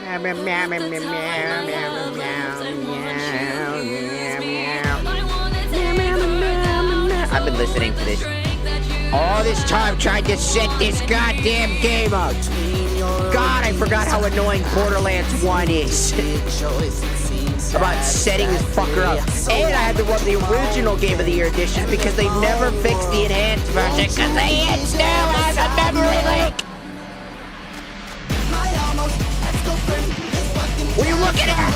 I've been listening to this all this time trying to set this goddamn game up. God, I forgot how annoying Borderlands 1 is. About setting this fucker up. And I had to run the original Game of the Year edition because they never fixed the enhanced version because it still has a memory leak. What are you looking at?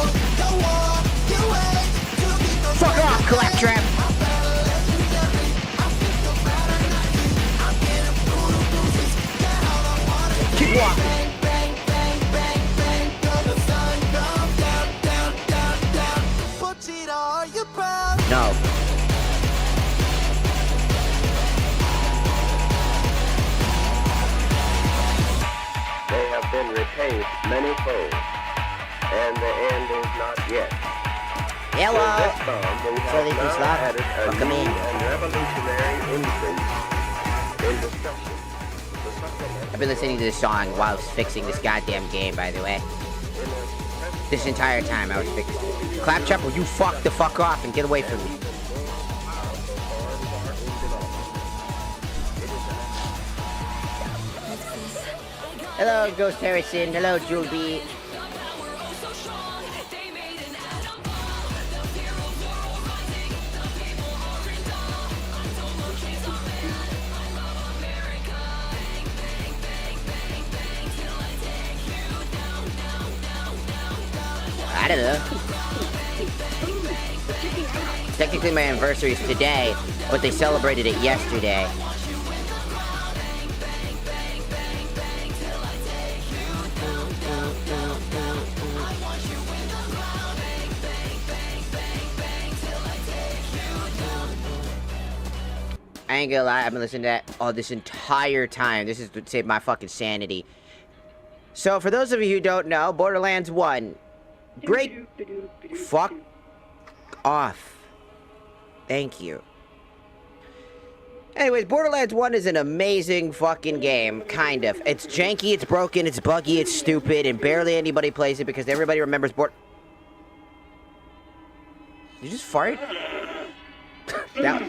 Fuck off, Claptrap. Keep walking. No. They have been repaid many fold, and the end is not yet. Hello. With this bomb, we have now added a new and revolutionary increase in destruction. I've been listening to this song while I was fixing this goddamn game, by the way. This entire time I was fixing it. Claptrap, will you fuck the fuck off and get away from me? Hello, Ghost Harrison. Hello, Jewel B. I don't know. Technically my anniversary is today, but they celebrated it yesterday. I ain't gonna lie, I've been listening to that all this entire time. This is to save my fucking sanity. So, for those of you who don't know, Borderlands 1. Great. Fuck off. Thank you. Anyways, Borderlands 1 is an amazing fucking game, kind of. It's janky, it's broken, it's buggy, it's stupid, and barely anybody plays it because everybody remembers Did you just fart? that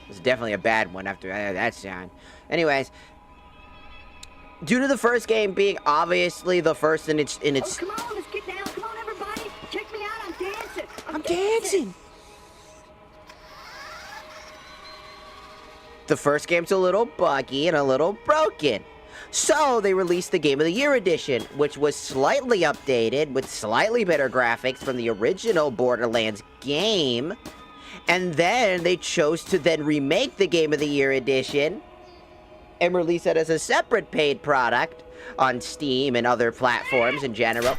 was definitely a bad one after that sound. Anyways, due to the first game being obviously the first in its Oh, come on, let's get down. Come on, everybody. Check me out. I'm dancing. I'm dancing. The first game's a little buggy and a little broken. So they released the Game of the Year edition, which was slightly updated with slightly better graphics from the original Borderlands game. And then they chose to then remake the Game of the Year edition and release it as a separate paid product on Steam and other platforms in general.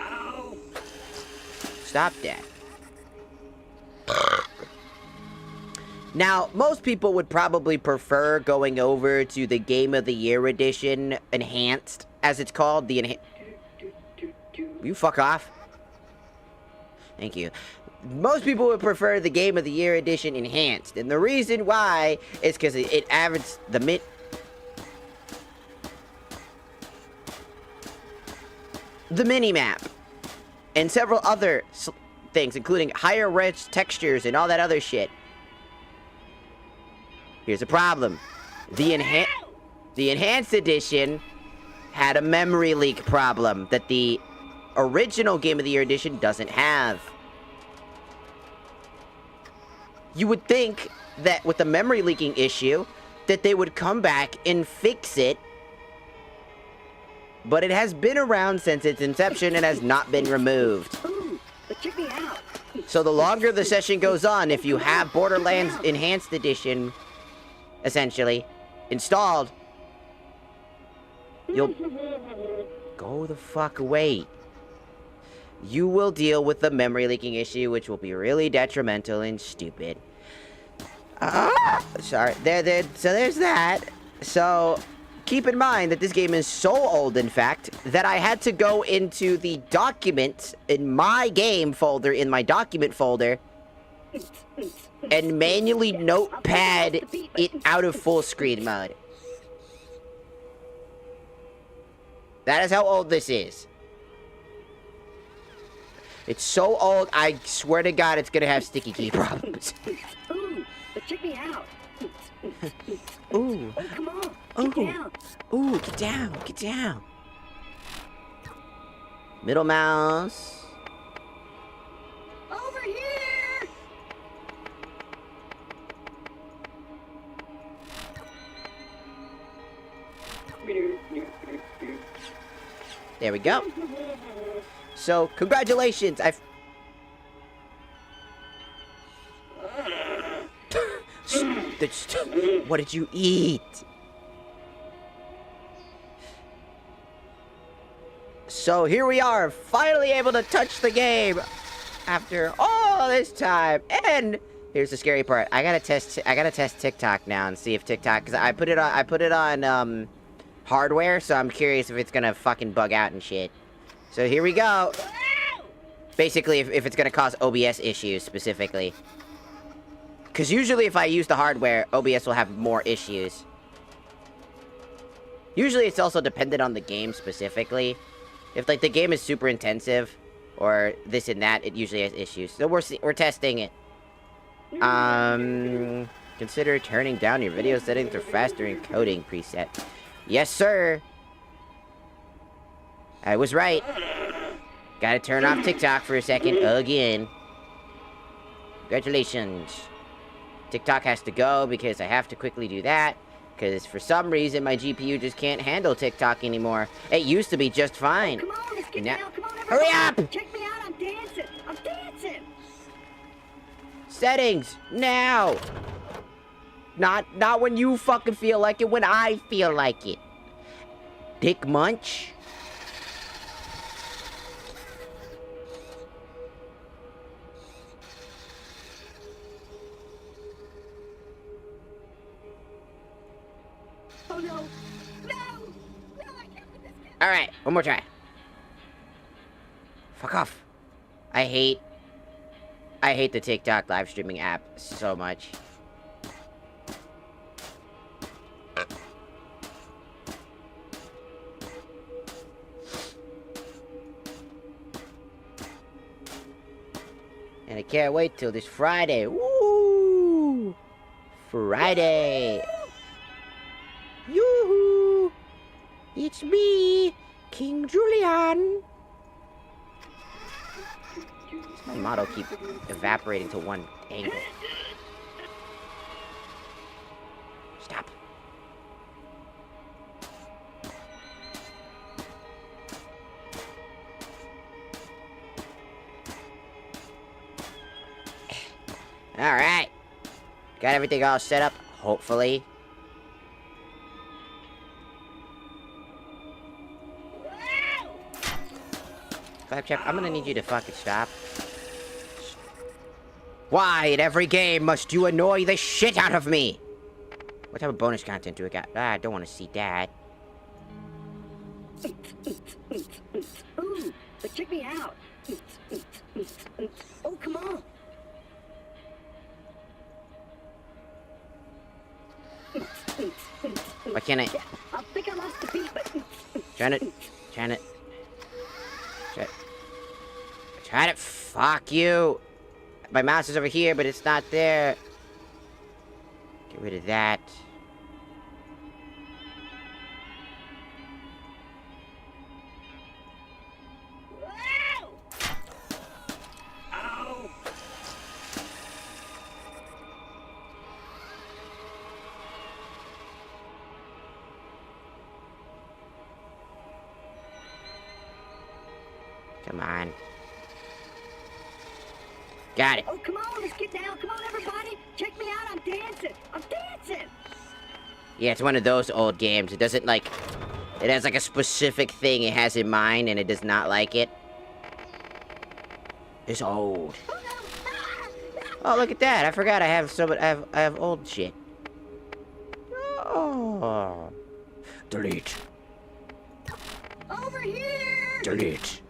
Ow. Stop that. Now, most people would probably prefer going over to the Game of the Year edition, enhanced, as it's called, the You fuck off. Thank you. Most people would prefer the Game of the Year edition enhanced, and the reason why is because it averages the mini-map, and several other things, including higher res textures and all that other shit. Here's a problem. The enhanced edition had a memory leak problem that the original Game of the Year edition doesn't have. You would think that with the memory leaking issue, that they would come back and fix it. But it has been around since its inception and has not been removed. Ooh, but check me out. So the longer the session goes on, if you have Borderlands Enhanced Edition, essentially, installed, you'll go the fuck away. You will deal with the memory leaking issue, which will be really detrimental and stupid. Sorry. So there's that. So keep in mind that this game is so old, in fact, that I had to go into the documents in my game folder, in my document folder, and manually notepad it out of full screen mode. That is how old this is. It's so old, I swear to God, it's gonna have sticky key problems. Ooh, but check me out. Ooh. Oh, come on. Ooh. Get down. Ooh, get down, get down. Middle mouse. Over here. There we go. So, congratulations, What did you eat? So here we are, finally able to touch the game after all this time. And here's the scary part: I gotta test TikTok now and see if TikTok, because I put it on hardware, so I'm curious if it's gonna fucking bug out and shit. So here we go. Basically, if it's gonna cause OBS issues specifically. Because usually if I use the hardware, OBS will have more issues. Usually it's also dependent on the game specifically. If, like, the game is super intensive, or this and that, it usually has issues. So we're testing it. Consider turning down your video settings for faster encoding preset. Yes, sir. I was right. Gotta turn off TikTok for a second again. Congratulations. TikTok has to go because I have to quickly do that. Because for some reason, my GPU just can't handle TikTok anymore. It used to be just fine. Come on, let's get Now- down. Come on, Hurry everybody. up! Check me out. I'm dancing. I'm dancing. Settings, now! Not when you fucking feel like it, when I feel like it. Dick munch? Oh, no. No. No, I can't put this kid. Alright, one more try. Fuck off. I hate the TikTok live streaming app so much. And I can't wait till this Friday. Woo! Friday! Yoo-hoo! It's me, King Julian! My model keep evaporating to one angle. Stop. Alright. Got everything all set up, hopefully. Flapjack, I'm gonna need you to fucking stop. Why, in every game, must you annoy the shit out of me? What type of bonus content do we got? Ah, I don't want to see that. Ooh, but check me out. Oh, come on. Why can't I? I think I lost the beat, but Trying it. Fuck you. My mouse is over here, but it's not there. Get rid of that. ow. Come on. Got it. Oh, come on, let's get down. Come on, everybody. Check me out. I'm dancing. I'm dancing. Yeah, it's one of those old games. It doesn't, like... It has, like, a specific thing it has in mind, and it does not like it. It's old. Oh, no. Ah, no. Oh, look at that. I forgot I have I have old shit. Oh. Delete. Over here. Delete.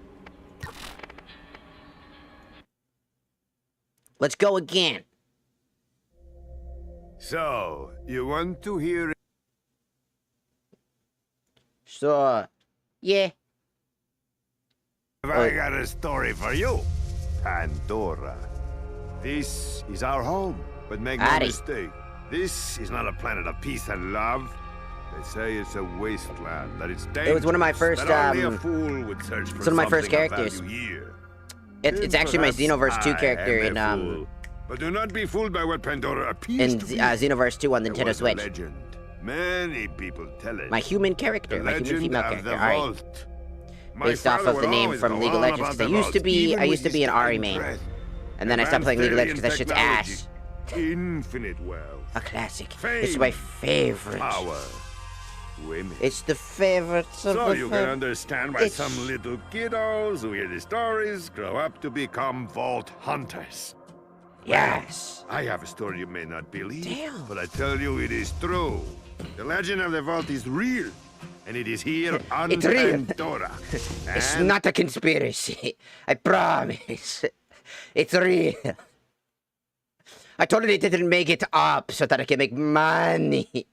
Let's go again. So, you want to hear? So, Yeah. Have I got a story for you, Pandora. This is our home, but make no Howdy. mistake. This is not a planet of peace and love. They say it's a wasteland, that it's dangerous. It was one of my first, that only a fool would search for it's one of my first something of characters. value here. It's actually my Perhaps Xenoverse 2 I character am a in fool, but do not be fooled by what Pandora appears to be. Xenoverse 2 on There Nintendo was a Switch. legend. Many people tell it. My human character, The my human legend female of character. the Alright. vault. My Based off father of the would name always from go League of on Legends, about 'cause I the used to vault, be even with an Ari his main. breath. And then I stopped playing League of Legends because that shit's Technology, ass. Infinite wealth, A classic. Fame, It's my favorite. power, women. It's the favorite of So the you can favorite. understand why It's- some little kiddos who hear the stories grow up to become vault hunters. Yes. I have a story you may not believe, Damn. but I tell you it is true. The legend of the vault is real, and it is here on It's real. Pandora. It's And not a conspiracy. I promise. It's real. I totally didn't make it up so that I can make money.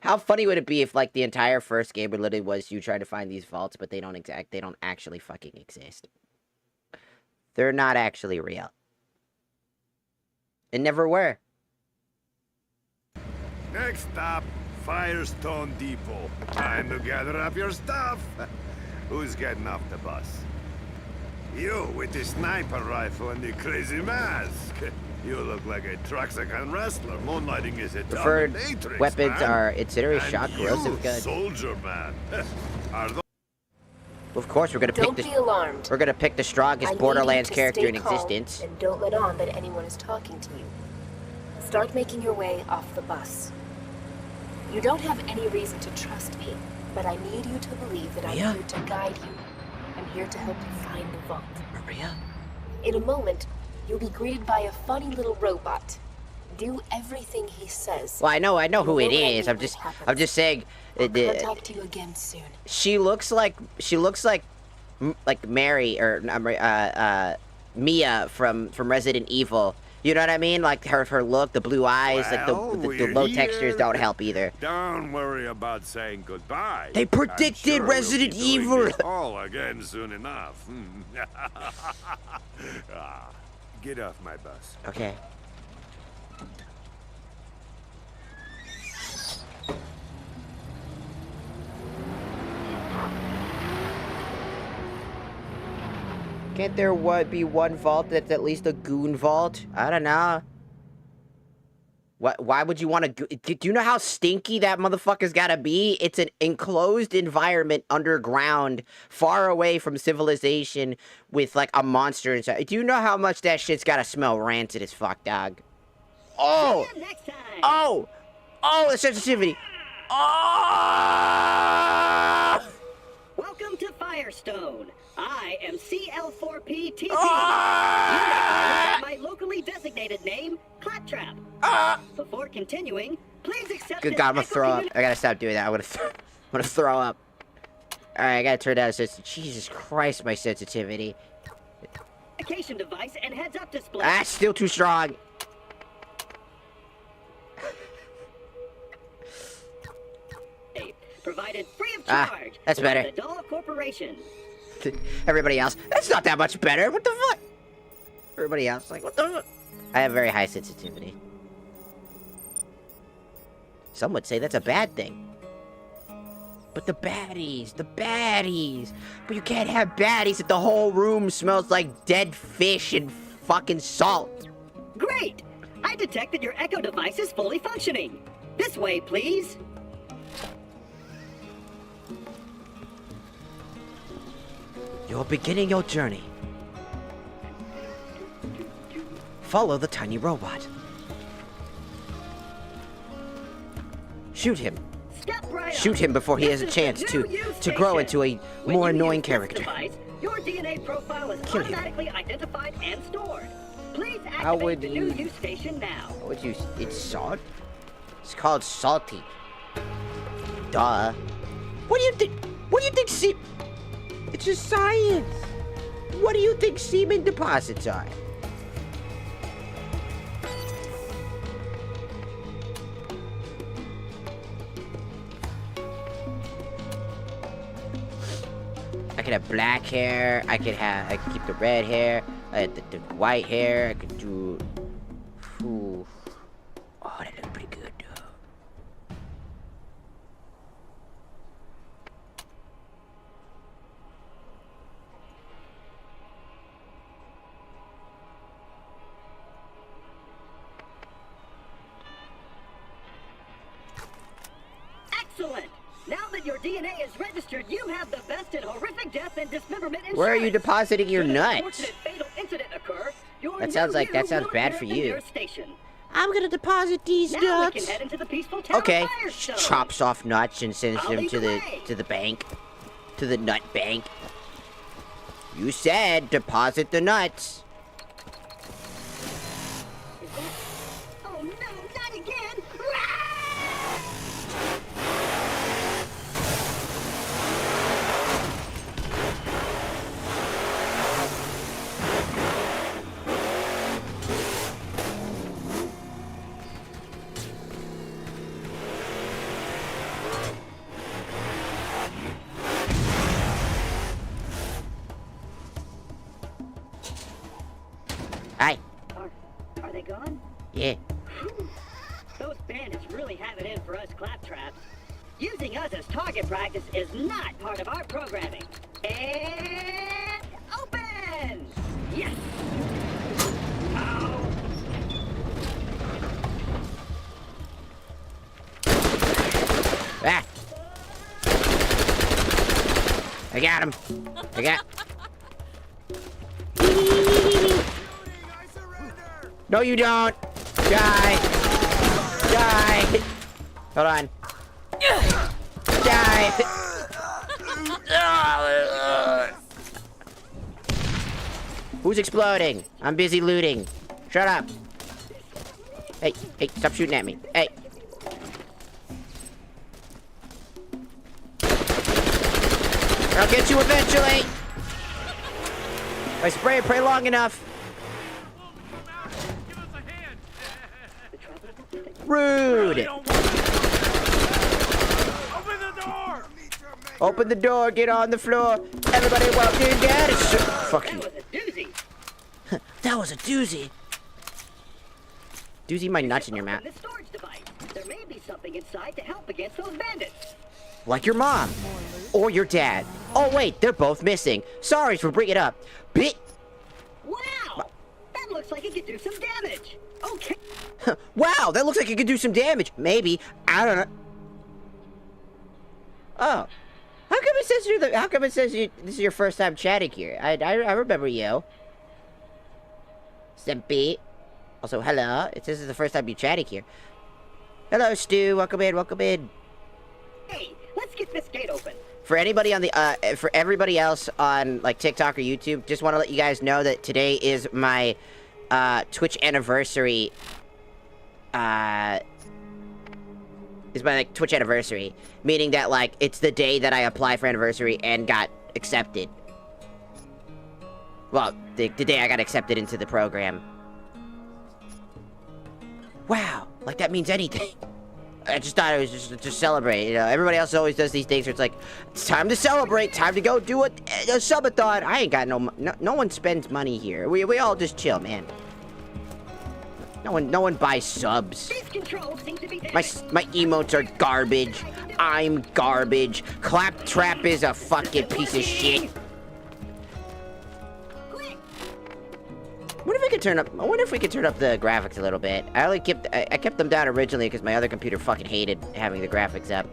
How funny would it be if, like, the entire first game literally was you trying to find these vaults, but they don't actually fucking exist. They're not actually real. And never were. next stop, Firestone Depot. Time to gather up your stuff. Who's getting off the bus? You with the sniper rifle and the crazy mask. You look like a Truxican wrestler. Moonlighting is a Preferred dominatrix, weapons man. are incendiary And shot, corrosive you, gun. soldier man. Are those Of course, we're gonna pick Don't be alarmed. we're gonna pick the I strongest need Borderlands you to character stay in calm existence. And don't let on that anyone is talking to you. Start making your way off the bus. You don't have any reason to trust me, but I need you to believe that I'm Maria? here to guide you. I'm here to help you find the vault. Maria? In a moment, you'll be greeted by a funny little robot. Do everything he says. Well, I know who it You'll is. know I'm what just happens. saying. I'll contact you again soon. She looks like Mary or Mia from Resident Evil. You know what I mean? Like her look, the blue eyes, Well, like the we're low textures here. don't help either. Don't worry about saying goodbye. They predicted I'm sure Resident we'll be doing Evil. this all again soon enough. Get off my bus. Okay. Can't there be one vault that's at least a goon vault? I don't know. Why would you want to... Do you know how stinky that motherfucker's gotta be? It's an enclosed environment underground, far away from civilization, with, like, a monster inside. Do you know how much that shit's gotta smell rancid as fuck, dog? Oh! See you next time. Oh! Oh, the sensitivity! Oh! Welcome to Firestone. I am CL4P-TP. Ah! My locally designated name, Claptrap. Ah! Before continuing, please accept Good this God, I'm gonna throw up. equity- I gotta stop doing that. I'm gonna throw up. Alright, I gotta turn down Jesus Christ, my sensitivity. Communication device and heads-up display. Ah, still too strong. Provided free of Ah, charge. that's by better. The Doll Corporation. Everybody else, that's not that much better. What the fuck? Everybody else, like, what the fuck? I have very high sensitivity. Some would say that's a bad thing. But the baddies. But you can't have baddies if the whole room smells like dead fish and fucking salt. Great! I detect that your Echo device is fully functioning. This way, please. You're beginning your journey. Follow the tiny robot. Shoot him. Step right Shoot up. him before he has a This is chance the to new use grow station. into a When more you annoying use this character. device, your DNA profile is Kill him. automatically identified and stored. Please How activate would the you- new use station now. What you? It's salt. It's called salty. Duh. What do you think? What do you think? It's just science. What do you think semen deposits are? could have black hair. I could keep the red hair. The white hair. I could do. Ooh. Oh, that looks pretty good. Excellent! Now that your DNA is registered, you have the best in horrific death and dismemberment insurance. Where are you depositing your Should an nuts? unfortunate fatal incident occur, your That sounds new bad will for appear in you. your station. I'm gonna deposit these Now we nuts. can head into the peaceful town Okay, of Firestone. chops off nuts and sends I'll them lead to the the way. bank, to the nut bank. You said deposit the nuts. Oh no, not again! Hi. Are they gone? Yeah. Those bandits really have it in for us claptraps. Using us as target practice is not part of our programming. And open! Yes! Ow! Ah. I got him. I got. No, you don't. Die. Die. Hold on. Die. Who's exploding? I'm busy looting. Shut up. Hey, stop shooting at me. Hey. I'll get you eventually. If I spray and pray long enough. Rude. Open the door. Get on the floor. Everybody walk in, Dad. Fuck you. That was a doozy. That was a doozy. Doozy my nuts in your mouth. Open the storage device. There may be something inside to help against those bandits. Like your mom. Or your dad. Oh, wait. They're both missing. Sorry for bringing it up. Wow! That looks like it could do some damage. Okay. Wow, that looks like it could do some damage. Maybe. I don't know. Oh. How come it says this is your first time chatting here? I remember you. Stimpy. Also, hello. It says this is the first time you chatting here. Hello, Stu. Welcome in, welcome in. Hey, let's get this gate open. For anybody on the, for everybody else on, like, TikTok or YouTube, just want to let you guys know that today is my, Twitch anniversary, Twitch anniversary. Meaning that, like, it's the day that I applied for anniversary and got accepted. Well, the day I got accepted into the program. Wow, like that means anything. I just thought it was just to celebrate, you know. Everybody else always does these things where it's like, it's time to celebrate, time to go do a subathon. I ain't got no one spends money here. We all just chill, man. No one buys subs. These controls seem to be My emotes are garbage. I'm garbage. Claptrap is a fucking piece of shit. Quick! What if we could turn up? I wonder if we could turn up the graphics a little bit. I kept them down originally because my other computer fucking hated having the graphics up.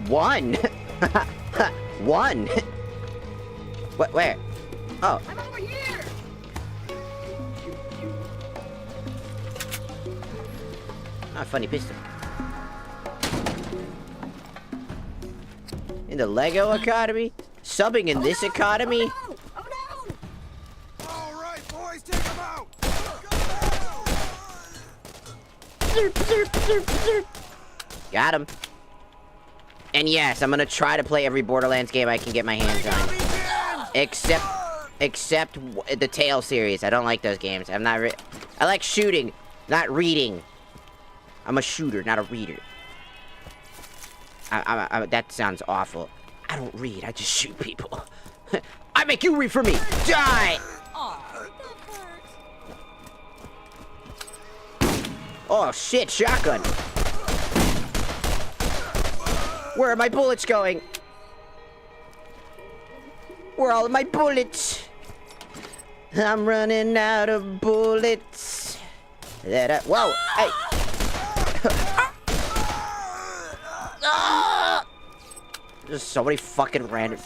One. One. What? Where? Oh. I'm over here! Ah, funny pistol. In the Lego economy? Subbing in this economy? Oh no! All right, boys, take them out. Got him. And yes, I'm gonna try to play every Borderlands game I can get my hands on. Except Except the Tale series. I don't like those games. I like shooting, not reading. I'm a shooter, not a reader. That sounds awful. I don't read, I just shoot people. I make you read for me! Die! Oh shit, shotgun! Where are my bullets going? Where are all of my bullets? I'm running out of bullets. Whoa! Hey! There's so many fucking random.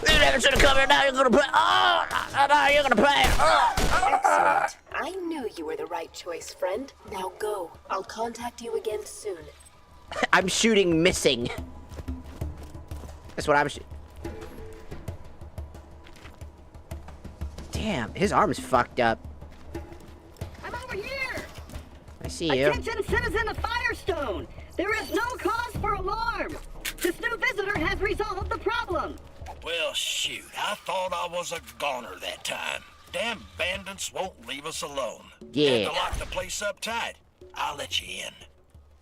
You never should have come here. Now you're gonna play. Oh, now you're gonna play. Excellent. I knew you were the right choice, friend. Now go. I'll contact you again soon. I'm shooting missing. That's what I'm shooting. Damn, his arm's fucked up. I'm over here! I see you. Attention, citizen of Firestone! There is no cause for alarm! This new visitor has resolved the problem! Well, shoot, I thought I was a goner that time. Damn bandits won't leave us alone. Yeah. Had to lock the place up tight. I'll let you in.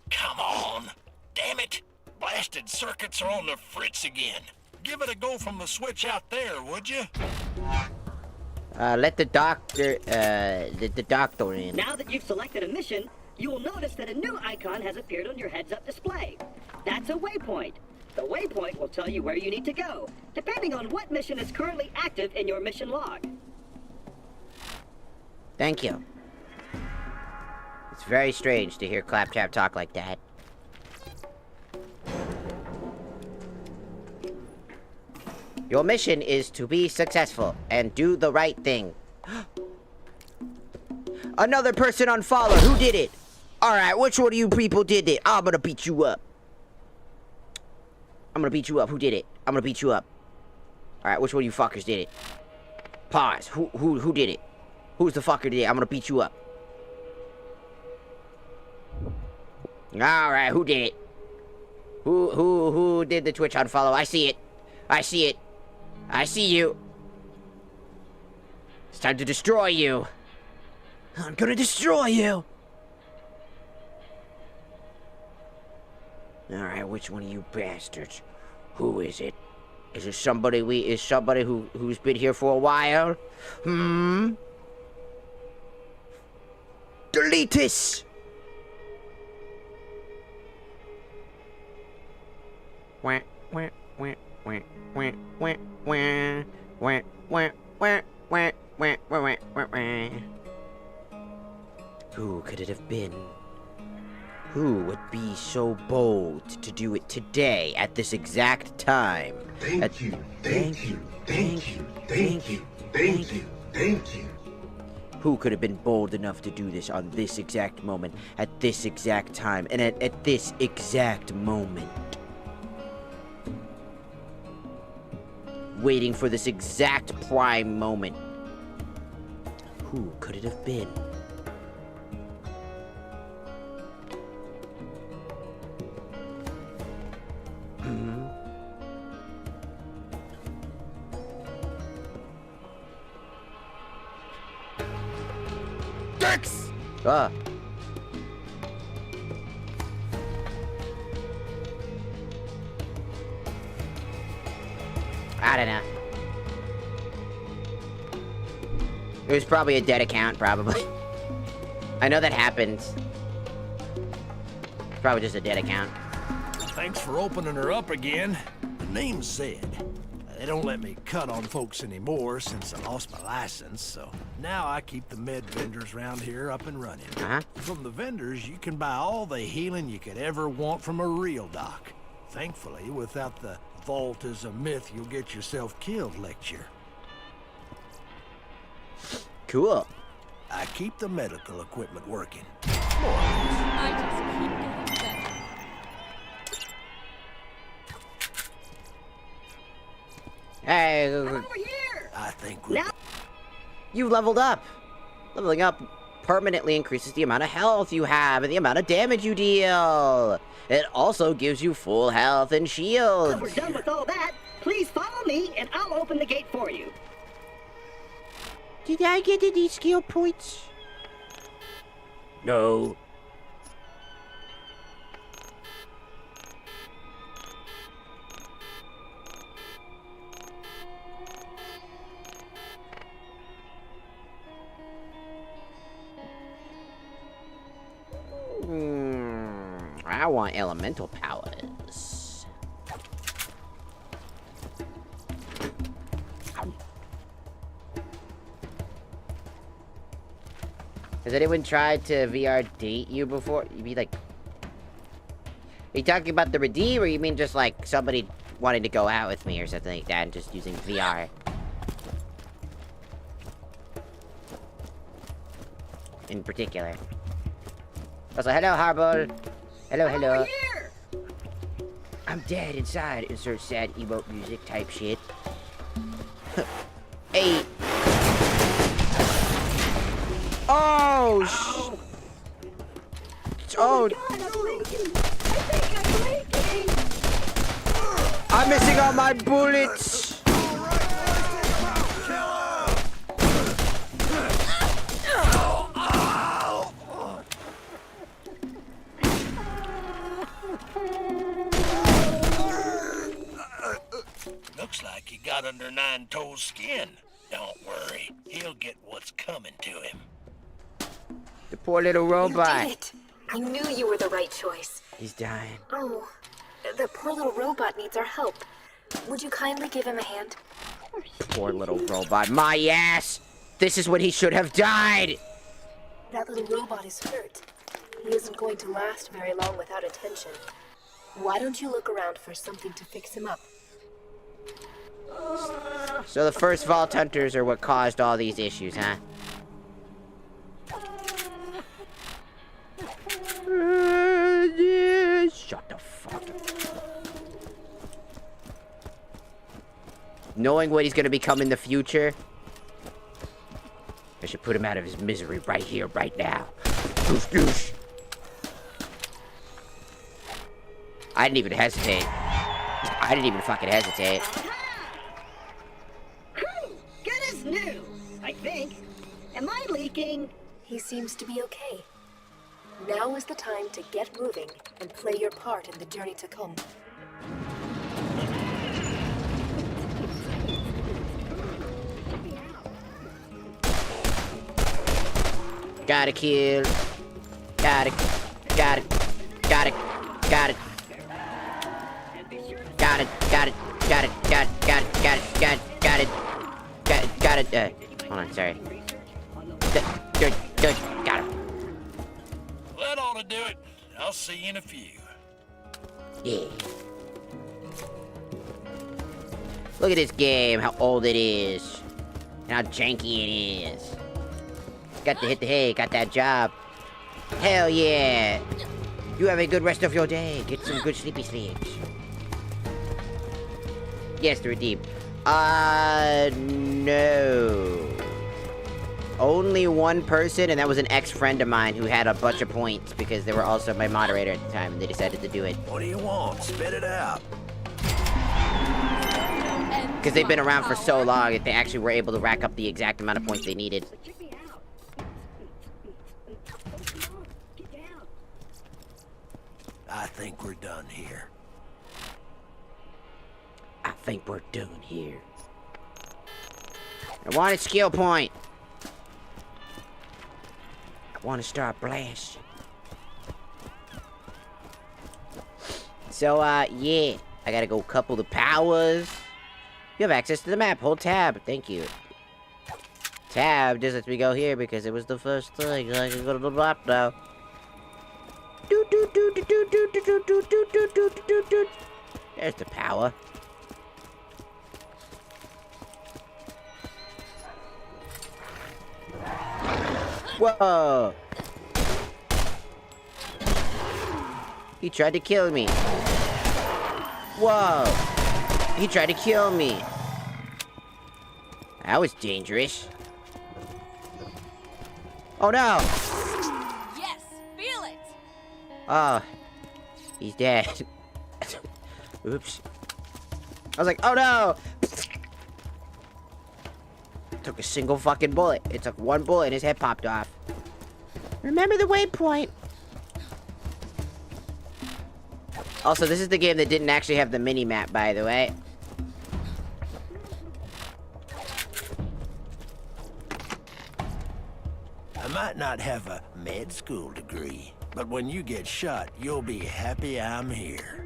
Come on. Damn it. Blasted circuits are on the fritz again. Give it a go from the switch out there, would you? Let the doctor, the doctor in. Now that you've selected a mission, you will notice that a new icon has appeared on your heads-up display. That's a waypoint. The waypoint will tell you where you need to go, depending on what mission is currently active in your mission log. Thank you. It's very strange to hear Claptrap talk like that. Your mission is to be successful and do the right thing. Another person unfollowed. Who did it? Alright, which one of you people did it? I'm gonna beat you up. I'm gonna beat you up. Who did it? I'm gonna beat you up. Alright, which one of you fuckers did it? Pause. Who did it? Who's the fucker did it? I'm gonna beat you up. Alright, who did it? Who did the Twitch unfollow? I see it. I see it. I see you. It's time to destroy you. I'm gonna destroy you. Alright, which one of you bastards? Who is it? Is it somebody who's been here for a while? Delete this! Wah, wah, wah, wah, wah, wah, wah, wah, wah, wah, wah, wah, wah, wah, wah. Who could it have been? Who would be so bold to do it today at this exact time? Thank you, thank you, thank you, thank you, thank you, thank you. Who could have been bold enough to do this on this exact moment, at this exact time, and at this exact moment? Waiting for this exact prime moment. Who could it have been? Dex! Ah. I don't know. It was probably a dead account, probably. I know that happens. It's probably just a dead account. Thanks for opening her up again. The name's Zed. They don't let me cut on folks anymore since I lost my license, so now I keep the med vendors around here up and running. From the vendors, you can buy all the healing you could ever want from a real doc. Thankfully, without the vault is a myth you'll get yourself killed lecture. Cool. I keep the medical equipment working. I just keep getting better. Hey, Over here! I think we're... Now, you leveled up. Leveling up permanently increases the amount of health you have and the amount of damage you deal. It also gives you full health and shields. that we're done with all that, please follow me and I'll open the gate for you. Did I get any skill points? No. I want elemental powers. Has anyone tried to VR date you before? You mean like... Are you talking about the redeem, or you mean just like somebody wanting to go out with me or something like that and just using VR? In particular. Also, hello, Harbour. Hello, hello. Here. I'm dead inside. Insert sad emote music type shit. Hey. Oh. Oh. I'm missing all my bullets. Looks like he got under Nine Toes' skin. Don't worry, he'll get what's coming to him. The poor little You robot. did it. I knew you were the right choice. He's dying. Oh, the poor little robot needs our help. Would you kindly give him a hand? Poor little robot. My ass! This is when he should have died! That little robot is hurt. He isn't going to last very long without attention. Why don't you look around for something to fix him up? So the first Vault Hunters are what caused all these issues, huh? Shut the fuck up. Knowing what he's gonna become in the future, I should put him out of his misery right here, right now. Goosh, goosh. I didn't even hesitate. I didn't even fucking hesitate. Good as new, I think. Am I leaking? He seems to be okay. Now is the time to get moving and play your part in the journey to come. Gotta kill. Got it. Got it. Got it. Got it. Got it. Got it. Got it. Got it. Got it. Got it. Got it. Got it. Got it. Hold on, sorry. Good. Got it. That ought to do it. I'll see you in a few. Yeah. Look at this game, how old it is. And how janky it is. Got to hit the hay, got that job. Hell yeah. You have a good rest of your day. Get some good sleepy sleeps. Yes, to redeem. No. Only one person, and that was an ex-friend of mine who had a bunch of points because they were also my moderator at the time, and they decided to do it. What do you want? Spit it out. Because they've been around for so long that they actually were able to rack up the exact amount of points they needed. Check me out. Get down. I think we're done here. I think we're done here. I want a skill point. I want to start blasting. So, yeah. I gotta go couple the powers. You have access to the map. Hold tab. Thank you. Tab just lets me go here because it was the first thing. I can go to the map now. There's the power. Whoa! He tried to kill me. Whoa! He tried to kill me. That was dangerous. Oh no! Yes, feel it. Oh, he's dead. Oops. I was like, oh no! Took a single fucking bullet. It took one bullet and his head popped off. Remember the waypoint. Also, this is the game that didn't actually have the mini-map, by the way. I might not have a med school degree, but when you get shot, you'll be happy I'm here.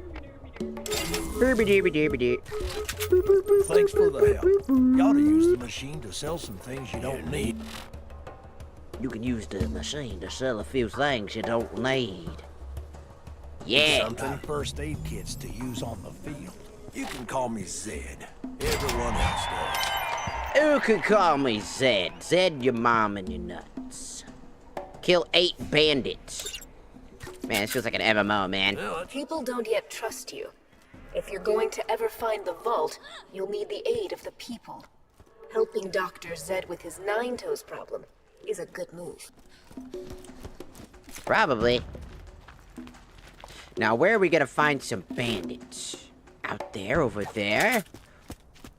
Thanks for the help. You ought to use the machine to sell some things you don't need. You can use the machine to sell a few things you don't need. Yeah. Something first aid kits to use on the field. You can call me Zed. Everyone else does. You could call me Zed. Zed, your mom and your nuts. Kill 8 bandits. Man, this feels like an MMO, man. People don't yet trust you. If you're going to ever find the vault, you'll need the aid of the people. Helping Dr. Zed with his nine-toes problem is a good move. Probably. Now, where are we gonna find some bandits? Out there, over there?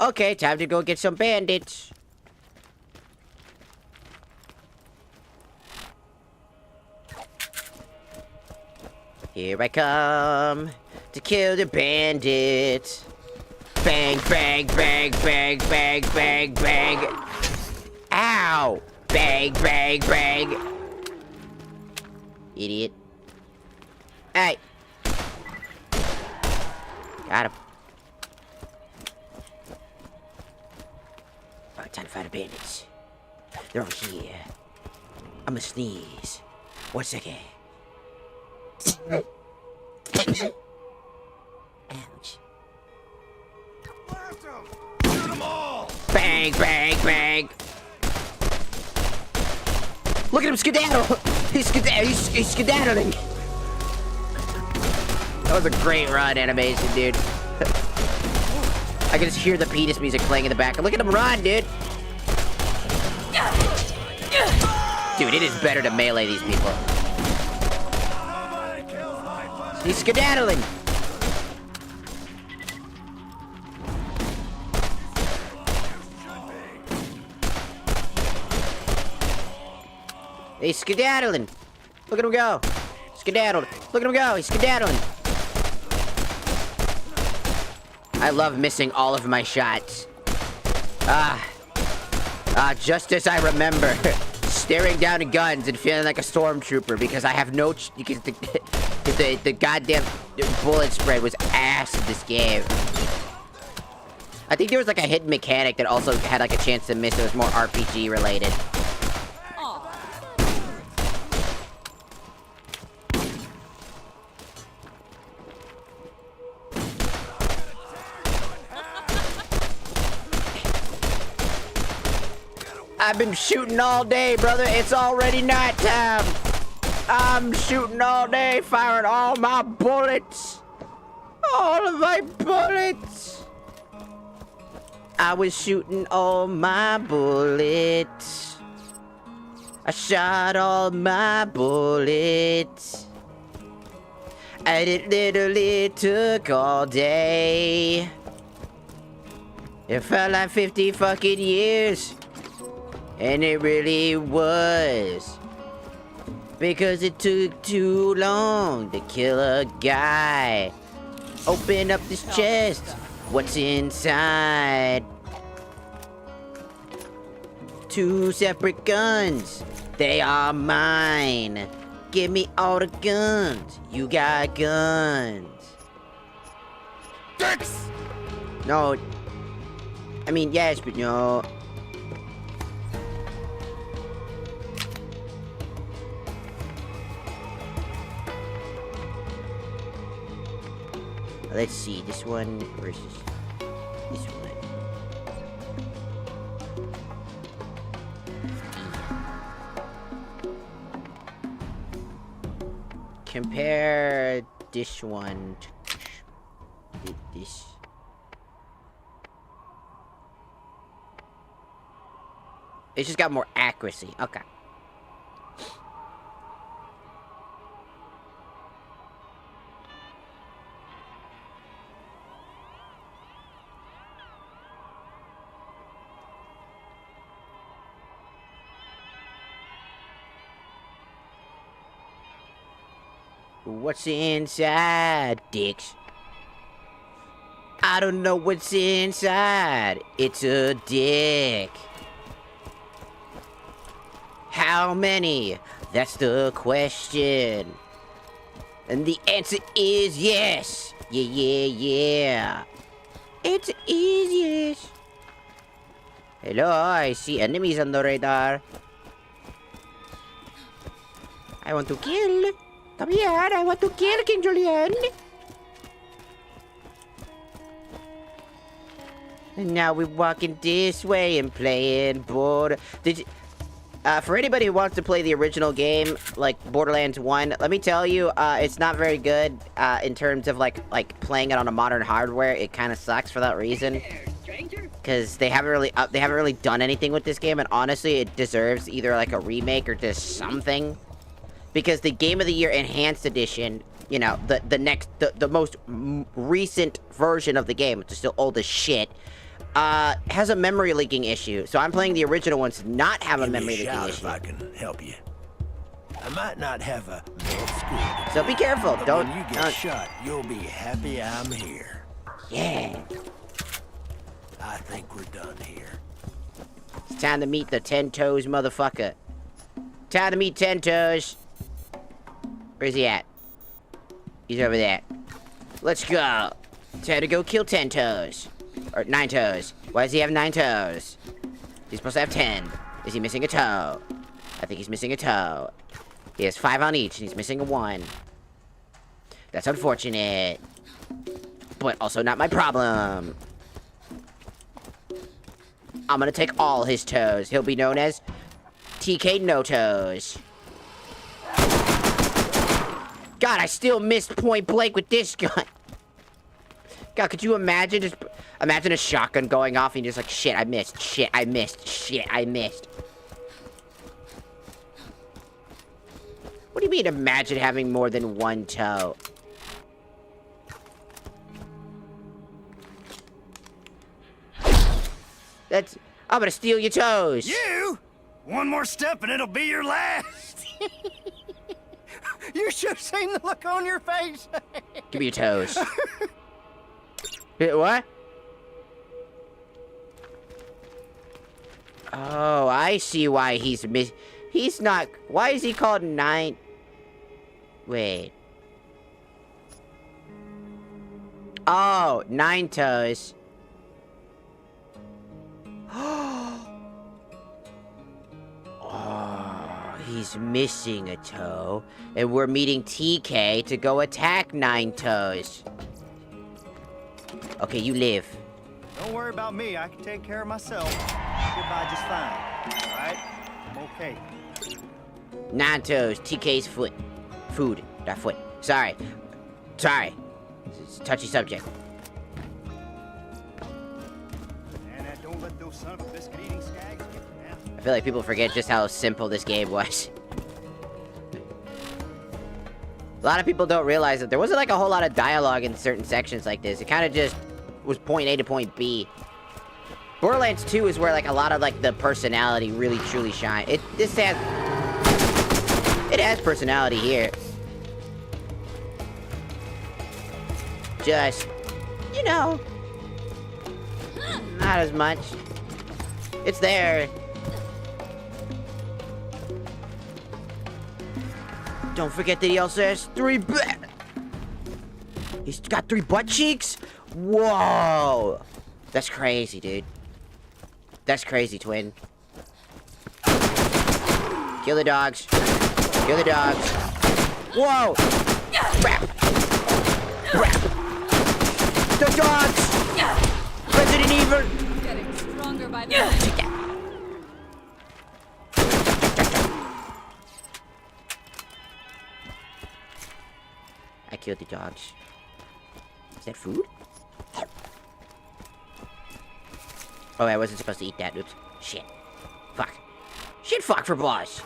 Okay, time to go get some bandits. Here I come to kill the bandits. Bang, bang, bang, bang, bang, bang, bang. Ow! Bang, bang, bang. Idiot. Hey! Got him. Alright, time to find the bandits. They're over here. I'ma sneeze. 1 second. Ouch. Bang, bang, bang. Look at him skedaddle. He's skedaddling. That was a great run animation, dude. I can just hear the penis music playing in the back. Look at him run, dude. Dude, it is better to melee these people. He's skedaddling. He's skedaddling. Look at him go. Skedaddled. Look at him go. He's skedaddling. I love missing all of my shots. Just as I remember. Staring down at guns and feeling like a stormtrooper because I have no... because the goddamn bullet spread was ass in this game. I think there was like a hidden mechanic that also had like a chance to miss. It was more RPG related. I've been shooting all day, brother. It's already nighttime. I'm shooting all day, firing all my bullets. All of my bullets. I was shooting all my bullets. I shot all my bullets. And it literally took all day. It felt like 50 fucking years. And it really was. Because it took too long to kill a guy. Open up this chest. What's inside? 2 separate guns. They are mine. Give me all the guns. You got guns. Dicks! No. I mean, yes, but no. Let's see, this one versus this one. Compare this one to this. It's just got more accuracy. Okay. What's inside, dicks? I don't know what's inside. It's a dick. How many? That's the question. And the answer is yes. Yeah. It is yes. Hello, I see enemies on the radar. I want to kill. Come here, I want to kill King Julian. And now we're walking this way and playing for anybody who wants to play the original game, like Borderlands 1, let me tell you, it's not very good, in terms of, like playing it on a modern hardware. It kind of sucks for that reason. Because they haven't really done anything with this game, and honestly, it deserves either, like, a remake or just something. Because the Game of the Year Enhanced Edition, you know, the most recent version of the game, which is still old as shit, has a memory leaking issue. So I'm playing the original ones to not have a memory leaking issue. If I can help you. I might not have a med school. So be careful. But Don't. When you get shot, you'll be happy I'm here. Yeah. I think we're done here. It's time to meet the 10 Toes motherfucker. Time to meet 10 Toes. Where's he at? He's over there. Let's go. Time to go kill 10 Toes. Or 9 toes. Why does he have 9 toes? He's supposed to have 10. Is he missing a toe? I think he's missing a toe. He has 5 on each, and he's missing a 1. That's unfortunate. But also not my problem. I'm gonna take all his toes. He'll be known as TK No Toes. God, I still missed point blank with this gun. God, could you imagine imagine a shotgun going off and you're just like, shit, I missed, shit, I missed, shit, I missed. What do you mean, imagine having more than 1 toe? I'm gonna steal your toes. You? One more step and it'll be your last. You should have seen the look on your face. Give me your toes. What? Oh, I see why he's not. Why is he called 9? Wait. Oh, 9 toes. Oh, he's missing a toe. And we're meeting TK to go attack 9 toes. Okay, you live. Don't worry about me. I can take care of myself. I'll get by just fine. All right? I'm okay. 9 toes. TK's foot. Food. Not foot. Sorry. It's a touchy subject. And don't let those son of a biscuit-eating skags get you now. I feel like people forget just how simple this game was. A lot of people don't realize that there wasn't like a whole lot of dialogue in certain sections like this. It kind of just was point A to point B. Borderlands 2 is where like a lot of like the personality really truly shine. It has personality here. Just, you know, not as much. It's there. Don't forget that he also has 3 He's got 3 butt cheeks? Whoa! That's crazy, dude. That's crazy, twin. Kill the dogs. Kill the dogs. Whoa! Crap! Crap! The dogs! Resident Evil! Getting stronger by the minute. I killed the dogs. Is that food? Oh, I wasn't supposed to eat that. Oops. Shit. Fuck. Shit, fuck for boss.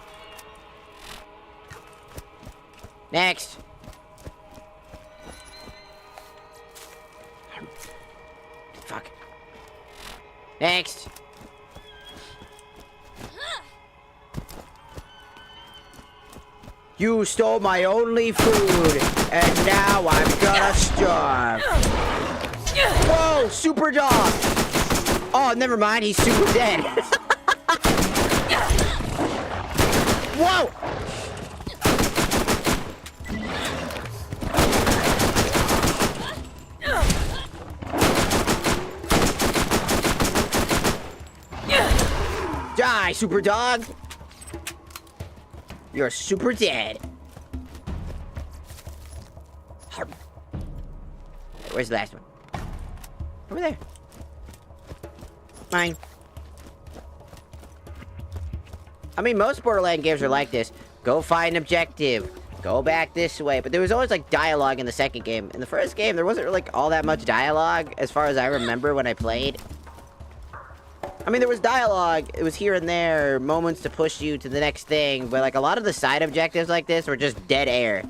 Next. Fuck. Next. You stole my only food, and now I'm gonna starve. Whoa, super dog. Oh, never mind, he's super dead. Whoa! Die, super dog! You're super dead. Where's the last one? Over there. Mine. I mean, most Borderlands games are like this. Go find an objective. Go back this way. But there was always, like, dialogue in the second game. In the first game, there wasn't, like, all that much dialogue, as far as I remember when I played. I mean, there was dialogue. It was here and there, moments to push you to the next thing. But, like, a lot of the side objectives like this were just dead air.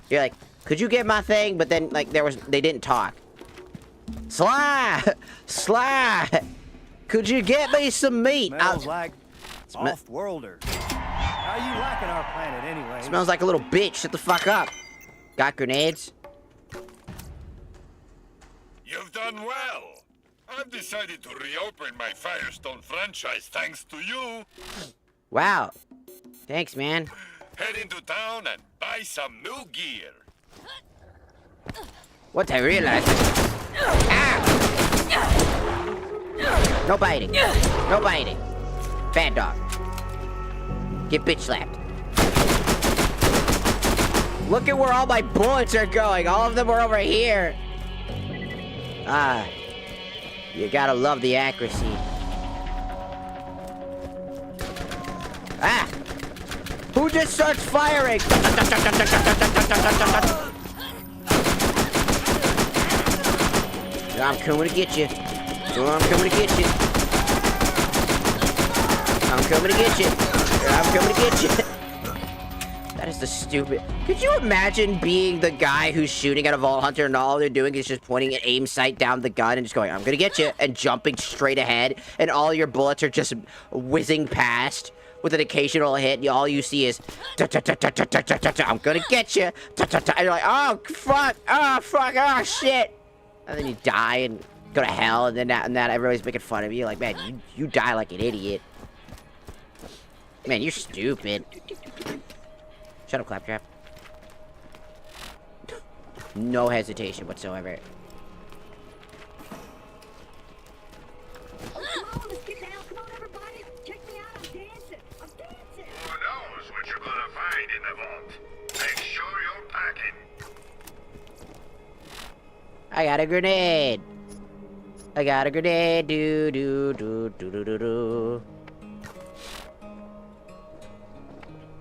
You're like, could you get my thing? But then, like, they didn't talk. Sly! Sly! Could you get me some meat? Smells like off-worlders. How you liking our planet anyway? Smells like a little bitch. Shut the fuck up. Got grenades? You've done well. I've decided to reopen my Firestone franchise thanks to you. Wow. Thanks, man. Head into town and buy some new gear. What I realized. Ah! No biting. No biting. Bad dog. Get bitch slapped. Look at where all my bullets are going. All of them are over here. Ah. You gotta love the accuracy. Ah! Who just starts firing? I'm coming to get you. I'm coming to get you. I'm coming to get you. I'm coming to get you. That is the stupid... Could you imagine being the guy who's shooting at a Vault Hunter and all they're doing is just pointing an aim sight down the gun and just going, I'm gonna get you, and jumping straight ahead, and all your bullets are just whizzing past with an occasional hit, and all you see is, I'm gonna get you, and you're like, oh, fuck, oh, shit. And then you die and go to hell, and then everybody's making fun of you. Like, man, you die like an idiot. Man, you're stupid. Shut up, Claptrap. No hesitation whatsoever. Let's get down. Come on, everybody. Check me out. I'm dancing. I'm dancing. Who knows what you're gonna find in the vault? Make sure you're packing. I got a grenade. I got a grenade. Do do do do do do do.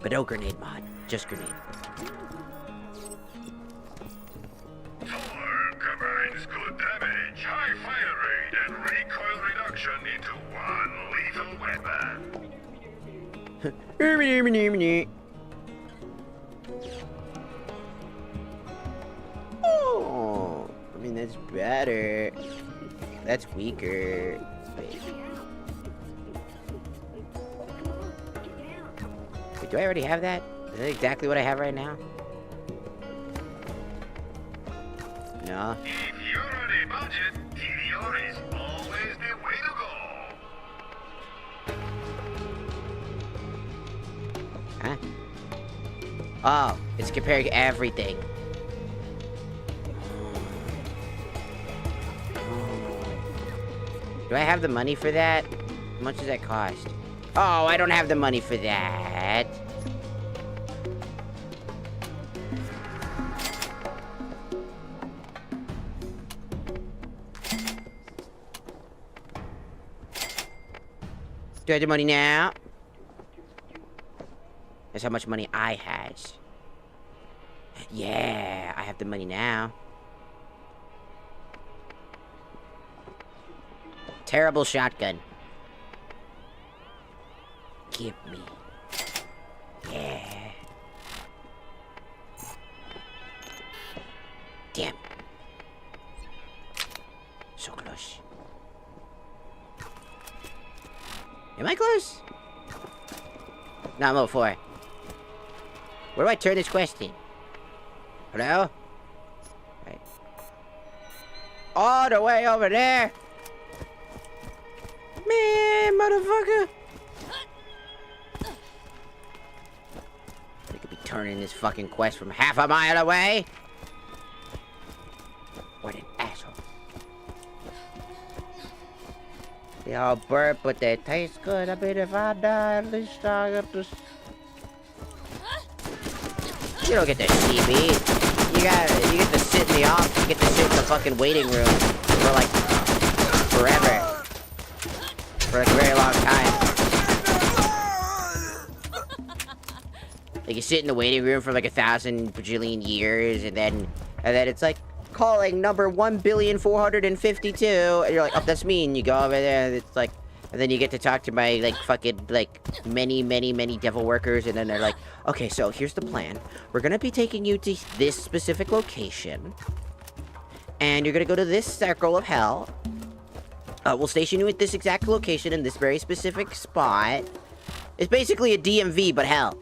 But no grenade mod. Just grenade. Thor combines good damage, high fire rate, and recoil reduction into one lethal weapon. Oh, I mean, that's better. That's weaker. Wait. Wait, do I already have that? Is that exactly what I have right now? No. If you're on a budget, TDR is always the way to go. Huh? Oh, it's comparing everything. Do I have the money for that? How much does that cost? Oh, I don't have the money for that. Do I have the money now? That's how much money I had. Yeah, I have the money now. Terrible shotgun. Give me. Yeah. Damn. So close. Am I close? No, I'm level 4. Where do I turn this quest in? Hello? Right. All the way over there. Man, motherfucker. They could be turning this fucking quest from half a mile away. What an asshole. They all burp, but they taste good. I mean, if I die, at least I get to... You don't get to see me. You get to sit in the office. You get to sit in the fucking waiting room for like forever, for like a very long time. Like you sit in the waiting room for like 1,000 bajillion years, and then it's like calling number 1,452,000,000, and you're like, oh, that's me. And you go over there, and it's like, and then you get to talk to my like fucking like many devil workers, and then they're like, okay, so here's the plan. We're gonna be taking you to this specific location, and you're gonna go to this circle of hell. We'll station you at this exact location in this very specific spot. It's basically a DMV, but hell.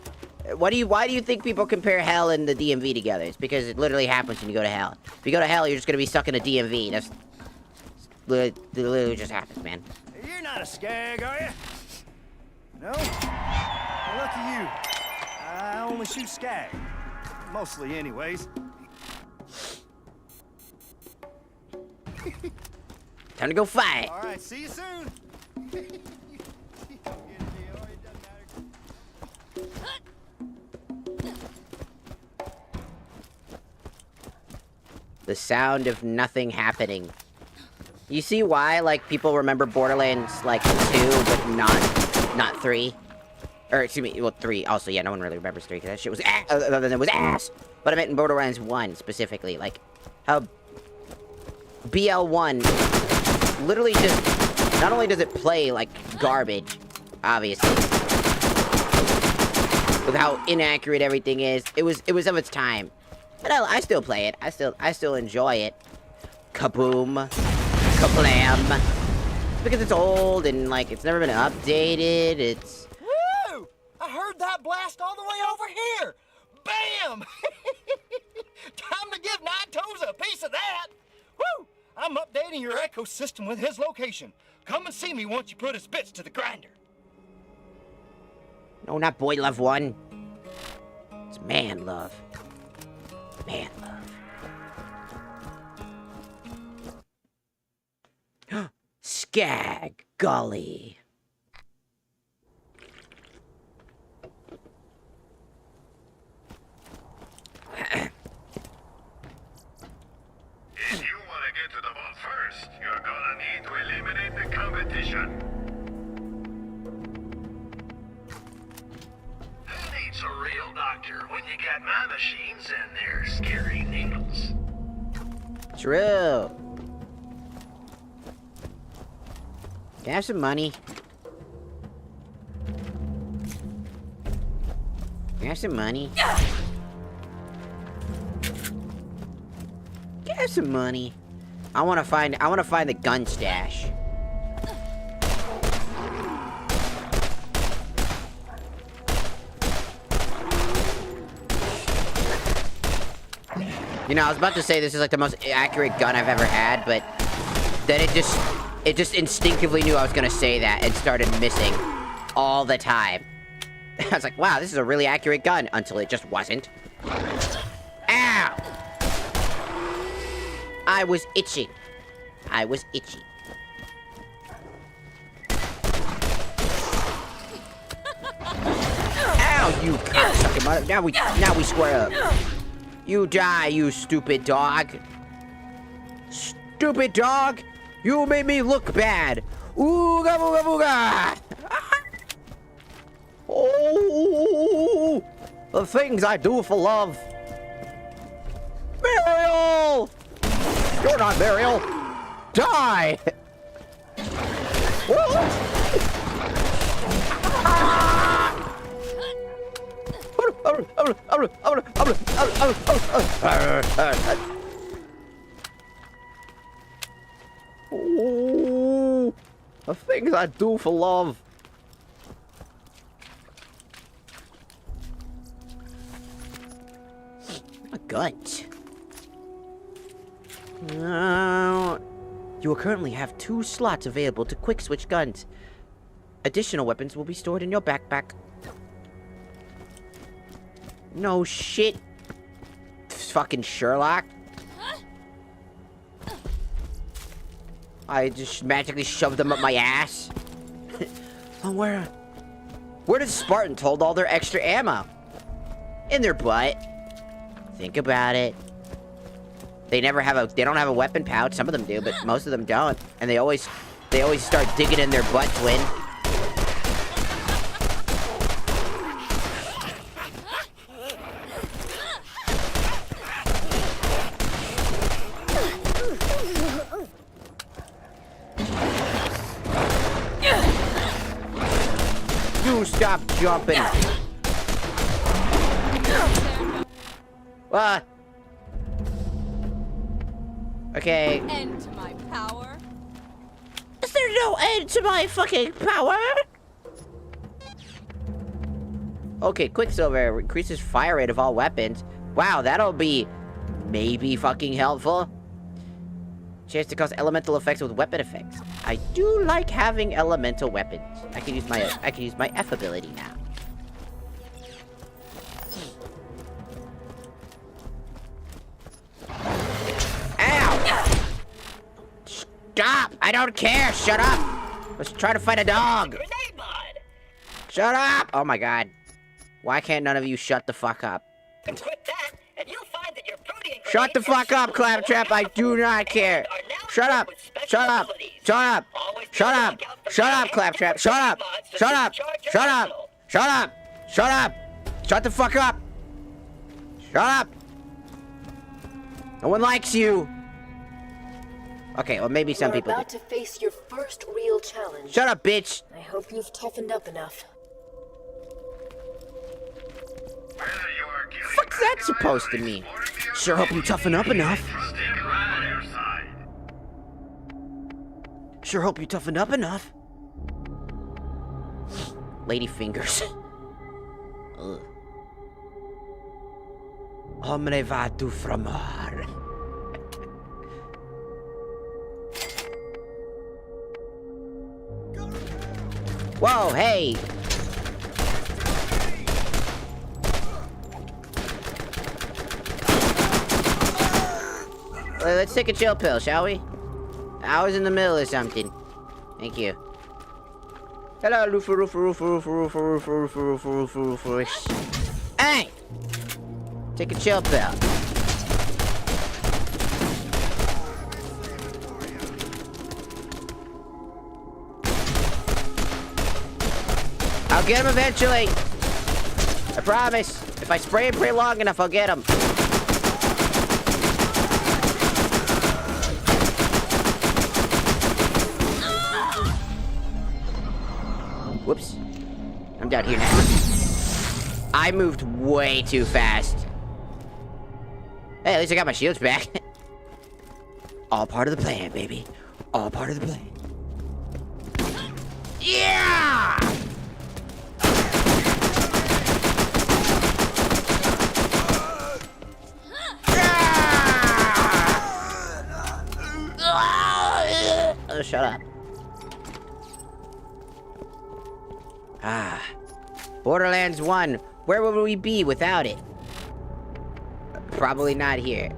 Why do you think people compare hell and the DMV together? It's because it literally happens when you go to hell. If you go to hell, you're just gonna be stuck in a DMV. That's literally just happens, man. You're not a skag, are you? No? Well, lucky you. I only shoot skag. Mostly, anyways. Time to go fight. All right, see you soon. The sound of nothing happening. You see why, like, people remember Borderlands, like, 2, but not 3? Or, excuse me, well, 3 also, yeah, no one really remembers 3, because that shit was ass, it was ass! But I meant in Borderlands 1, specifically, like, how BL1 literally just, not only does it play like garbage, obviously, with how inaccurate everything is, it was of its time. But I still play it, I still enjoy it. Kaboom. Kablam. Because it's old and like it's never been updated. It's woo! I heard that blast all the way over here. Bam! Time to give Nine Toes a piece of that. Woo! I'm updating your ecosystem with his location. Come and see me once you put his bits to the grinder. no, not boy love 1. It's man love. Man love. Skag golly. If you want to get to the vault first, you're gonna need to eliminate the competition. Who needs a real doctor when you got my machines and their scary needles? True. Can I have some money? Can I have some money? Can I have some money? I wanna find the gun stash. You know, I was about to say this is like the most accurate gun I've ever had, but then it just instinctively knew I was gonna say that and started missing all the time. I was like, wow, this is a really accurate gun, until it just wasn't. Ow! I was itching. I was itchy. Ow, you cocksucking mother. Now we square up. You die, you stupid dog. Stupid dog! You made me look bad. Ooga booga booga! Oh, the things I do for love. Burial! You're not burial. Die! Oh, the things I do for love. A gun. You will currently have 2 slots available to quick switch guns. Additional weapons will be stored in your backpack. No shit. Fucking Sherlock. I just magically shoved them up my ass. Oh, where does Spartans hold all their extra ammo? In their butt. Think about it. They don't have a weapon pouch. Some of them do, but most of them don't. And they always start digging in their butt, twin. You stop jumping. What? Okay. End to my power. Is there no end to my fucking power? Okay, Quicksilver increases fire rate of all weapons. Wow, that'll be maybe fucking helpful. Chance to cause elemental effects with weapon effects. I do like having elemental weapons. I can use my F ability now. Ow! Stop! I don't care! Shut up! Let's try to fight a dog! Shut up! Oh my god. Why can't none of you shut the fuck up? Shut the fuck up, Claptrap! I do not care! Shut up! Shut up! Shut up! Shut up! Shut up, Claptrap! Shut up! Shut up! Shut up! Shut up! Shut up! Shut the fuck up! Shut up! No one likes you! Okay, well maybe some people do. You're about to face your first real challenge. Shut up, bitch! I hope you've toughened up enough. What's that supposed to mean? Sure hope you toughen up enough. Sure hope you toughen up enough. Lady fingers. Ugh. Hombre va tu framar. Whoa, hey! Let's take a chill pill, shall we? I was in the middle of something. Thank you. Hello, Lufa. Hey! Take a chill pill. I'll get him eventually. I promise. If I spray and pray long enough, I'll get him. Whoops. I'm down here now. I moved way too fast. Hey, at least I got my shields back. All part of the plan, baby. All part of the plan. Yeah! Oh, shut up. Ah. Borderlands 1. Where would we be without it? Probably not here.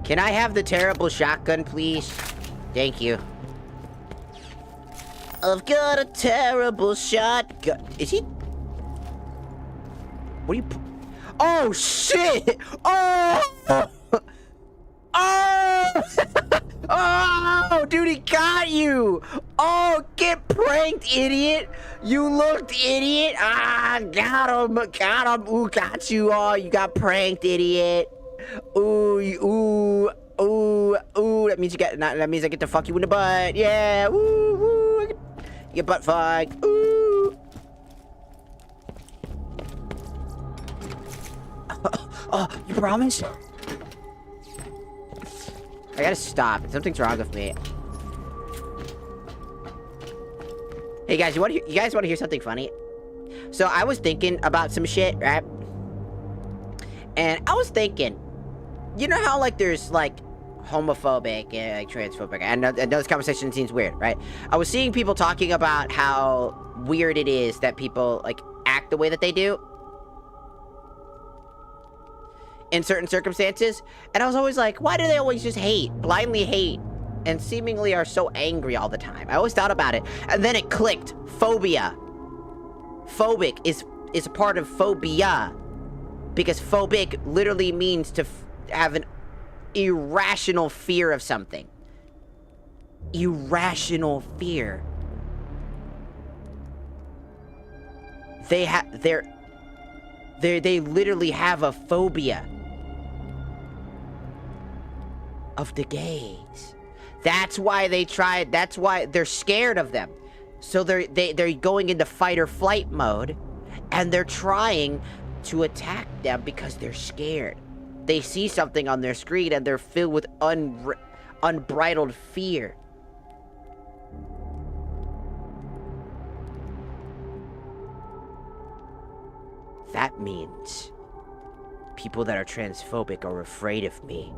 Can I have the terrible shotgun, please? Thank you. I've got a terrible shotgun. Is he? What are you? Oh, shit! Oh! Oh! Oh, dude, he got you! Oh, get pranked, idiot! You looked, idiot! Ah, got him! Ooh, got you! Oh, you got pranked, idiot! Ooh. That means that means I get to fuck you in the butt. Yeah, woo. You get butt fucked. Ooh. Oh, you promise? I gotta stop. Something's wrong with me. Hey guys, you guys want to hear something funny? So I was thinking about some shit, right? And I was thinking, You know how, like, there's, like, homophobic and, like, transphobic? I know this conversation seems weird, right? I was seeing people talking about how weird it is that people, like, act the way that they do in certain circumstances. And I was always like, why do they always just hate, blindly hate, and seemingly are so angry all the time? I always thought about it. And then it clicked. Phobia. Phobic is a part of phobia. Because phobic literally means to have an irrational fear of something. Irrational fear. They literally have a phobia of the gays. That's why that's why they're scared of them. So they're going into fight or flight mode, and they're trying to attack them because they're scared. They see something on their screen and they're filled with unbridled fear. That means people that are transphobic are afraid of me.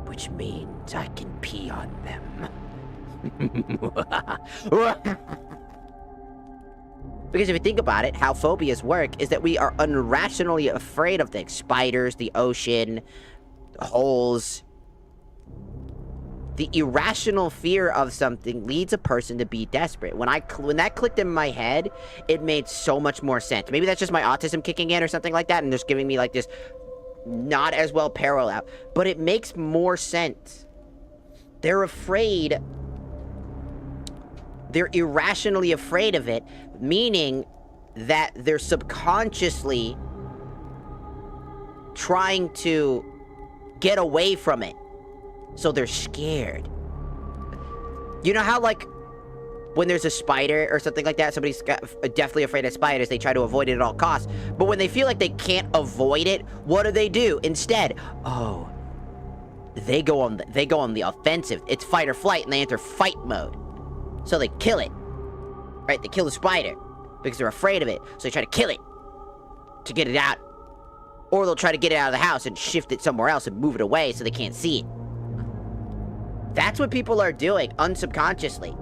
Which means I can pee on them. Because if you think about it, how phobias work is that we are irrationally afraid of things. Spiders, the ocean, holes. The irrational fear of something leads a person to be desperate. When that clicked in my head, it made so much more sense. Maybe that's just my autism kicking in or something like that, and just giving me like this not as well parallel. But it makes more sense. They're afraid. They're irrationally afraid of it, meaning that they're subconsciously trying to get away from it. So they're scared. You know how, like, when there's a spider or something like that, somebody's definitely afraid of spiders, they try to avoid it at all costs. But when they feel like they can't avoid it, what do? Instead, they go on the offensive. It's fight or flight, and they enter fight mode. So they kill it. Right? They kill the spider because they're afraid of it. So they try to kill it to get it out. Or they'll try to get it out of the house and shift it somewhere else and move it away so they can't see it. That's what people are doing unsubconsciously.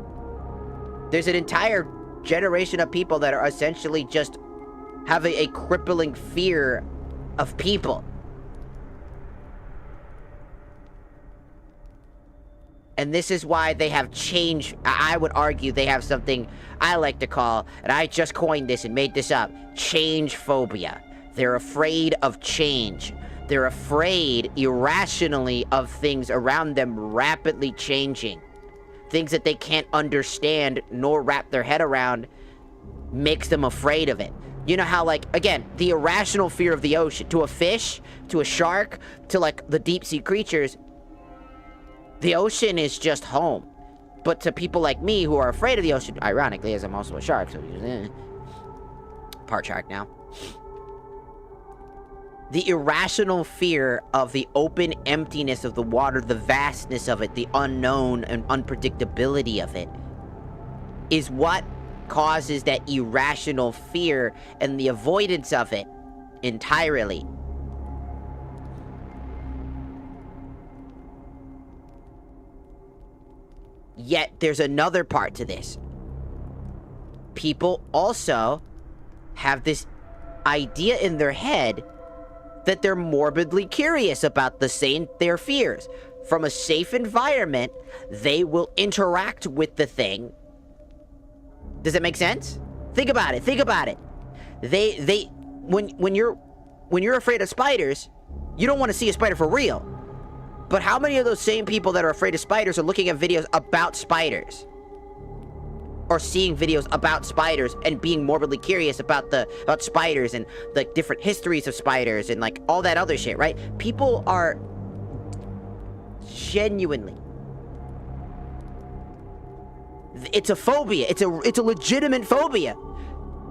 There's an entire generation of people that are essentially just have a crippling fear of people. And this is why they have changed. I would argue they have something I like to call, and I just coined this and made this up, change phobia. They're afraid of change. They're afraid irrationally of things around them rapidly changing. Things that they can't understand nor wrap their head around makes them afraid of it. You know how, like, again, the irrational fear of the ocean, to a fish, to a shark, to, like, the deep sea creatures, the ocean is just home. But to people like me who are afraid of the ocean, ironically, as I'm also a shark, so part shark now. The irrational fear of the open emptiness of the water, the vastness of it, the unknown and unpredictability of it, is what causes that irrational fear and the avoidance of it entirely. Yet, there's another part to this. People also have this idea in their head that they're morbidly curious about their fears. From a safe environment, they will interact with the thing. Does that make sense? Think about it. Think about it. When you're afraid of spiders, you don't want to see a spider for real. But how many of those same people that are afraid of spiders are looking at videos about spiders? Or seeing videos about spiders and being morbidly curious about spiders and the different histories of spiders and like all that other shit, right? People are genuinely, it's a phobia. It's a legitimate phobia.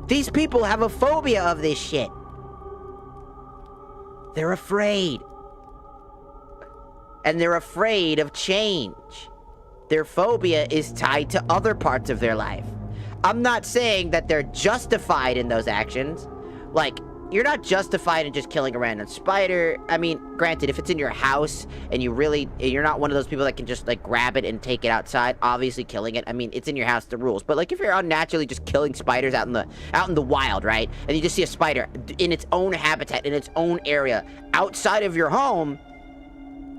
These people have a phobia of this shit. They're afraid. And they're afraid of change. Their phobia is tied to other parts of their life. I'm not saying that they're justified in those actions. Like, you're not justified in just killing a random spider. I mean, granted, if it's in your house and you're not one of those people that can just like grab it and take it outside, obviously killing it. I mean, it's in your house, the rules. But like if you're unnaturally just killing spiders out in the wild, right? And you just see a spider in its own habitat, in its own area, outside of your home,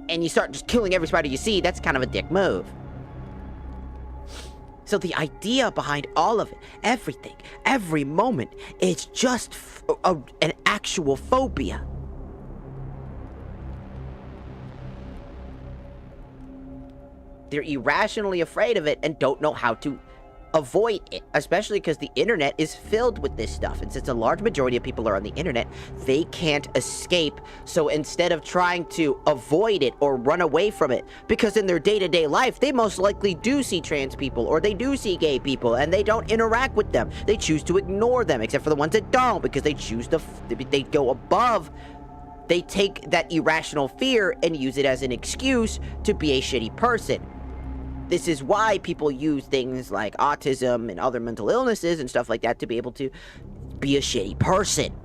and you start just killing every spider you see, that's kind of a dick move. So the idea behind all of it, everything, every moment, it's just an actual phobia. They're irrationally afraid of it and don't know how to avoid it, especially because the internet is filled with this stuff. And since a large majority of people are on the internet, they can't escape. So instead of trying to avoid it or run away from it, because in their day-to-day life, they most likely do see trans people or they do see gay people and they don't interact with them. They choose to ignore them, except for the ones that don't, because they choose to, they go above. They take that irrational fear and use it as an excuse to be a shitty person. This is why people use things like autism and other mental illnesses and stuff like that to be able to be a shitty person.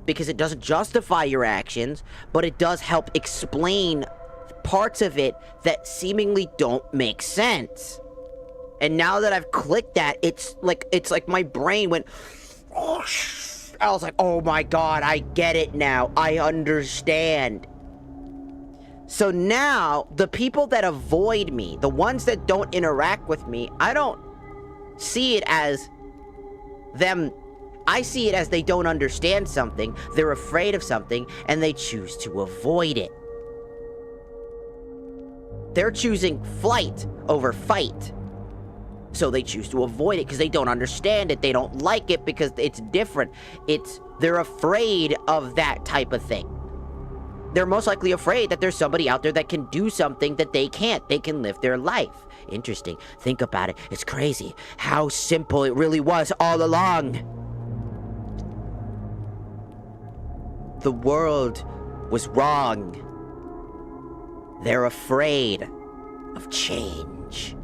Because it doesn't justify your actions, but it does help explain parts of it that seemingly don't make sense. And now that I've clicked that, it's like my brain went, oh, I was like, oh my god, I get it now. I understand. So now, the people that avoid me, the ones that don't interact with me, I don't see it as them. I see it as they don't understand something, they're afraid of something, and they choose to avoid it. They're choosing flight over fight. So they choose to avoid it because they don't understand it, they don't like it because it's different. They're afraid of that type of thing. They're most likely afraid that there's somebody out there that can do something that they can't. They can live their life. Interesting. Think about it. It's crazy how simple it really was all along. The world was wrong. They're afraid of change.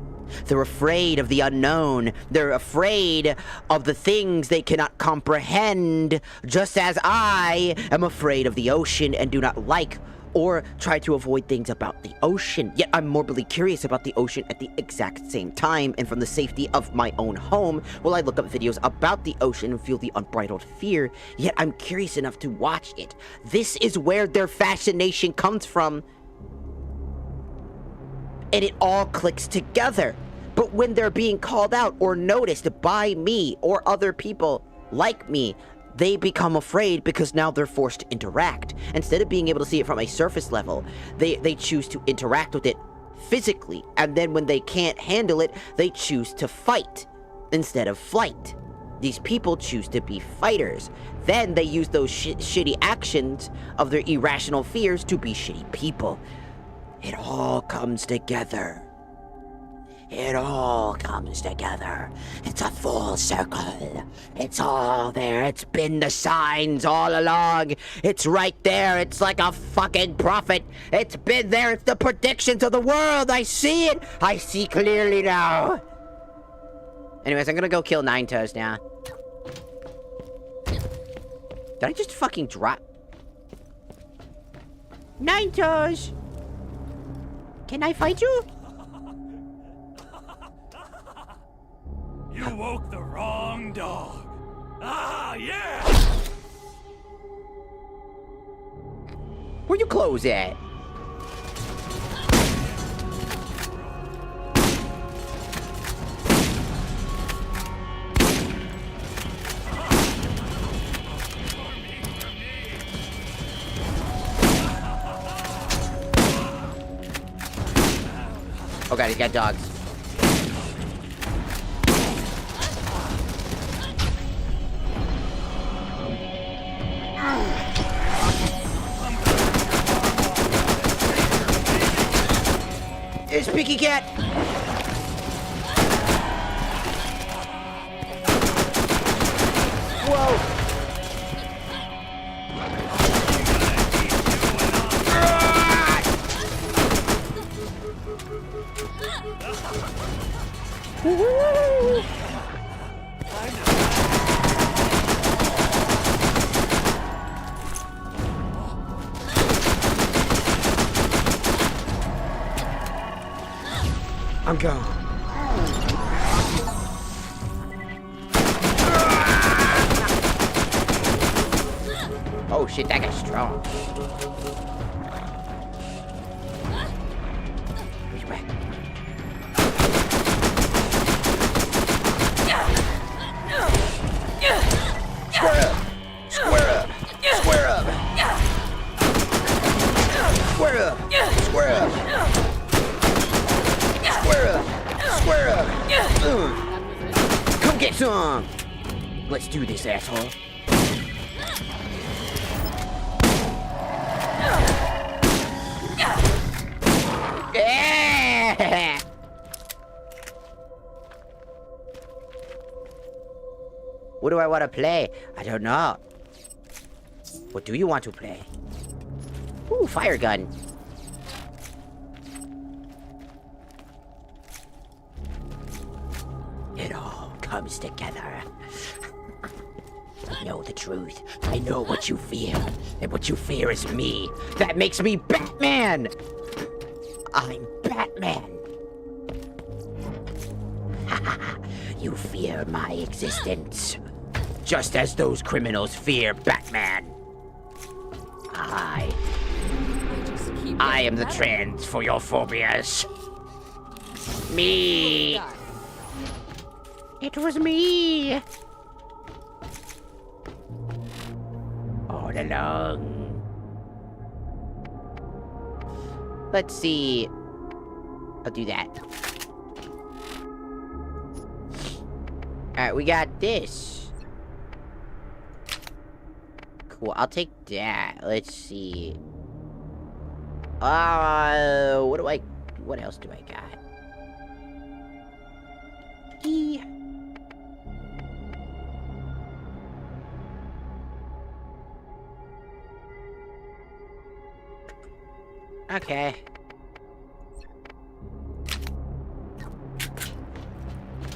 They're afraid of the unknown. They're afraid of the things they cannot comprehend, just as I am afraid of the ocean and do not like or try to avoid things about the ocean. Yet I'm morbidly curious about the ocean at the exact same time, and from the safety of my own home, will I look up videos about the ocean and feel the unbridled fear, yet I'm curious enough to watch it. This is where their fascination comes from. And it all clicks together. But when they're being called out or noticed by me or other people like me, they become afraid because now they're forced to interact. Instead of being able to see it from a surface level, they choose to interact with it physically. And then when they can't handle it, they choose to fight instead of flight. These people choose to be fighters. Then they use those shitty actions of their irrational fears to be shitty people. It all comes together. It all comes together. It's a full circle. It's all there. It's been the signs all along. It's right there. It's like a fucking prophet. It's been there. It's the predictions of the world. I see it. I see clearly now. Anyways, I'm gonna go kill Nine Toes now. Did I just fucking drop? Nine Toes! Can I fight you? You woke the wrong dog. Ah, yeah! Where you clothes at? Oh god, he's got dogs. There's Picky Cat! Whoa! I'm gone. Oh shit, that guy's strong. Where's back? Square up! Square up! Square up! Square up! Square up! Square up! Square up! Come get some! Let's do this, asshole. Yeah! What do I want to play? I don't know. What do you want to play? Ooh, fire gun. It all comes together. I know the truth. I know what you fear. And what you fear is me. That makes me Batman! I'm Batman. You fear my existence. Just as those criminals fear Batman. I am the trans for your phobias. Me. It was me. All along. Let's see. I'll do that. Alright, we got this. Cool, I'll take that. Let's see. What else do I got? Okay.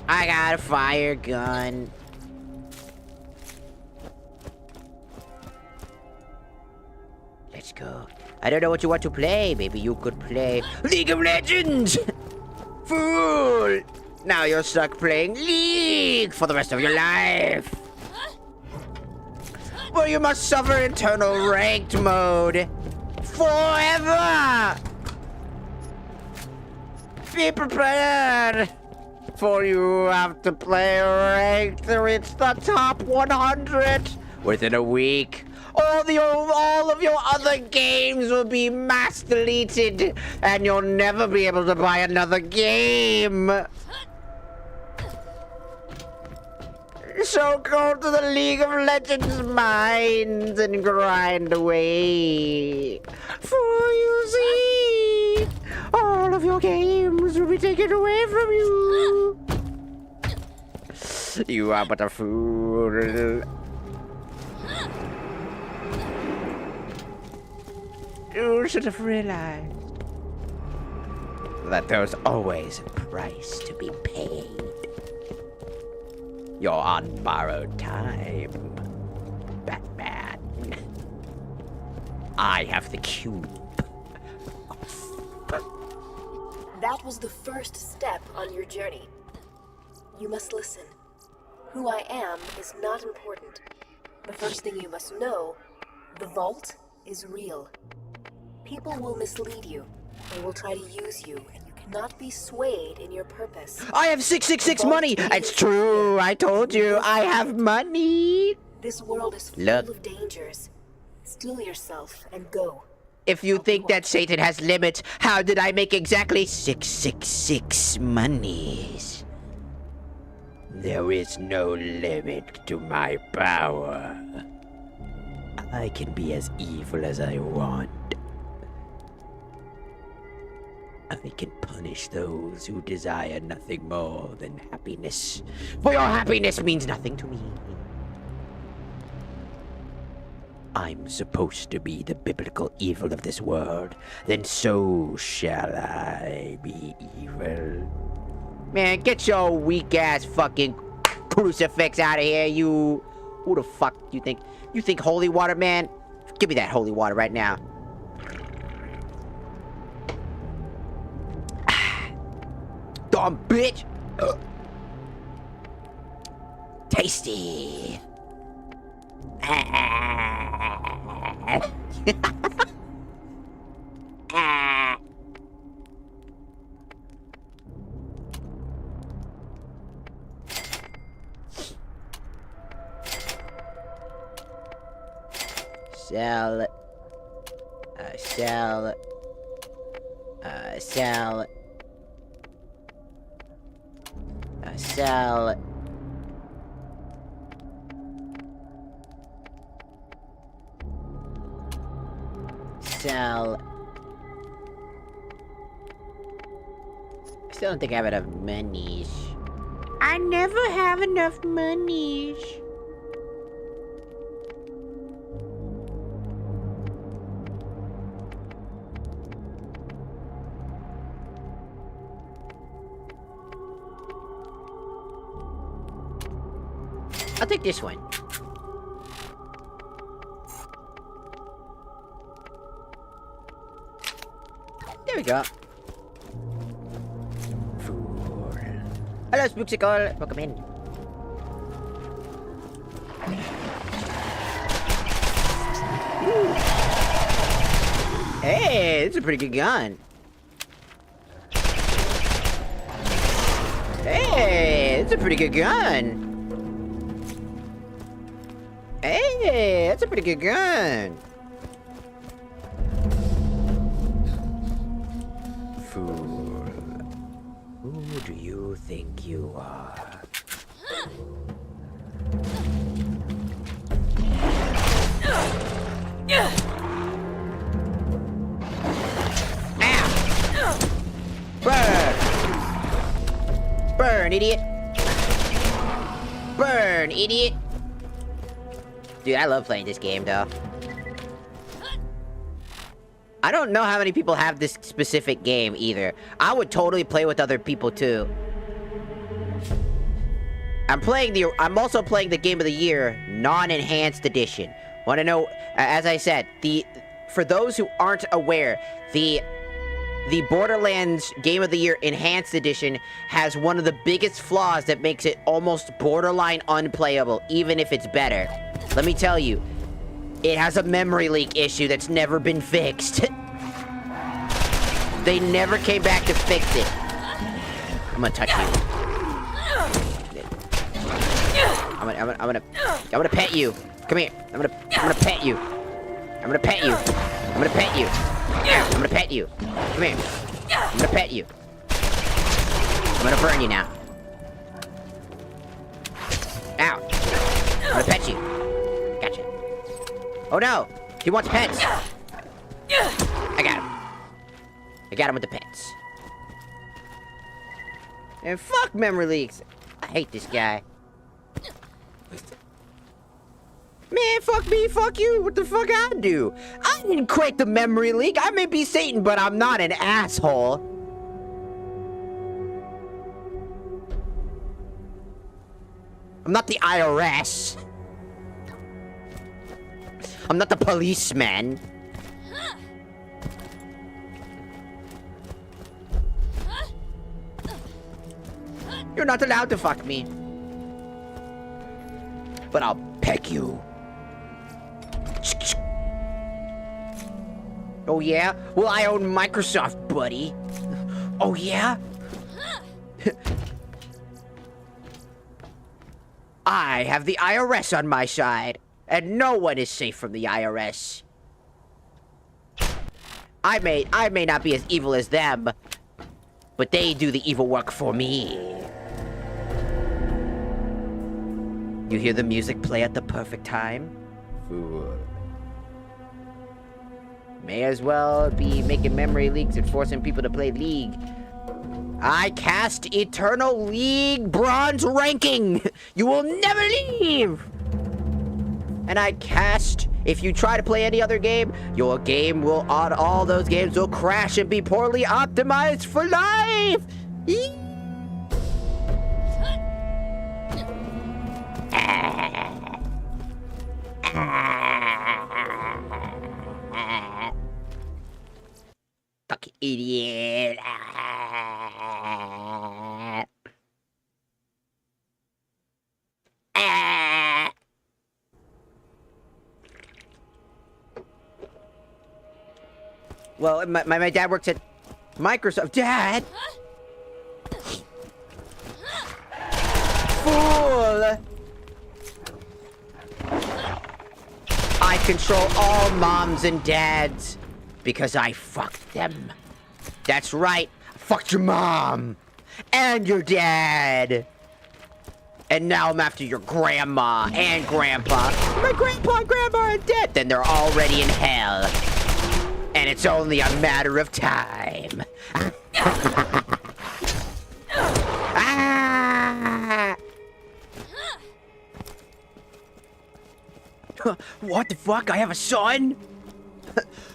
I got a fire gun. Let's go. I don't know what you want to play. Maybe you could play League of Legends! Fool! Now you're stuck playing League for the rest of your life. Well, you must suffer eternal ranked mode. Forever! Be prepared! For you have to play ranked to reach the top 100 within a week. All of your other games will be mass deleted, and you'll never be able to buy another game. So go to the League of Legends mines and grind away. For you see, all of your games will be taken away from you. You are but a fool. You should have realized that there's always a price to be paid. You're on borrowed time, Batman. I have the cube. That was the first step on your journey. You must listen. Who I am is not important. The first thing you must know, the vault is real. People will mislead you. They will try to use you, and you cannot be swayed in your purpose. I have 666 money! It's true! I told you! I have money! This world is full of dangers. Still yourself and go. If you think that Satan has limits, how did I make exactly 666 monies? There is no limit to my power. I can be as evil as I want. I can punish those who desire nothing more than happiness. For your happiness means nothing to me. I'm supposed to be the biblical evil of this world. Then so shall I be evil. Man, get your weak-ass fucking crucifix out of here, you... Who the fuck you think? You think holy water, man? Give me that holy water right now. dumb bitch! Tasty! Sell it. Sell it. Sell it. Sell it. Sell. I still don't think I have enough monies. I never have enough monies. I'll take this one. There we go. Hello, Spooksicle. Welcome in. Ooh. Hey, this is a pretty good gun. Hey, it's a pretty good gun. Hey, that's a pretty good gun. Fool. Who do you think you are? Ow! Burn! Burn, idiot! Burn, idiot! Dude, I love playing this game, though. I don't know how many people have this specific game, either. I would totally play with other people, too. I'm also playing the Game of the Year non-enhanced edition. Want to know, as I said, for those who aren't aware, the Borderlands Game of the Year Enhanced Edition has one of the biggest flaws that makes it almost borderline unplayable, even if it's better. Let me tell you, it has a memory leak issue that's never been fixed. They never came back to fix it. I'm gonna touch you. I'm gonna pet you. Come here. I'm gonna pet you. I'm gonna pet you. I'm gonna pet you. I'm gonna pet you. Come here. I'm gonna pet you. I'm gonna burn you now. Ow. I'm gonna pet you. Gotcha. Oh no! He wants pets! I got him. I got him with the pets. And fuck memory leaks! I hate this guy. Man, fuck me, fuck you, what the fuck I do? I didn't create the memory leak. I may be Satan, but I'm not an asshole. I'm not the IRS. I'm not the policeman. You're not allowed to fuck me. But I'll peck you. Oh yeah? Well, I own Microsoft, buddy. Oh yeah? I have the IRS on my side, and no one is safe from the IRS. I may not be as evil as them, but they do the evil work for me. You hear the music play at the perfect time? Fool. May as well be making memory leaks and forcing people to play League. I cast Eternal League Bronze Ranking! You will never leave! And I cast, if you try to play any other game, your game will, all those games will crash and be poorly optimized for life! Fuck idiot. Well, my dad works at Microsoft. Dad! Fool! I control all moms and dads because I fucked them. That's right, I fucked your mom and your dad. And now I'm after your grandma and grandpa. My grandpa and grandma are dead. Then they're already in hell. And it's only a matter of time. Ah! What the fuck? I have a son?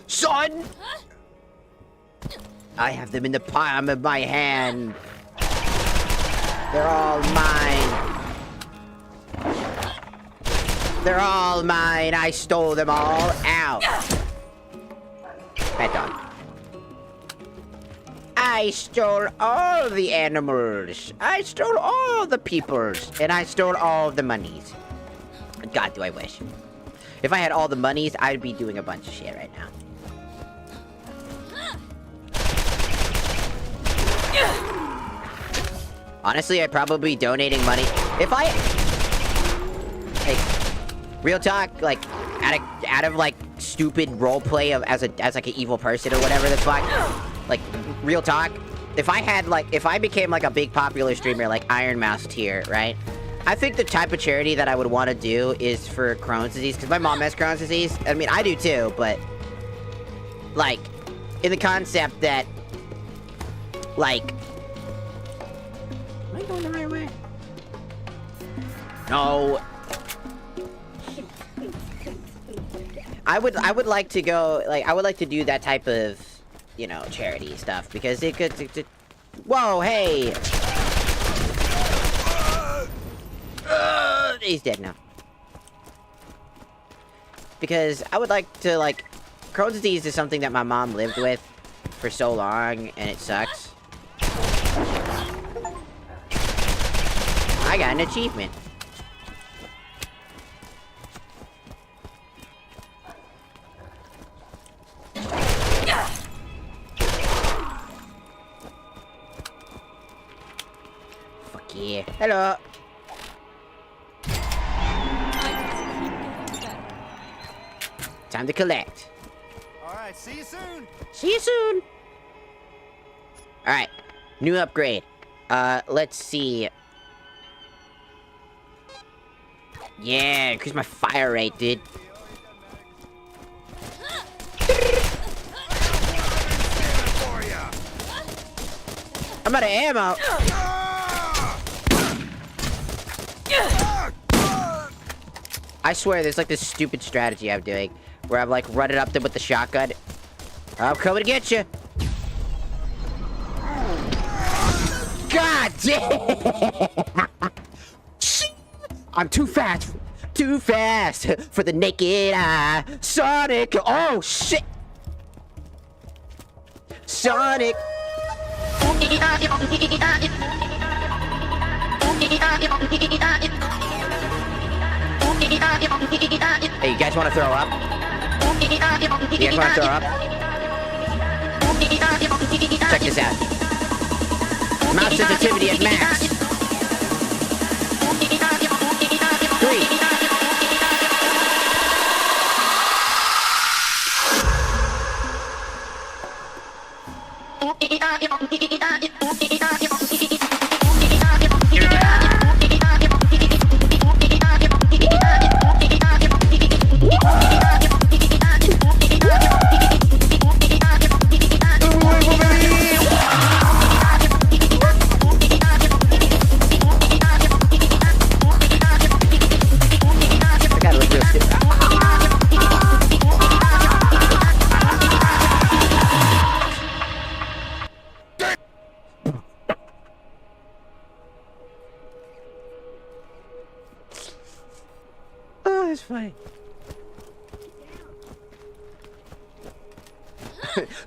Son? I have them in the palm of my hand. They're all mine. They're all mine. I stole them all. Ow. Bad dog. I stole all the animals. I stole all the peoples. And I stole all the monies. God, do I wish. If I had all the monies, I'd be doing a bunch of shit right now. Honestly, I'd probably be donating money. If I... Like, real talk, like, out of like, stupid roleplay of as like an evil person or whatever the fuck. Like, real talk. If I became like a big popular streamer like Iron Mouse tier, right? I think the type of charity that I would want to do is for Crohn's disease, because my mom has Crohn's disease. I mean, I do too, but... Like, in the concept that... Like... Am I going the right way? No. I would like to go, like, I would like to do that type of, you know, charity stuff, because it could... Whoa, hey! He's dead now. Because I would like to, like... Crohn's disease is something that my mom lived with for so long, and it sucks. I got an achievement. Fuck yeah. Hello. Time to collect. Alright, see you soon. See you soon. Alright. New upgrade. Let's see. Yeah, increase my fire rate, dude. I'm out of ammo. I swear, there's like this stupid strategy I'm doing where I'm like running up them with the shotgun. I'm coming to get you. God damn! I'm too fast for the naked eye. Sonic, oh shit! Sonic. Hey, you guys want to throw up? You guys want to throw up? Check this out. Mouse sensitivity at max. 3. Oh, that's funny.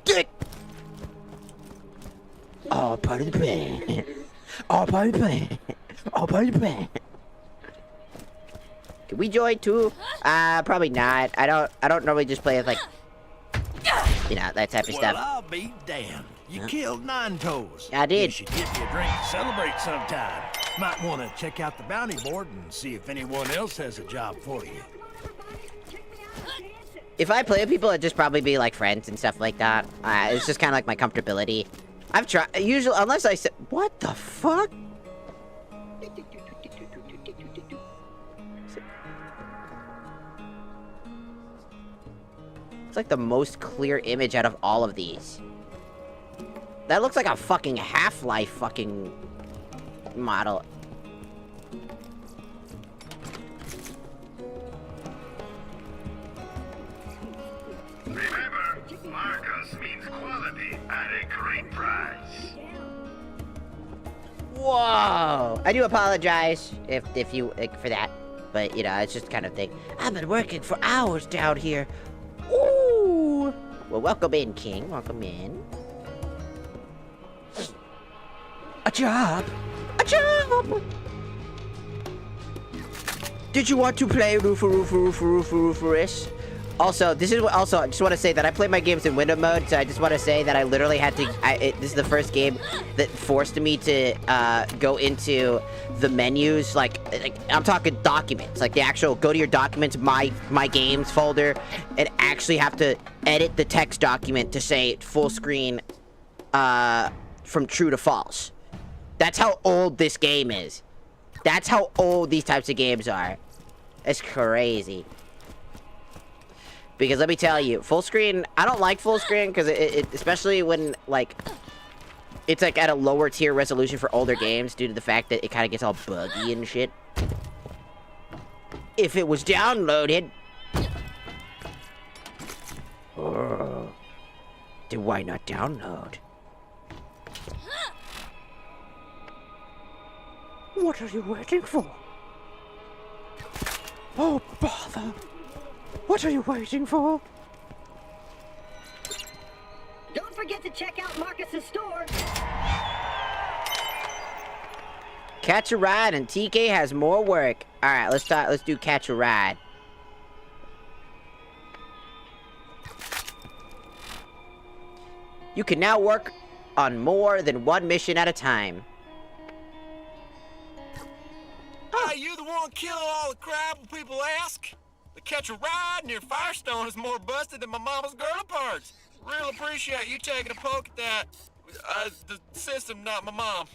Dick! All part of the plan. All part of the plan. All part of the plan. Can we join too? Probably not. I don't normally just play with like you know, that type of Well, stuff. I'll be damned. You killed Nine Toes. I did. You should get me a drink to celebrate sometime. Might want to check out the bounty board and see if anyone else has a job for you. If I play with people, it'd just probably be like friends and stuff like that. It's just kind of like my comfortability. I've tried, usually, unless I said, what the fuck? It's like the most clear image out of all of these. That looks like a fucking Half-Life fucking model. Remember, Marcus means quality at a great price. Whoa! I do apologize if you for that, but you know it's just kind of thing. I've been working for hours down here. Ooh! Well, welcome in, King. Welcome in. A job. A job. Did you want to play Rooferous? Also, this is what. Also, I just want to say that I play my games in window mode, so I just want to say that I literally had to. This is the first game that forced me to go into the menus. Like I'm talking documents, like the actual go to your documents, my games folder, and actually have to edit the text document to say full screen, from true to false. That's how old this game is. That's how old these types of games are. It's crazy. Because let me tell you, full screen, I don't like full screen because it especially when, like, it's, like, at a lower tier resolution for older games due to the fact that it kind of gets all buggy and shit. If it was downloaded... then why not download? What are you waiting for? Oh, bother. What are you waiting for? Don't forget to check out Marcus's store. Catch a Ride and TK has more work. Alright, let's do Catch a Ride. You can now work on more than one mission at a time. Hey, you the one killing all the crap when people ask? The Catch a Ride near Firestone is more busted than my mama's girly parts. Real appreciate you taking a poke at that. The system, not my mom.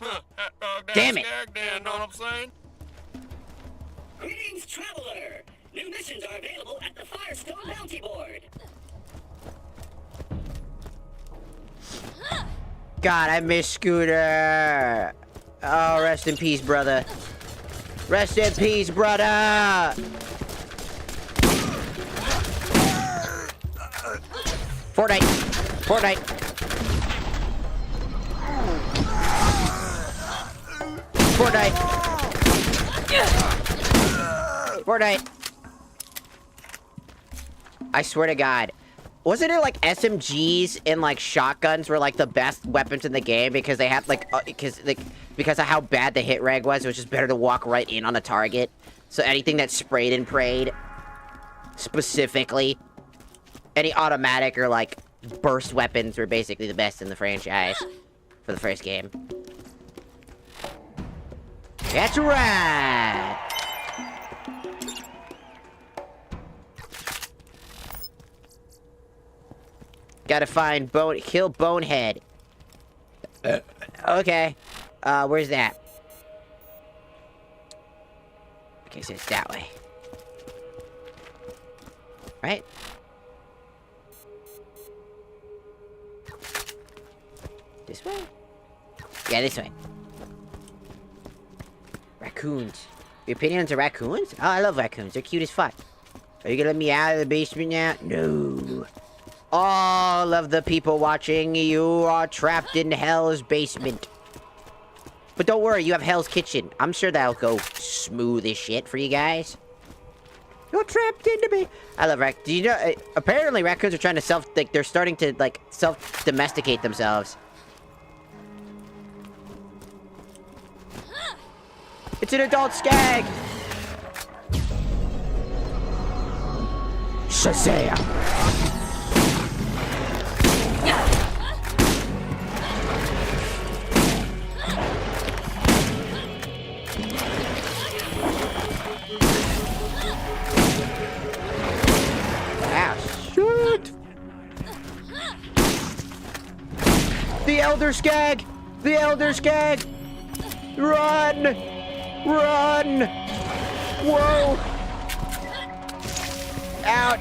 Damn it. Know what I'm saying? Greetings, traveler. New missions are available at the Firestone Bounty Board. God, I miss Scooter. Oh, rest in peace, brother. Rest in peace, brother. Fortnite. Fortnite. Fortnite. Fortnite. I swear to God. Wasn't it like SMGs and like shotguns were like the best weapons in the game because they had like because of how bad the hit reg was, it was just better to walk right in on a target. So anything that sprayed and prayed, specifically, any automatic or like burst weapons were basically the best in the franchise for the first game. That's right. Gotta find kill Bonehead. Okay. Where's that? Okay, so it's that way. Right? This way? Yeah, this way. Raccoons. Your opinions of raccoons? Oh, I love raccoons. They're cute as fuck. Are you gonna let me out of the basement now? No. All of the people watching, you are trapped in Hell's basement. But don't worry, you have Hell's Kitchen. I'm sure that'll go smooth as shit for you guys. You're trapped into me. I love raccoons. Do you know, apparently raccoons are trying to they're starting to, like, self-domesticate themselves. It's an adult skag! Shazam! The Elder Skag! The Elder Skag! Run! Run! Whoa! Out!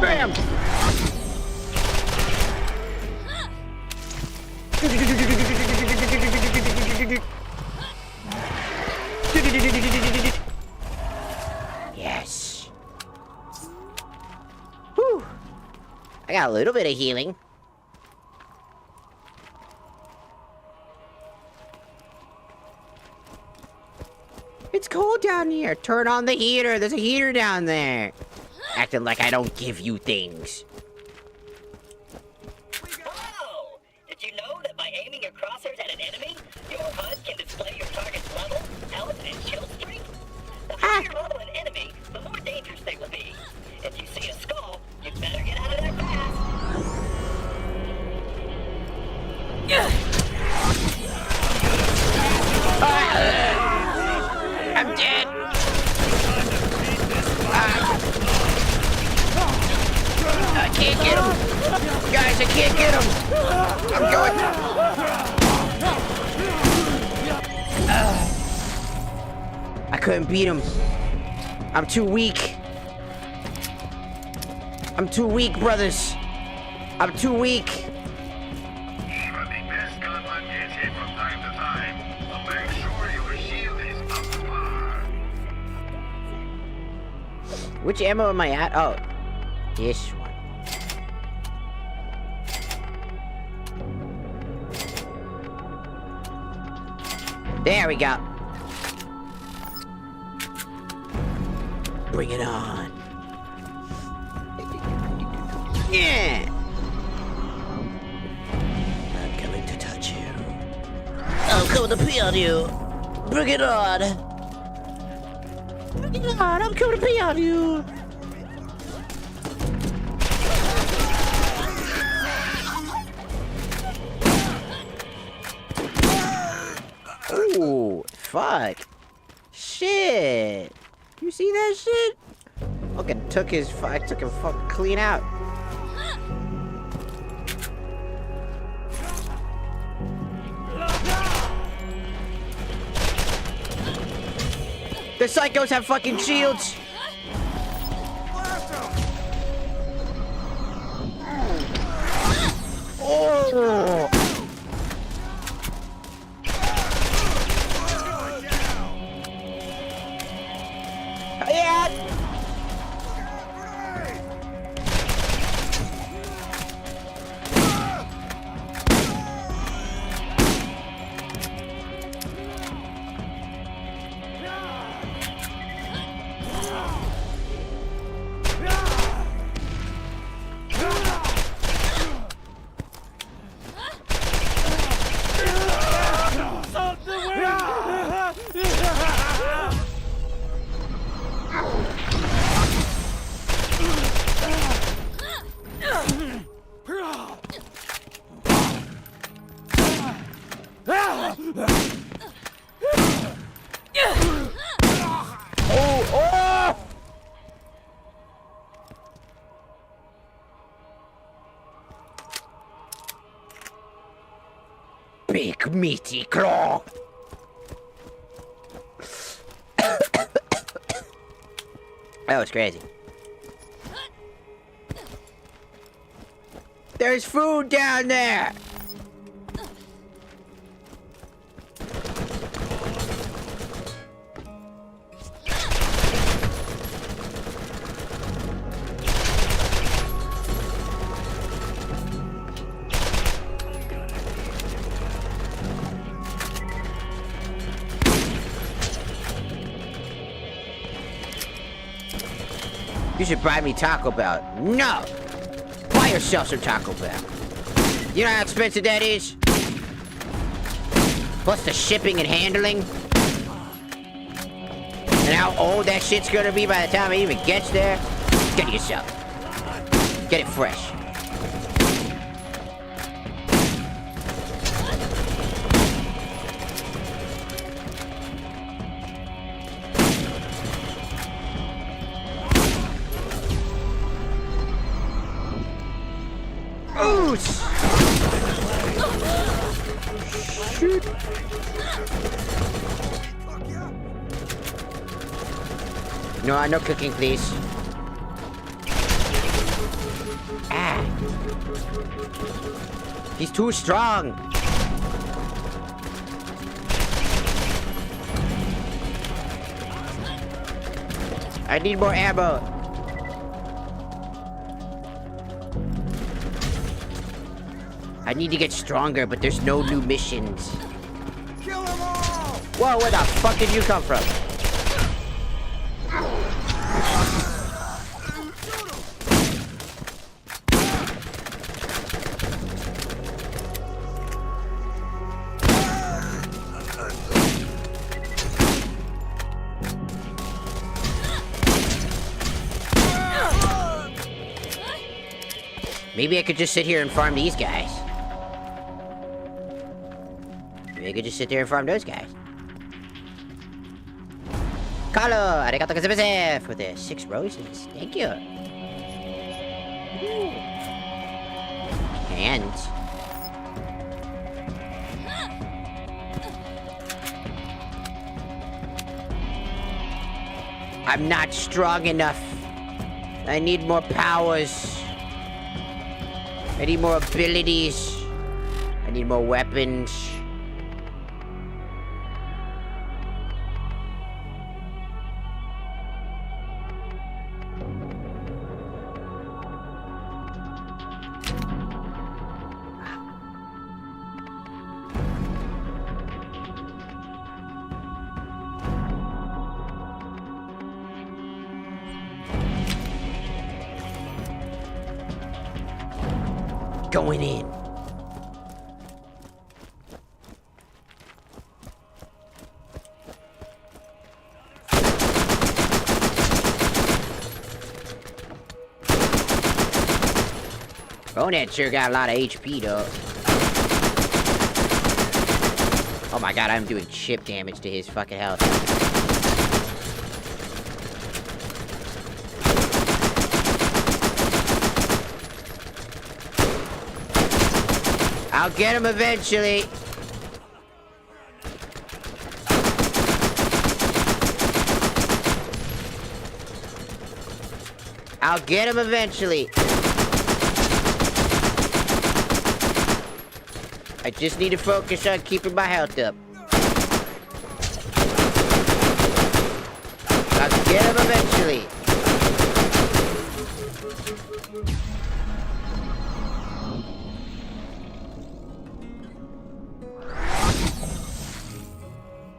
Bam! Yes. Whew. I got a little bit of healing. It's cold down here. Turn on the heater. There's a heater down there. Acting like I don't give you things. Whoa! Did you know that by aiming your crosshairs at an enemy, your HUD can display your target's level, health, and kill streak? The higher level an enemy, the more dangerous they will be. If you see a skull, you better get out of there fast. I'm dead. I can't get him. Guys, I can't get him. I'm going. I couldn't beat him. I'm too weak. I'm too weak, brothers. I'm too weak. Even the best gunman gets hit from time to time, so make sure your shield is up to par. Which ammo am I at? Oh, this one. There we go. Bring it on. Yeah. I'm coming to touch you. I'm coming to pee on you. Bring it on. Bring it on. I'm coming to pee on you. Ooh, fuck. Shit. You see that shit? Fucking took him fucking clean out. The psychos have fucking shields. Oh. Yeah. Big meaty claw. That was crazy. There's food down there. You should buy me Taco Bell. No! Buy yourself some Taco Bell. You know how expensive that is? Plus the shipping and handling. And how old that shit's gonna be by the time it even gets there. Get it yourself. Get it fresh. Ooh! Shoot! No, no cooking, please. Ah! He's too strong! I need more ammo! I need to get stronger, but there's no new missions. Kill them all! Whoa, where the fuck did you come from? Maybe I could just sit here and farm these guys. Maybe I could just sit there and farm those guys. Carlo, arigato gozaimasu for the 6 roses. Thank you. Ooh. Hands. I'm not strong enough. I need more powers. I need more abilities. I need more weapons. Going in. Bonehead sure got a lot of HP though. Oh my god, I'm doing chip damage to his fucking health. I'll get him eventually. I'll get him eventually. I just need to focus on keeping my health up. I'll get him eventually.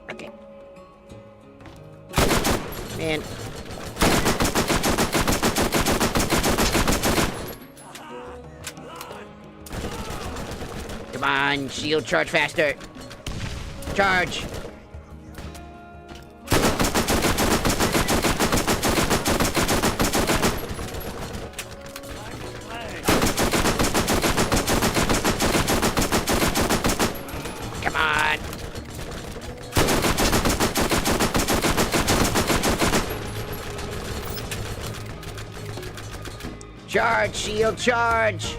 Okay. Man. Come on, shield, charge faster. Charge. Come on. Charge, shield, charge.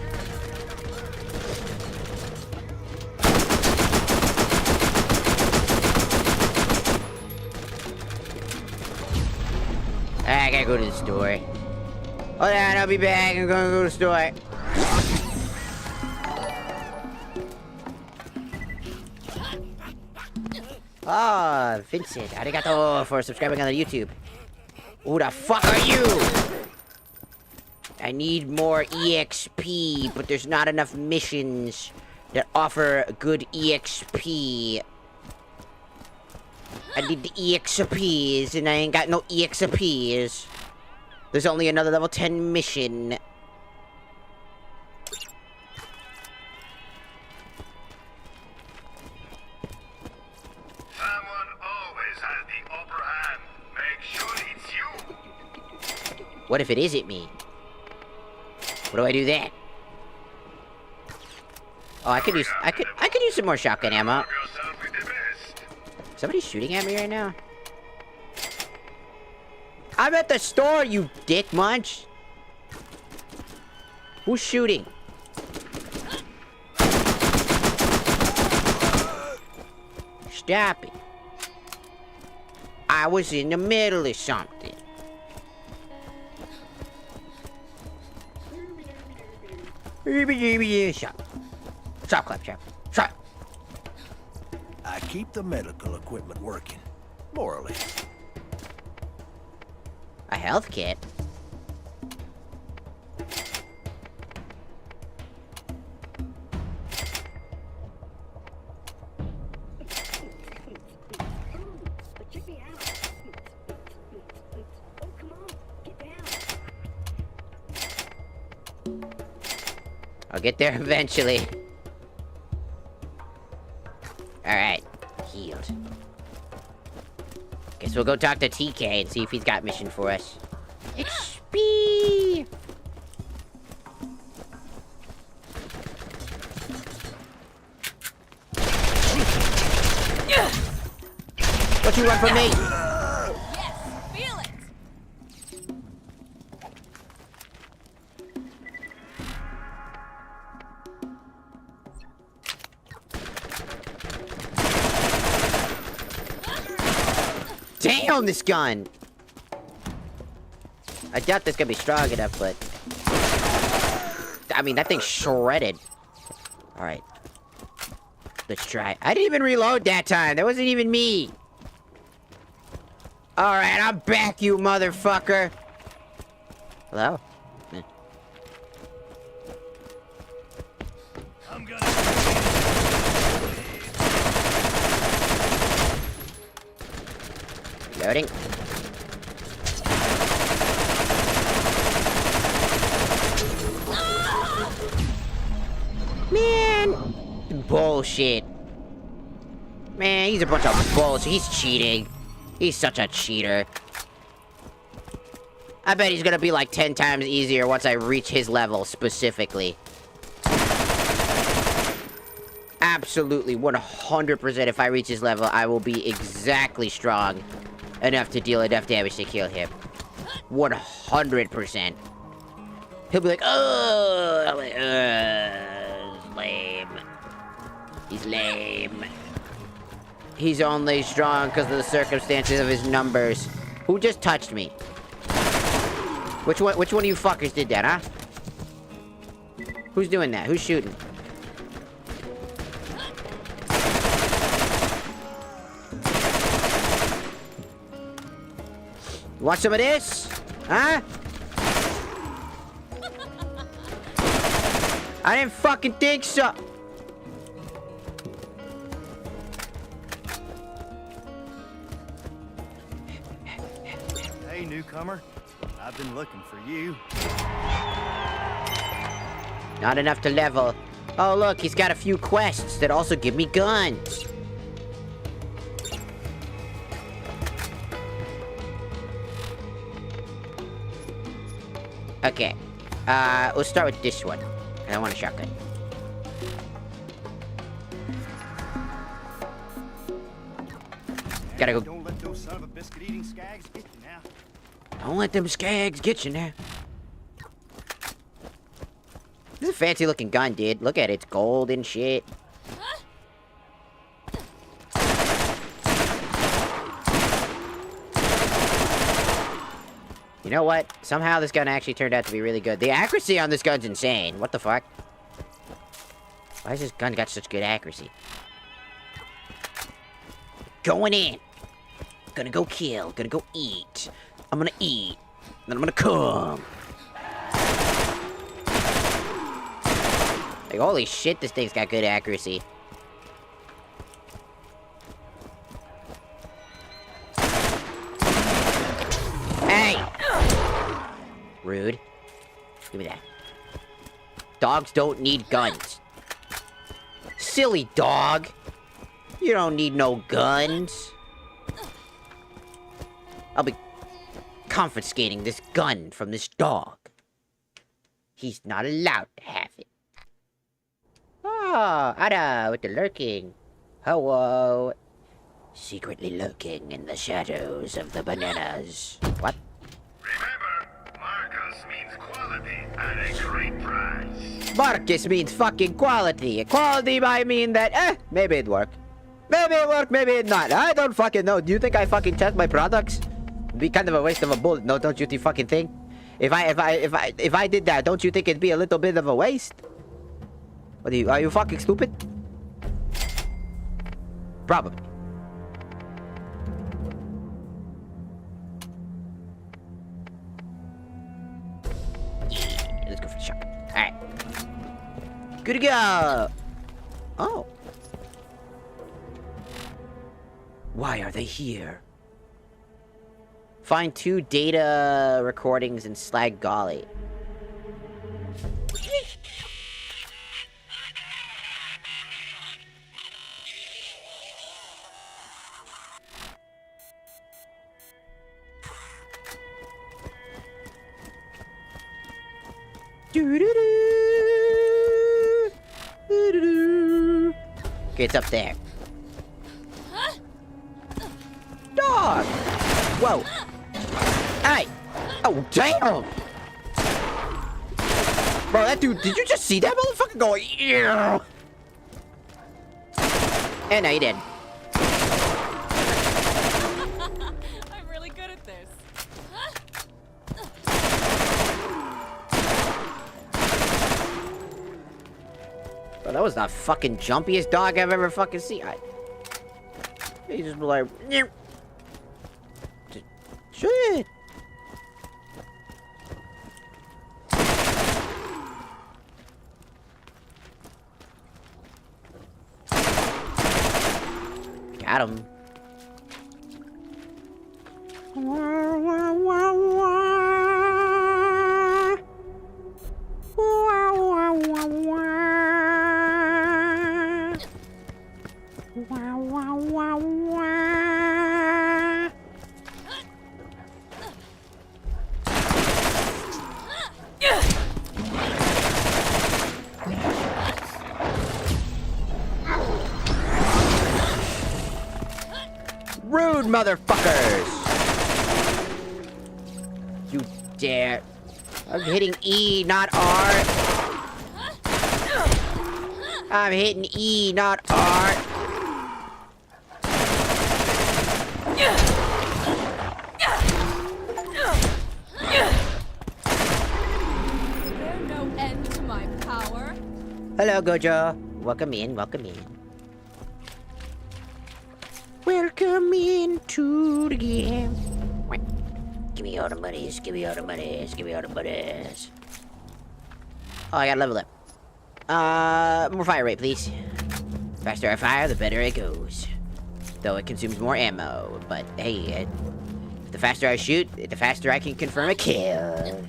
I gotta go to the store. Hold on, I'll be back. I'm gonna go to the store. Ah, Vincent, arigato for subscribing on the YouTube. Who the fuck are you? I need more EXP, but there's not enough missions that offer good EXP. I need the EXPs, and I ain't got no EXPs. There's only another level 10 mission. Someone always has the upper hand. Make sure it's you. What if it isn't me? What do I do then? Oh, I could use some more shotgun ammo. Yourself with the best. Somebody's shooting at me right now. I'm at the store, you dick munch. Who's shooting? stop it. I was in the middle of something. Stop. Stop, Claptrap. Stop. I keep the medical equipment working. More or less. A health kit? Check me out. Oh, come on. Get down. I'll get there eventually. Alright. Healed. Guess we'll go talk to TK and see if he's got mission for us. XP! Don't you run from me! Yes, feel it. Damn, this gun! I doubt this gonna be strong enough, but... I mean, that thing's shredded. Alright. Let's try. I didn't even reload that time. That wasn't even me. Alright, I'm back, you motherfucker. Hello? Eh. I'm gonna... Loading. Man! Bullshit. Man, he's a bunch of bullshit. He's cheating. He's such a cheater. I bet he's gonna be like 10 times easier once I reach his level specifically. Absolutely, 100% if I reach his level, I will be exactly strong enough to deal enough damage to kill him. 100%. He'll be like, oh, I'm like, he's lame. He's lame. He's only strong because of the circumstances of his numbers. Who just touched me? Which one of you fuckers did that, huh? Who's doing that? Who's shooting? You want some of this? Huh? I didn't fucking think so. Hey, newcomer. I've been looking for you. Not enough to level. Oh, look, he's got a few quests that also give me guns. Okay. We'll start with this one. I want a shotgun. Gotta go. Don't let those son of a biscuit-eating skags get you now. Don't let them skags get you now. This is a fancy looking gun, dude. Look at it. It's gold and shit. You know what? Somehow this gun actually turned out to be really good. The accuracy on this gun's insane. What the fuck? Why has this gun got such good accuracy? Going in. Gonna go kill. Gonna go eat. I'm gonna eat. Then I'm gonna come. Like, holy shit, this thing's got good accuracy. Hey! Rude. Give me that. Dogs don't need guns. Silly dog. You don't need no guns. I'll be confiscating this gun from this dog. He's not allowed to have it. Oh, Ada with the lurking. Hello. Secretly lurking in the shadows of the bananas. What? Remember, Marcus means quality at a great price. Marcus means fucking quality. Quality, I mean that, maybe it'd work. Maybe it worked, maybe it not. I don't fucking know. Do you think I fucking test my products? It'd be kind of a waste of a bullet, no? Don't you fucking think? If I did that, don't you think it'd be a little bit of a waste? What are you fucking stupid? Probably. Yeah, let's go for the shot. Alright. Good to go. Oh. Why are they here? Find 2 data recordings in Slag Golly. Okay, it's up there. Dog! Whoa! Hey! Oh, damn! Bro, that dude, did you just see that motherfucker go, ew? And now you did. I'm really good at this. Bro, that was the fucking jumpiest dog I've ever fucking seen. He just be like, "Meow." Shit. Got him. Rude motherfuckers! You dare. I'm hitting E, not R. I'm hitting E, not R. There's no end to my power. Hello, Gojo. Welcome in, welcome in. Welcome into the game. Give me all the monies, give me all the monies, give me all the monies. Oh, I gotta level up. More fire rate, please. Faster I fire, the better it goes. Though it consumes more ammo, but hey, the faster I shoot, the faster I can confirm a kill.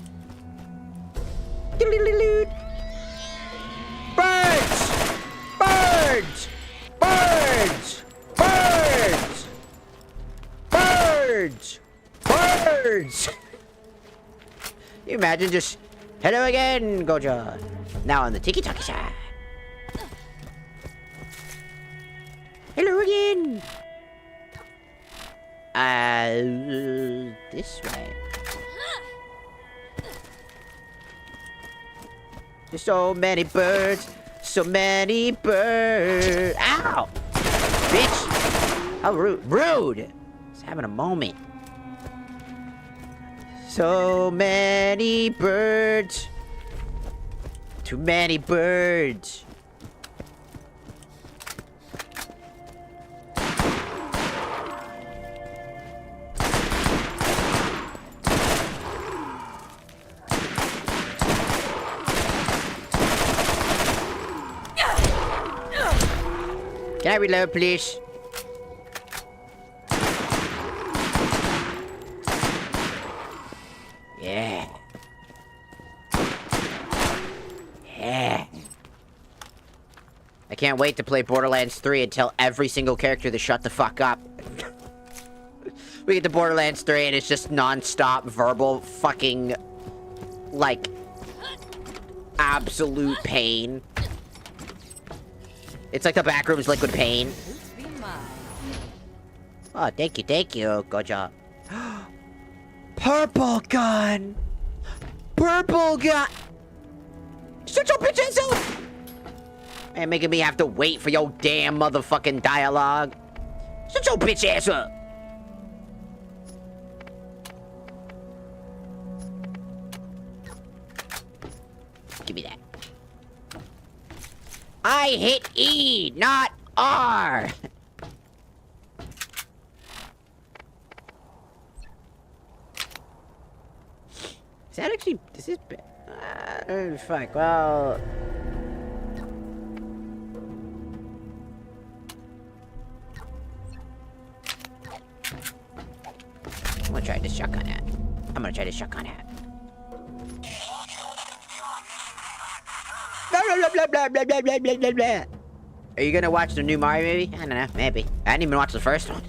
Birds! Birds! Birds! Birds! Birds! Birds! You imagine just, hello again, Gojo. Now on the tiki-taki side. Hello again. This way. There's so many birds. So many birds. Ow! Bitch! How rude. Rude! Just having a moment. So many birds. Too many birds. Can I reload, please? Yeah. Yeah. I can't wait to play Borderlands 3 and tell every single character to shut the fuck up. We get to Borderlands 3 and it's just non-stop verbal fucking, like, absolute pain. It's like the backroom's liquid pain. Oh, thank you, Gojo. Purple gun! Purple gun! Shut your bitch ass up! Man, making me have to wait for your damn motherfucking dialogue. Shut your bitch ass up. Give me that. I hit E, not R. Is that actually... This is... fuck, well... I'm gonna try this shotgun hat. I'm gonna try this shotgun hat. Blah, blah, blah, blah, blah, blah, blah, blah, blah. Are you gonna watch the new Mario movie? I don't know, maybe. I didn't even watch the first one.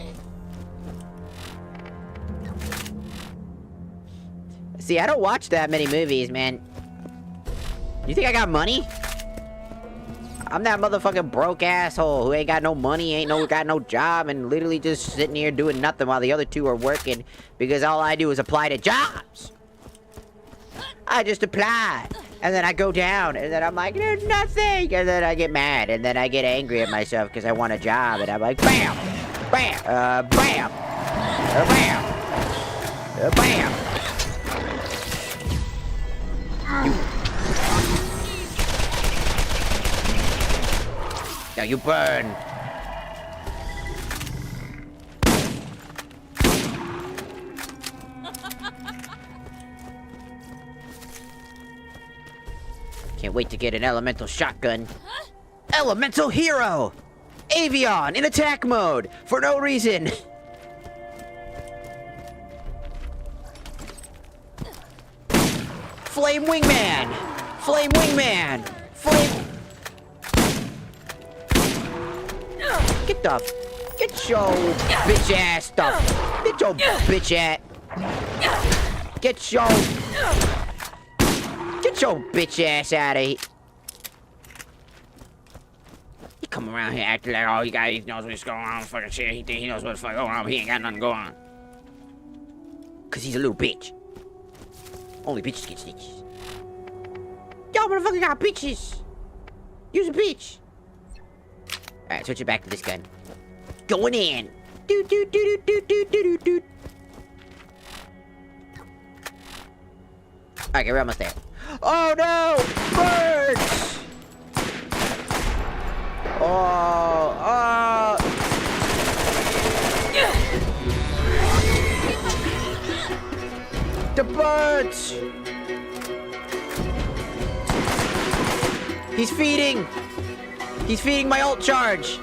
See, I don't watch that many movies, man. You think I got money? I'm that motherfucking broke asshole who ain't got no money, got no job, and literally just sitting here doing nothing while the other two are working because all I do is apply to jobs. I just apply, and then I go down, and then I'm like, there's nothing, and then I get mad, and then I get angry at myself because I want a job, and I'm like, bam, bam, bam, bam, bam. Now you burn. Can't wait to get an elemental shotgun. Huh? Elemental hero! Avion in attack mode for no reason. Flame wingman! Flame wingman! Flame... Get your bitch ass stuff. Get your bitch ass. Get your bitch ass out of here. He come around here acting like, oh, he knows what's going on, fucking shit. He think he knows what's fucking going on, but he ain't got nothing going on. Cause he's a little bitch. Only bitches get stitches. Y'all motherfucker got bitches. Use a bitch. Alright, switch it back to this gun. Going in. Do do do do do do do do. Okay, we're almost there. Oh no! Birds! Oh, the birds! He's feeding! He's feeding my ult charge!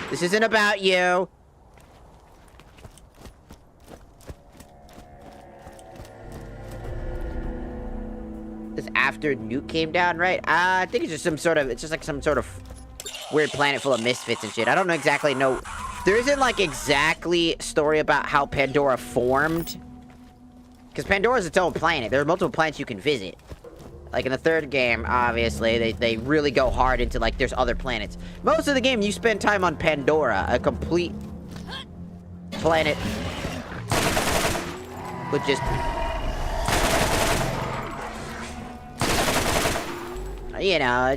This isn't about you. This after Nuke came down, right? I think it's just some sort of, it's just like some sort of weird planet full of misfits and shit. I don't know exactly know. There isn't like exactly a story about how Pandora formed. Because Pandora's its own planet. There are multiple planets you can visit. Like in the third game, obviously, they really go hard into like there's other planets. Most of the game, you spend time on Pandora, a complete planet with just... You know,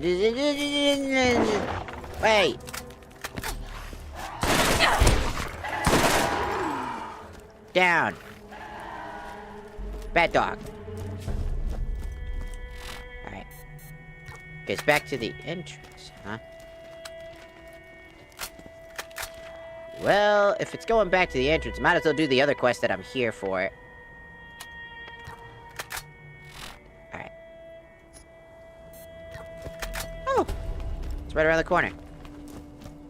wait. Down. Bad dog. Alright. Gets back to the entrance, huh? Well, if it's going back to the entrance, might as well do the other quest that I'm here for. Alright. Oh! It's right around the corner.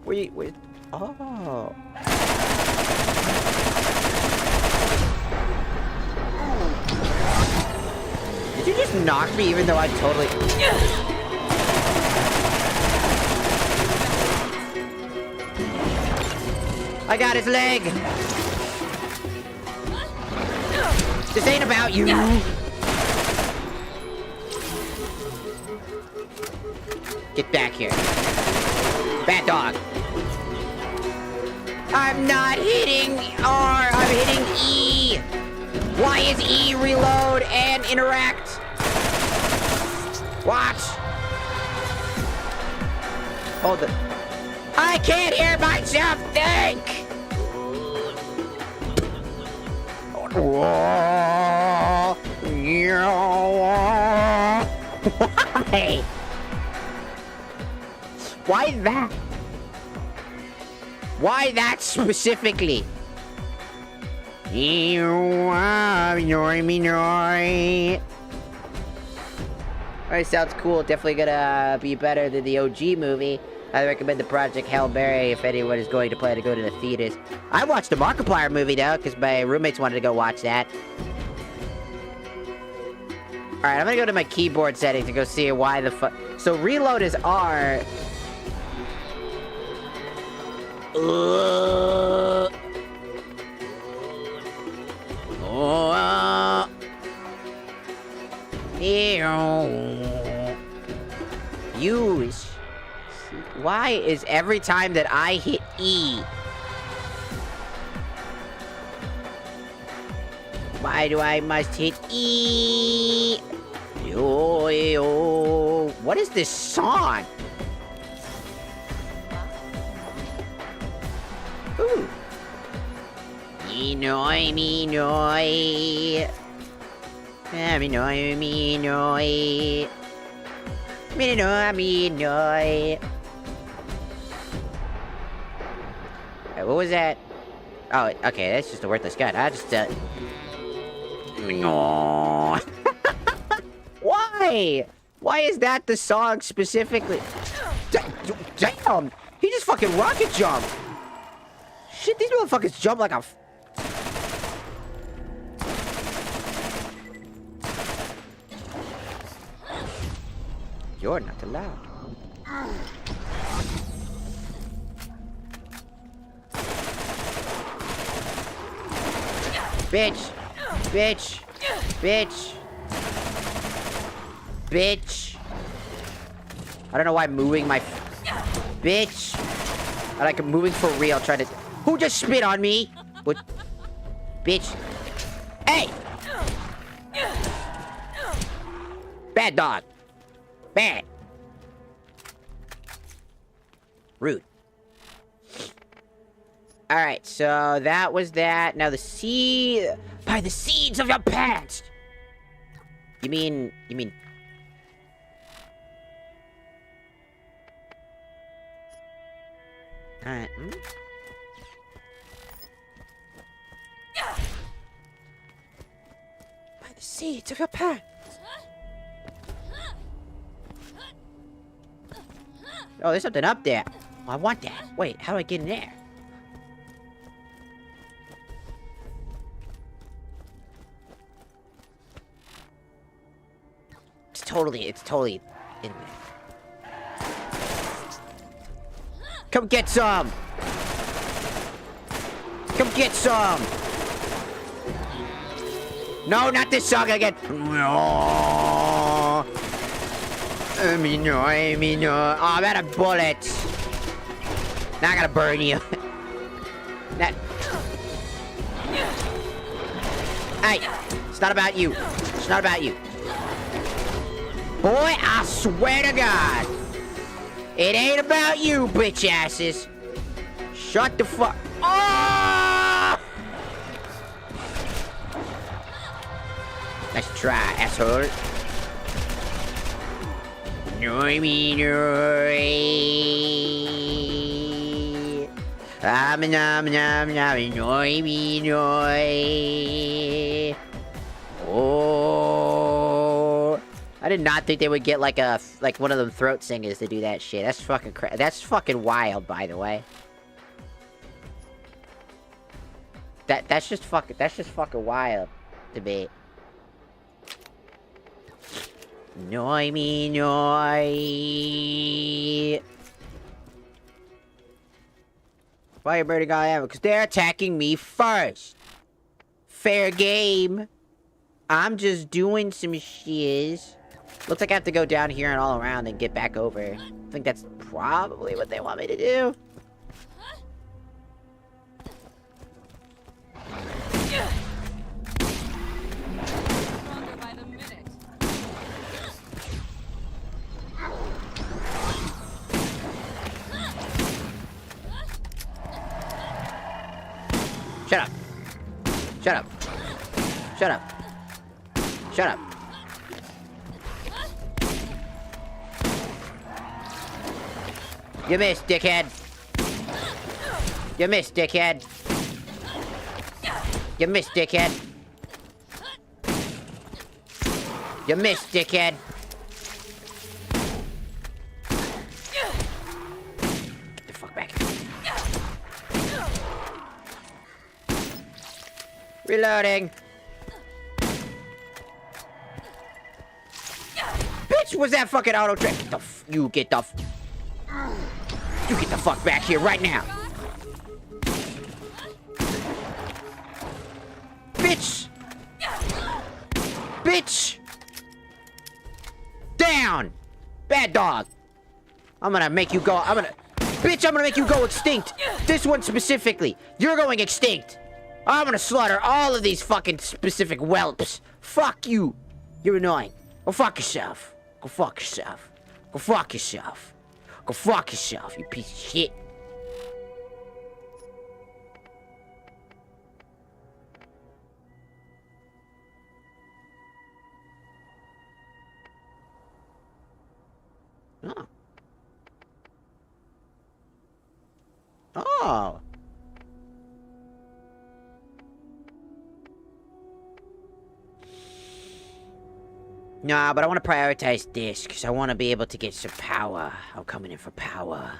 Where? Oh. Did you just knock me even though I totally... I got his leg! This ain't about you! Get back here. Bad dog. I'm not hitting R, I'm hitting E! Why is E reload and interact? Watch. Hold it. I can't hear myself think! Why? Why that? Why that specifically? Alright, sounds cool. Definitely gonna be better than the OG movie. I recommend the Project Hail Mary if anyone is going to plan to go to the theaters. I watched the Markiplier movie though, because my roommates wanted to go watch that. Alright, I'm gonna go to my keyboard settings and go see why the fuck. So reload is R. Use. Why is every time that I hit E? Why do I must hit E? Yo. What is this song? Ooh. Me noi. Me noi. Me noi. What was that? Oh, okay, that's just a worthless gun. I just, No. Why? Why is that the song specifically? Damn! He just fucking rocket jumped! Shit, these motherfuckers jump like a... You're not allowed. Bitch! Bitch! Bitch! Bitch! I don't know why I'm moving my... Bitch! I like I'm moving for real, trying to... Who just spit on me? What? Bitch! Hey! Bad dog! Bad! Rude. Alright, so that was that. Now the seed... By the seeds of your past! You mean... Alright, By the seeds of your past! Oh, there's something up there. Oh, I want that. Wait, how do I get in there? It's totally in there. Come get some! Come get some! No, not this song again! No! No. Oh, I'm out of bullets. Now I gotta burn you. That... Hey, it's not about you. It's not about you. Boy, I swear to God. It ain't about you, bitch asses. Shut the fuck... Oh! Nice try, asshole. Noi. Noi. Oh. I did not think they would get like one of them throat singers to do that shit. That's fucking that's fucking wild, by the way. That's just fucking wild to me. Noi. Why are you burning all ammo? Because they're attacking me first. Fair game. I'm just doing some shiz. Looks like I have to go down here and all around and get back over. I think that's probably what they want me to do. Shut up. Shut up. Shut up. You missed, dickhead. You missed, dickhead. You missed, dickhead. You missed, dickhead. Get the fuck back here. Reloading. Bitch, was that fucking auto track? You get the fuck back here right now. Bitch! Bitch! Down! Bad dog. I'm gonna make you go, Bitch, I'm gonna make you go extinct. This one specifically. You're going extinct. I'm gonna slaughter all of these fucking specific whelps. Fuck you. You're annoying. Go fuck yourself. Go fuck yourself. Go fuck yourself. Go fuck yourself, you piece of shit. Oh. Oh. Nah, but I want to prioritize this, because I want to be able to get some power. I'm coming in for power.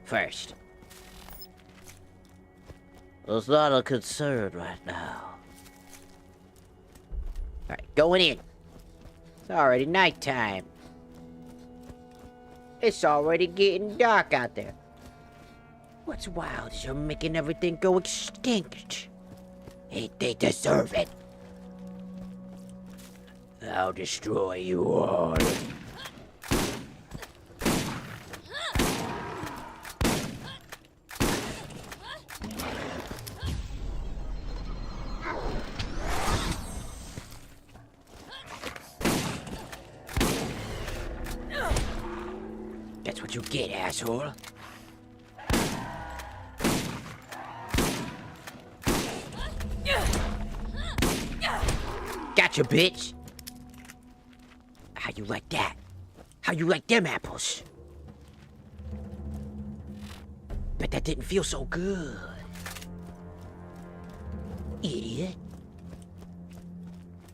First. There's not a concern right now. Alright, going in. It's already nighttime. It's already getting dark out there. What's wild is you're making everything go extinct. Ain't they deserve it? I'll destroy you all. That's what you get, asshole. Gotcha, bitch. How you like that? How you like them apples? Bet that didn't feel so good. Idiot.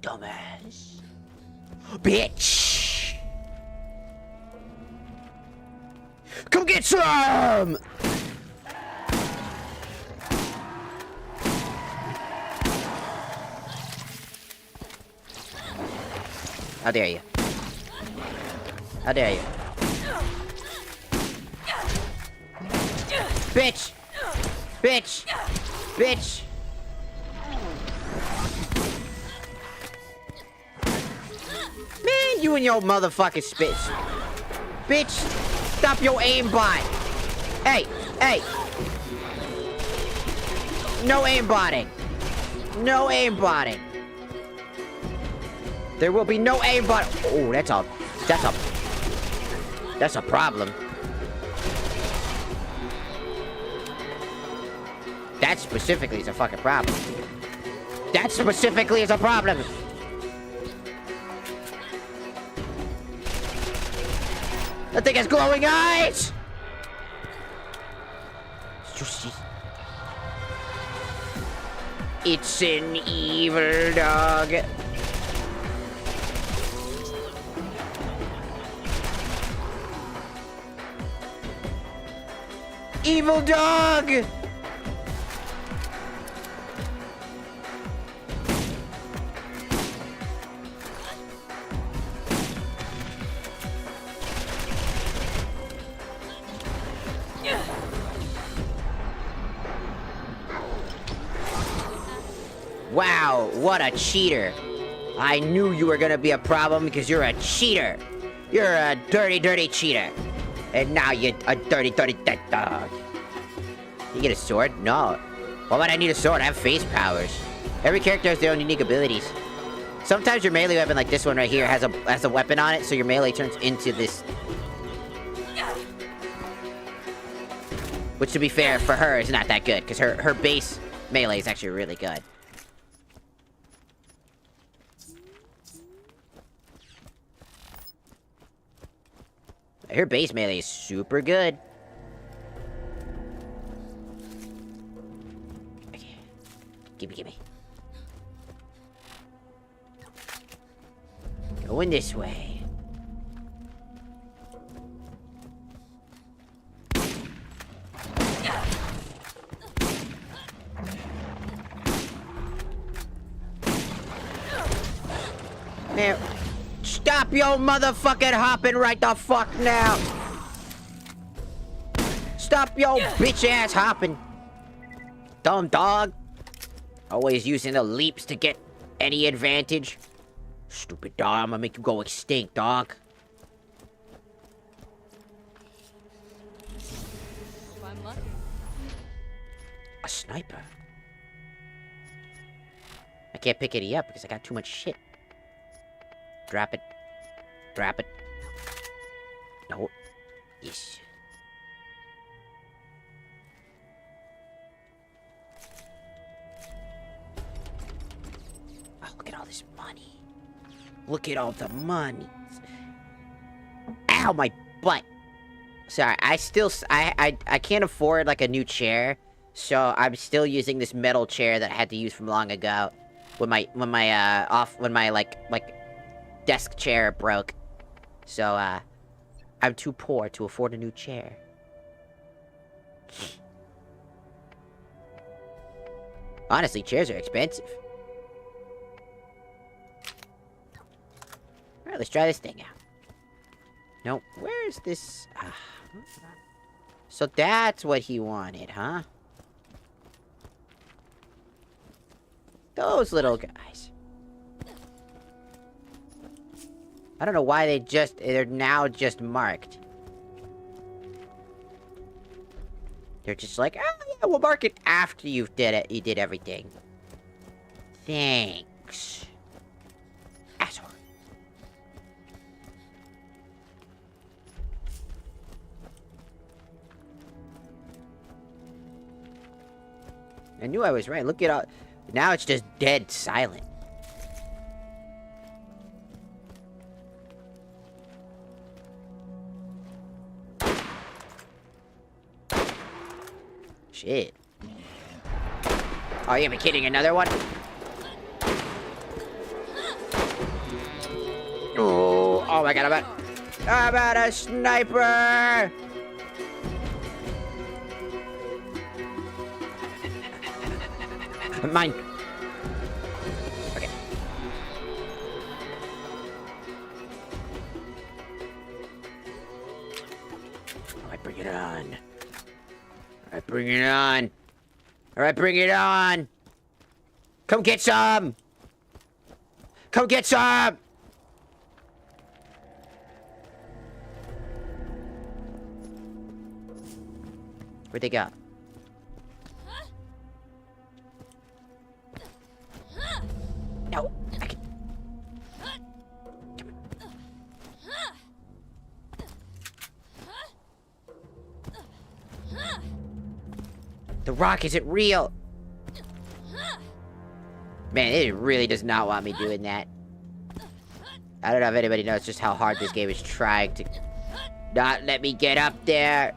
Dumbass. Bitch! Come get some! How dare you? How dare you? Bitch! Bitch! Bitch! Man, you and your motherfucking spits. Bitch, stop your aimbot. Hey, hey. No aimbotting. No aimbotting. There will be no aimbot. Oh, that's a problem. That specifically is a fucking problem. That specifically is a problem. That thing has glowing eyes! It's an evil dog. Evil dog! Wow, what a cheater. I knew you were gonna be a problem because you're a cheater. You're a dirty, dirty cheater. And now you're a dirty, dirty dead dog. You get a sword? No. Why would I need a sword? I have phase powers. Every character has their own unique abilities. Sometimes your melee weapon, like this one right here, has a weapon on it, so your melee turns into this. Which, to be fair, for her, is not that good, because her base melee is actually really good. I hear base melee is super good. Okay. Gimme. Going this way. Now, stop your motherfucking hopping right the fuck now! Stop your bitch ass hopping! Dumb dog! Always using the leaps to get any advantage. Stupid dog, I'm gonna make you go extinct, dog. If I'm lucky. A sniper? I can't pick it up because I got too much shit. Drop it. Drop it. No. Yes. Oh, look at all this money. Look at all the money. Ow, my butt. Sorry, I can't afford like a new chair, so I'm still using this metal chair that I had to use from long ago. When my desk chair broke. So, I'm too poor to afford a new chair. Honestly, chairs are expensive. Alright, let's try this thing out. No, where's this? So that's what he wanted, huh? Those little guys. I don't know why they're now just marked. They're just like, oh yeah, we'll mark it after you did everything. Thanks. Asshole. I knew I was right. Look at all. Now it's just dead silent. Shit. Are you even kidding? Another one? Oh my god, I'm about a sniper! Mine. Okay. Alright, bring it on. Alright, bring it on. Alright, bring it on. Come get some. Come get some. Where'd they go? No, I can... The rock isn't real. Man, it really does not want me doing that. I don't know if anybody knows just how hard this game is trying to not let me get up there.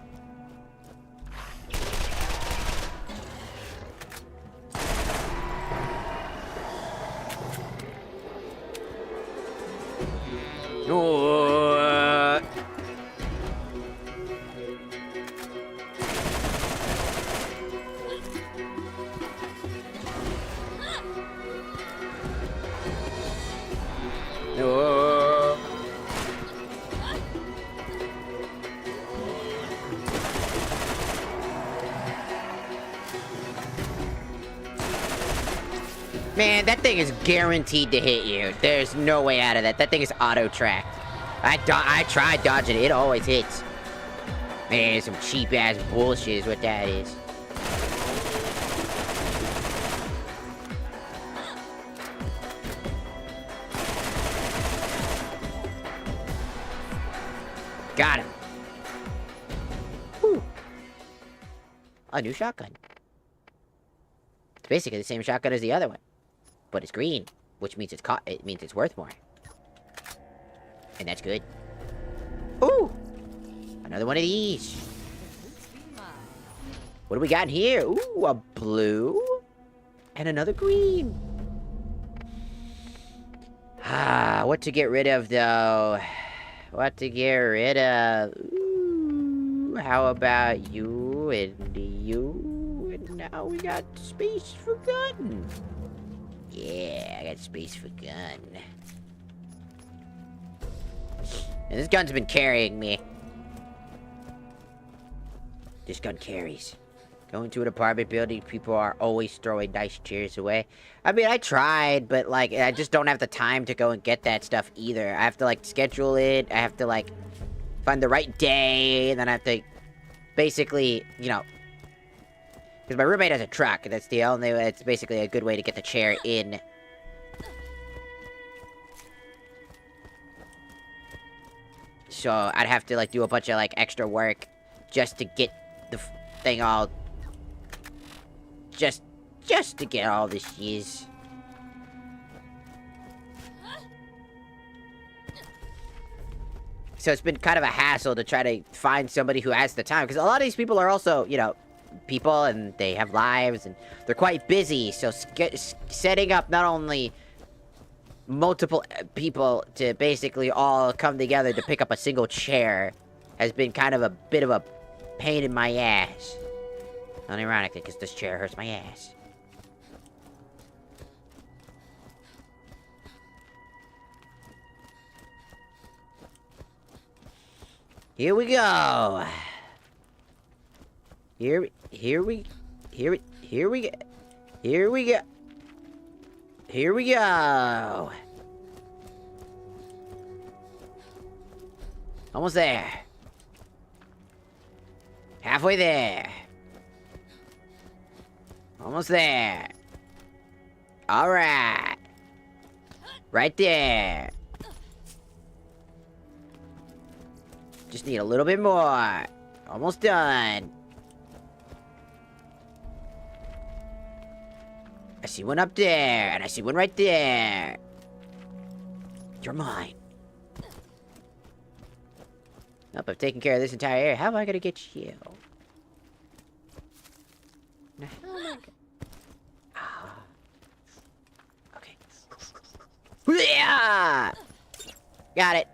Man, that thing is guaranteed to hit you. There's no way out of that. That thing is auto-tracked. I tried dodging it. It always hits. Man, some cheap-ass bullshit is what that is. Got him. Whew. A new shotgun. basically the same shotgun as the other one, but it's green, which means it means it's worth more. And that's good. Ooh! Another one of these. What do we got in here? Ooh, a blue. And another green. Ah, what to get rid of, though? What to get rid of? Ooh, how about you and you? And now we got space for gun. Yeah, I got space for gun. And this gun's been carrying me. This gun carries. Going to an apartment building, people are always throwing nice chairs away. I mean, I tried, but, like, I just don't have the time to go and get that stuff either. I have to, like, schedule it. I have to, like, find the right day. And then I have to basically, you know... Because my roommate has a truck. That's the only way. It's basically a good way to get the chair in. So, I'd have to, like, do a bunch of, like, extra work just to get the thing all... Just to get all this shiz. So it's been kind of a hassle to try to find somebody who has the time. Because a lot of these people are also, you know, people and they have lives and they're quite busy. So setting up not only multiple people to basically all come together to pick up a single chair has been kind of a bit of a pain in my ass. Unironically, because this chair hurts my ass. Here we go. Here we go. Here we go. Almost there. Halfway there. Almost there. Alright. Right there. Just need a little bit more. Almost done. I see one up there, and I see one right there. You're mine. Nope, I've taken care of this entire area. How am I gonna get you? Now, how am I gonna... Ah. Okay. Yeah! Got it.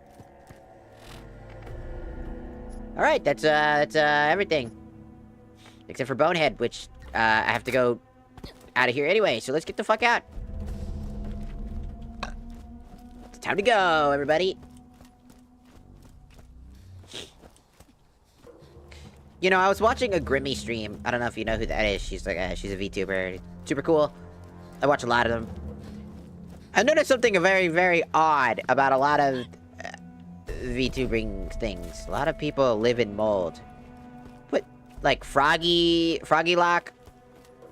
Alright, that's everything. Except for Bonehead, which, I have to go out of here anyway, so let's get the fuck out. It's time to go, everybody. You know, I was watching a Grimmy stream. I don't know if you know who that is. She's like, she's a VTuber. Super cool. I watch a lot of them. I noticed something very, very odd about a lot of VTubing things. A lot of people live in mold. But, like, Froggy Lock,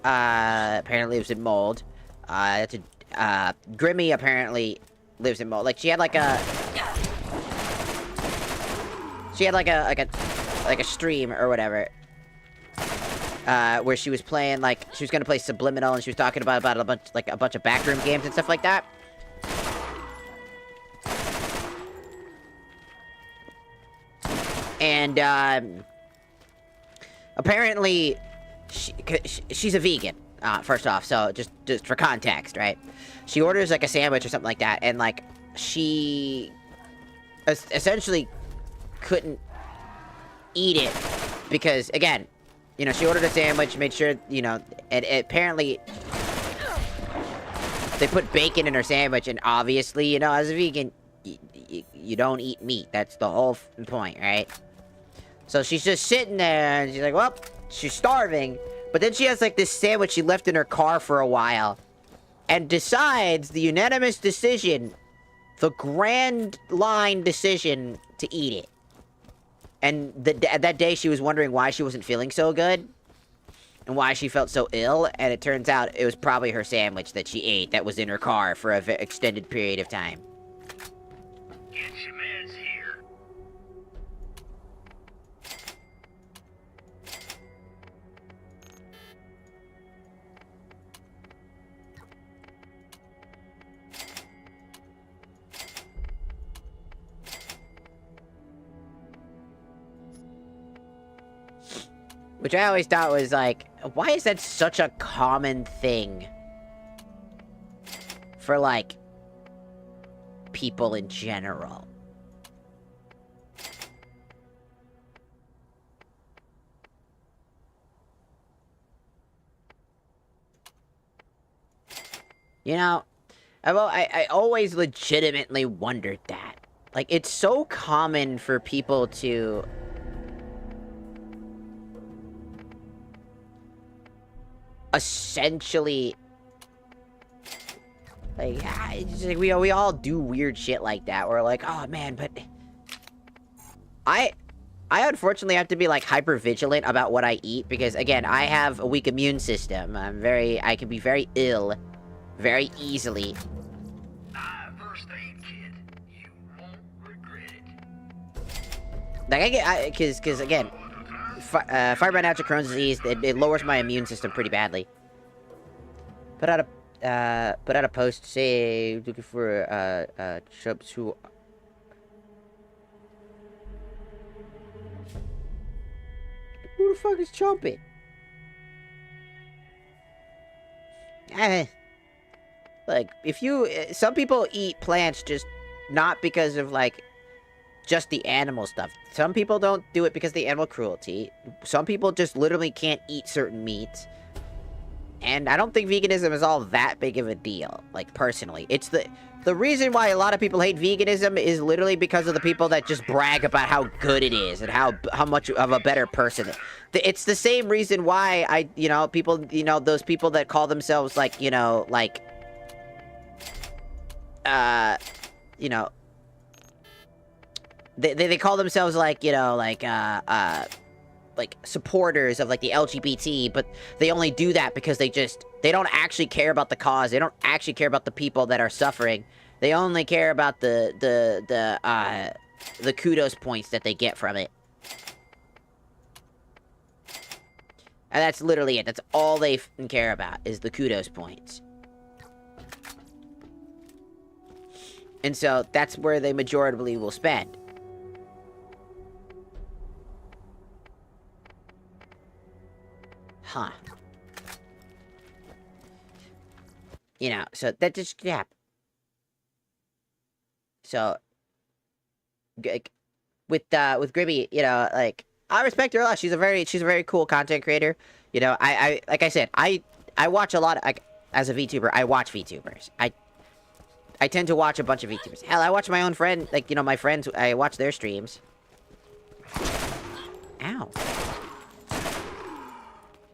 apparently lives in mold. Grimmy apparently lives in mold. Like, she had like a stream or whatever, where she was playing, like, she was gonna play Subliminal, and she was talking about a bunch of backroom games and stuff like that. And apparently she's a vegan, first off, so just for context, right? She orders like a sandwich or something like that, and like she essentially couldn't eat it because, again, you know, she ordered a sandwich, made sure, you know, and apparently they put bacon in her sandwich, and obviously, you know, as a vegan, you don't eat meat. That's the whole point, right? So she's just sitting there, and she's like, well, she's starving, but then she has like this sandwich she left in her car for a while, and decides the unanimous decision, the grand line decision to eat it. And that day she was wondering why she wasn't feeling so good, and why she felt so ill, and it turns out it was probably her sandwich that she ate that was in her car for an extended period of time. Get your meds here. Which I always thought was like, why is that such a common thing? For, like, people in general. You know, I always legitimately wondered that. Like, it's so common for people to... essentially... Like, it's just like we all do weird shit like that. We're like, oh man, but... I unfortunately have to be, like, hyper vigilant about what I eat, because, again, I have a weak immune system. I can be very ill very easily. First aid kit. You won't regret it. Like, I get, because, again, fired by natural Crohn's disease, it lowers my immune system pretty badly. Put out a post, say, looking for, chubs who... Who the fuck is chomping? Like, if you... Some people eat plants just not because of, like, just the animal stuff. Some people don't do it because of the animal cruelty. Some people just literally can't eat certain meats. And I don't think veganism is all that big of a deal, like, personally. It's the reason why a lot of people hate veganism is literally because of the people that just brag about how good it is and how much of a better person. It's the same reason why people, those people that call themselves, like, they call themselves, like supporters of, like, the LGBT, but they only do that because they don't actually care about the cause. They don't actually care about the people that are suffering. They only care about the kudos points that they get from it. And that's literally it. That's all they care about, is the kudos points. And so, that's where they majoritively will spend. Huh. So that just, yeah. So, with Gribby, like, I respect her a lot. She's a very cool content creator. I like I said, I watch a lot of, like, as a VTuber, I watch VTubers. I tend to watch a bunch of VTubers. Hell, I watch my own friend, like, my friends, I watch their streams. Ow.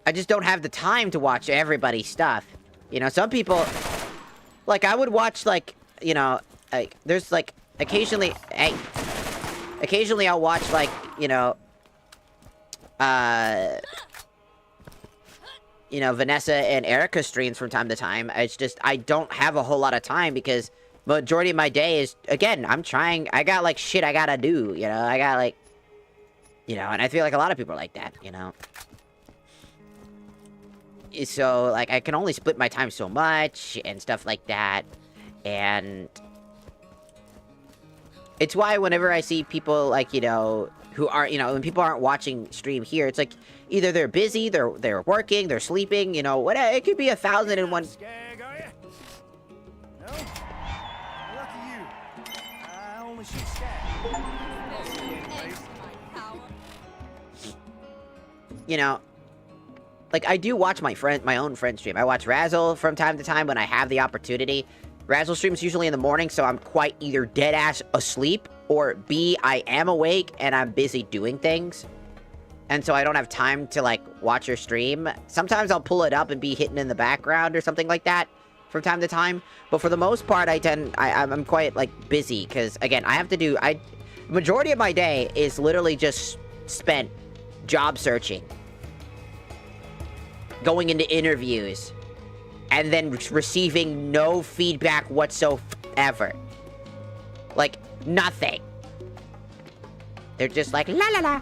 I just don't have the time to watch everybody's stuff. Some people... Like, I would watch, like, like, there's, like, occasionally... Occasionally I'll watch, like, Vanessa and Erica streams from time to time. It's just, I don't have a whole lot of time because majority of my day is, again, I got, like, shit I gotta do, I got, like... and I feel like a lot of people are like that, So, like, I can only split my time so much, and stuff like that, and... It's why whenever I see people, like, who aren't, when people aren't watching stream here, it's like, either they're busy, they're working, they're sleeping, whatever, it could be 1,001... Skag, are ya? No? Lucky you. I only shoot skag. Like, I do watch my own friend stream. I watch Razzle from time to time when I have the opportunity. Razzle streams usually in the morning, so I'm quite either dead-ass asleep, or B, I am awake and I'm busy doing things. And so I don't have time to, like, watch her stream. Sometimes I'll pull it up and be hidden in the background or something like that from time to time. But for the most part, I'm quite, like, busy, because, again, I have to do... Majority of my day is literally just spent job searching, going into interviews, and then receiving no feedback whatsoever. Like, nothing. They're just like, la la la.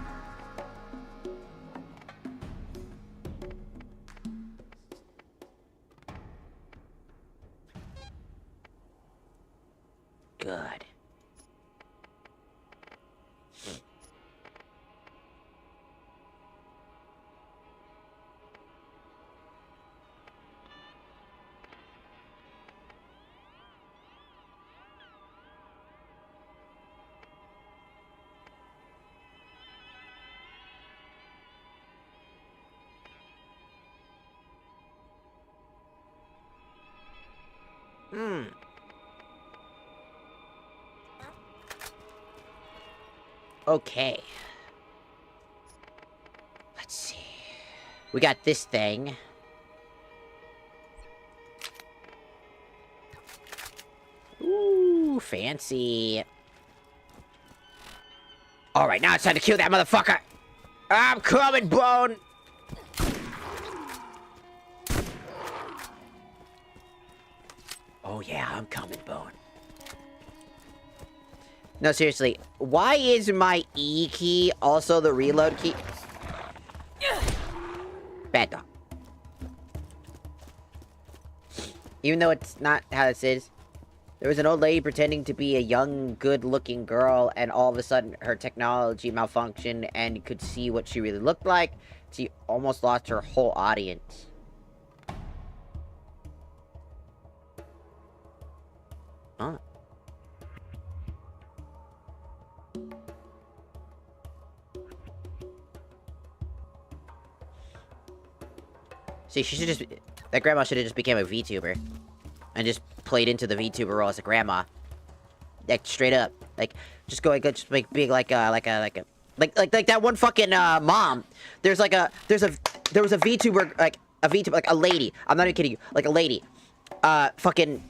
Good. Okay. Let's see. We got this thing. Ooh, fancy. Alright, now it's time to kill that motherfucker. I'm coming, Bone. Oh yeah, I'm coming, Bone. No, seriously, why is my E key also the reload key? Bad dog. Even though it's not how this is. There was an old lady pretending to be a young, good-looking girl, and all of a sudden her technology malfunctioned and you could see what she really looked like. She almost lost her whole audience. Huh. See, she should just... That grandma should have just became a VTuber. And just played into the VTuber role as a grandma. Like, straight up. Like, just go, just make big, like that one fucking, mom. There was a VTuber, like a lady. I'm not even kidding you. Like, a lady. Fucking...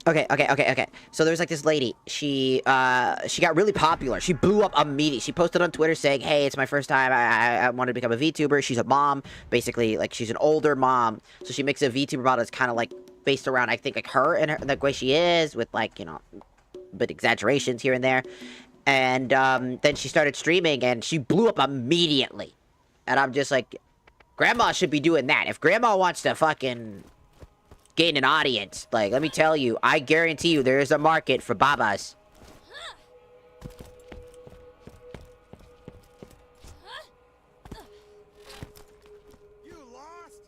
Okay. So there's like this lady. She got really popular. She blew up immediately. She posted on Twitter saying, "Hey, it's my first time. I wanted to become a VTuber." She's a mom, basically. Like, she's an older mom, so she makes a VTuber model that's kind of like based around, I think, like her and the way she is, with like, you know, but exaggerations here and there. And then she started streaming, and she blew up immediately. And I'm just like, Grandma should be doing that. If Grandma wants to fucking gain an audience, like, let me tell you, I guarantee you there is a market for babas. You lost?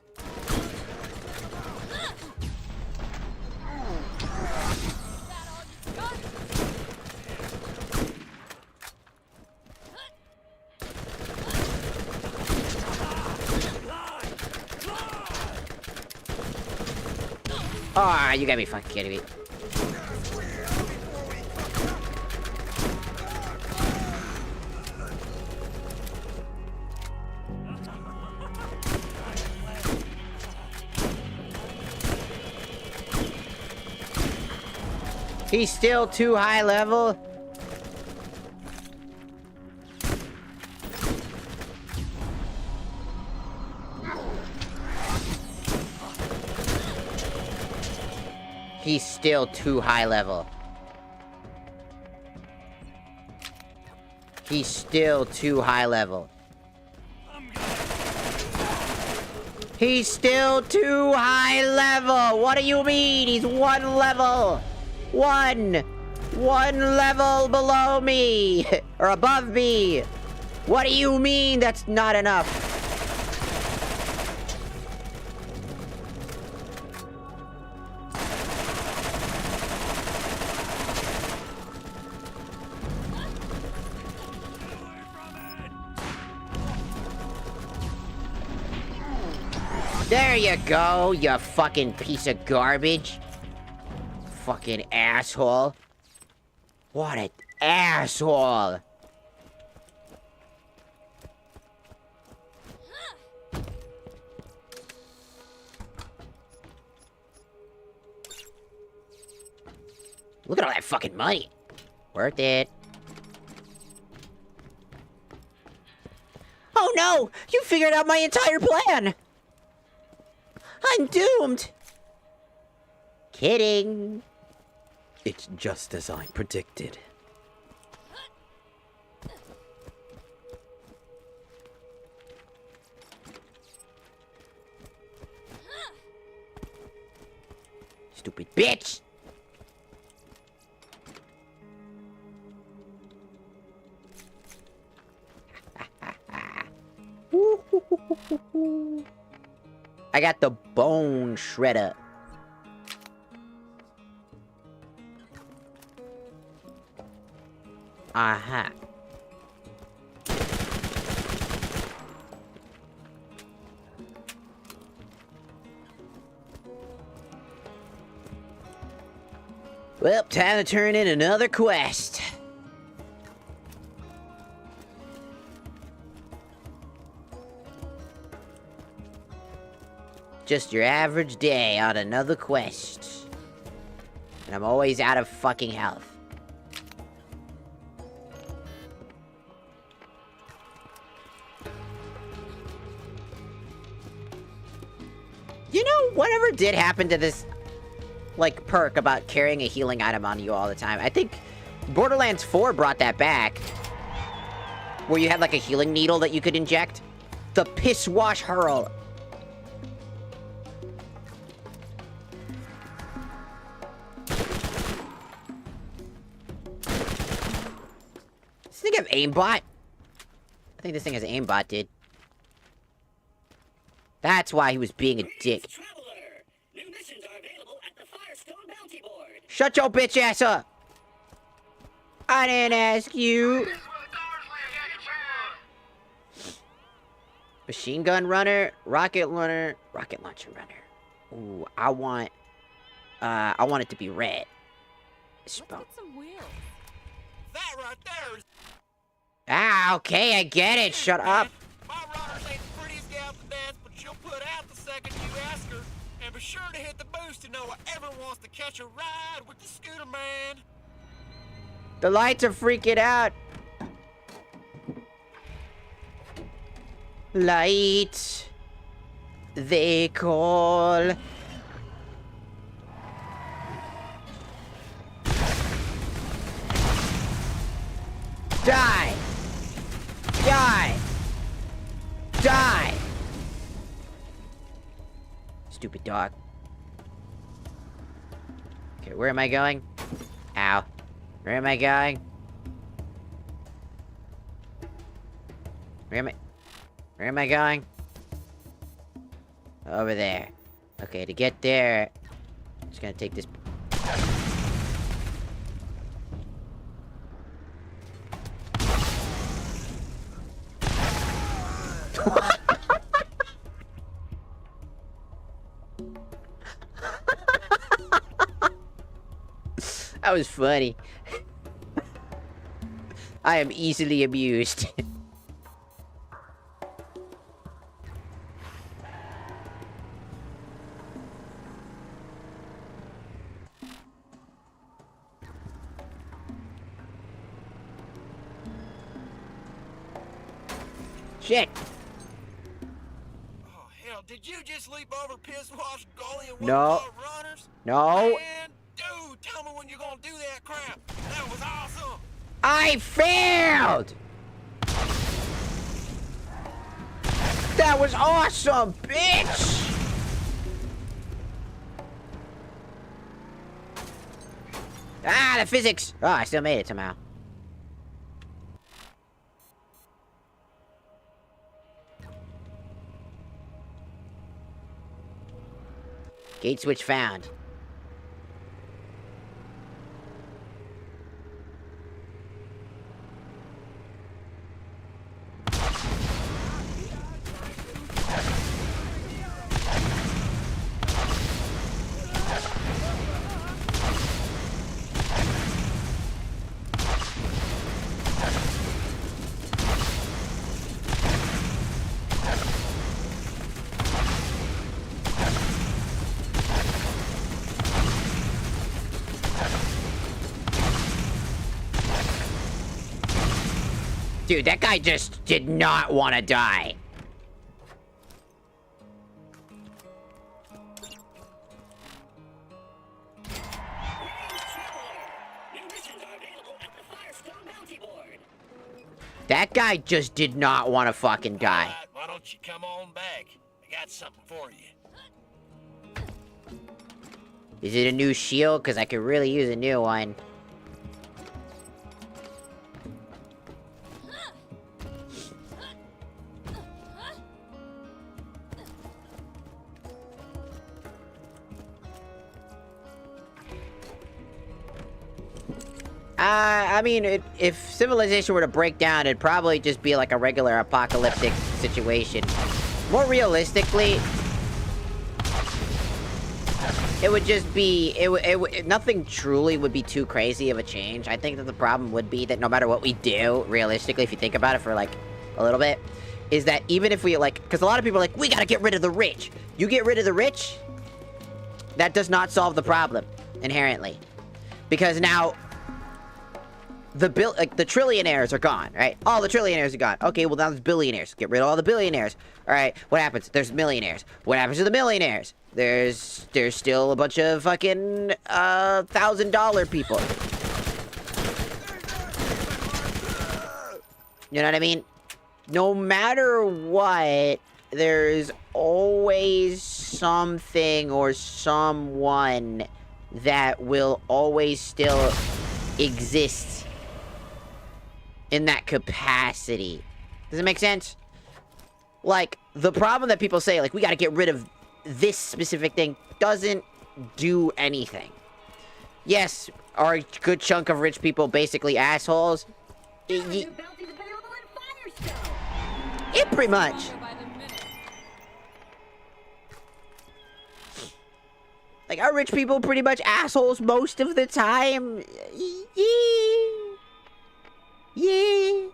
Ah, you gotta be fucking kidding me. He's still too high level. He's still too high level. He's still too high level. He's still too high level. What do you mean? He's one level. One level below me. Or above me. What do you mean that's not enough? There you go, you fucking piece of garbage. Fucking asshole. What an asshole. Look at all that fucking money. Worth it. Oh no! You figured out my entire plan! I'm doomed! Kidding. It's just as I predicted. Stupid bitch! I got the bone shredder. Aha. Well, time to turn in another quest. Just your average day on another quest. And I'm always out of fucking health. You know, whatever did happen to this, like, perk about carrying a healing item on you all the time? I think Borderlands 4 brought that back. Where you had, like, a healing needle that you could inject. The Piss Wash Hurl. Does this thing have aimbot? I think this thing has aimbot, dude. That's why he was being a dick. New missions are available at the Firestone Bounty Board. Shut your bitch ass up! I didn't ask you. Machine gun runner, rocket launcher runner. Ooh, I want it to be red. Let's get some wheels. That right there is... Ah, okay, I get it. Shut up. My runners ain't the prettiest gal to dance, but she'll put out the second you ask her. And be sure to hit the boost to know whoever wants to catch a ride with the scooter man. The lights are freaking out. Lights, they call. Die! Die! Die! Stupid dog. Okay, where am I going? Ow. Where am I going? Where am I going? Over there. Okay, to get there, I'm just gonna take this. That was funny. I am easily amused. Shit. Oh, hell, did you just leap over Piss Wash Gully and No. one of our runners? No. Man, dude, tell me when you're gonna do that crap. That was awesome. I failed! That was awesome, bitch! Ah, the physics! Oh, I still made it somehow. Gate switch found. Dude, that guy just did not want to die. That guy just did not want to fucking die. Right, why don't you come on back? I got something for you. Is it a new shield? Because I could really use a new one. I mean, if civilization were to break down, it'd probably just be like a regular apocalyptic situation. More realistically... it would just be, nothing truly would be too crazy of a change. I think that the problem would be that no matter what we do, realistically, if you think about it for, like, a little bit, is that even if we, like, because a lot of people are like, we gotta get rid of the rich. You get rid of the rich, that does not solve the problem, inherently. Because now, the trillionaires are gone, right? All the trillionaires are gone. Okay, well now there's billionaires. Get rid of all the billionaires. All right, what happens? There's millionaires. What happens to the millionaires? There's still a bunch of fucking $1,000 people. You know what I mean? No matter what, there's always something or someone that will always still exist in that capacity. Does it make sense? Like, the problem that people say, like, we gotta get rid of this specific thing, doesn't do anything. Yes, are a good chunk of rich people basically assholes? It pretty much. Like, are rich people pretty much assholes most of the time? Yeah.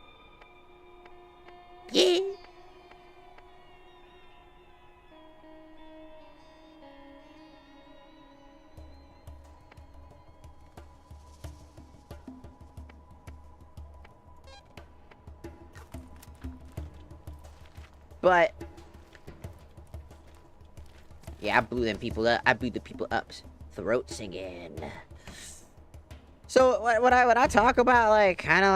But yeah, I blew them people up. I blew the people up's throat singing. So when I talk about, like, kind of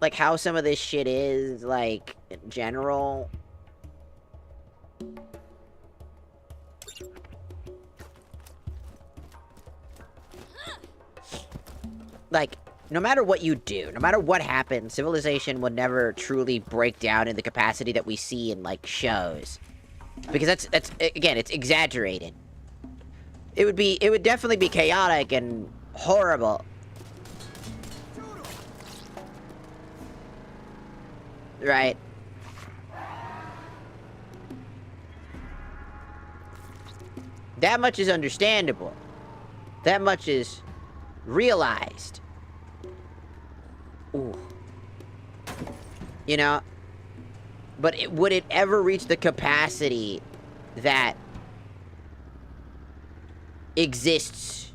like how some of this shit is, like, in general, like, no matter what you do, no matter what happens, civilization would never truly break down in the capacity that we see in, like, shows. Because that's again, it's exaggerated. It would definitely be chaotic and horrible. Right? That much is understandable. That much is realized. Ooh. You know? But would it ever reach the capacity that exists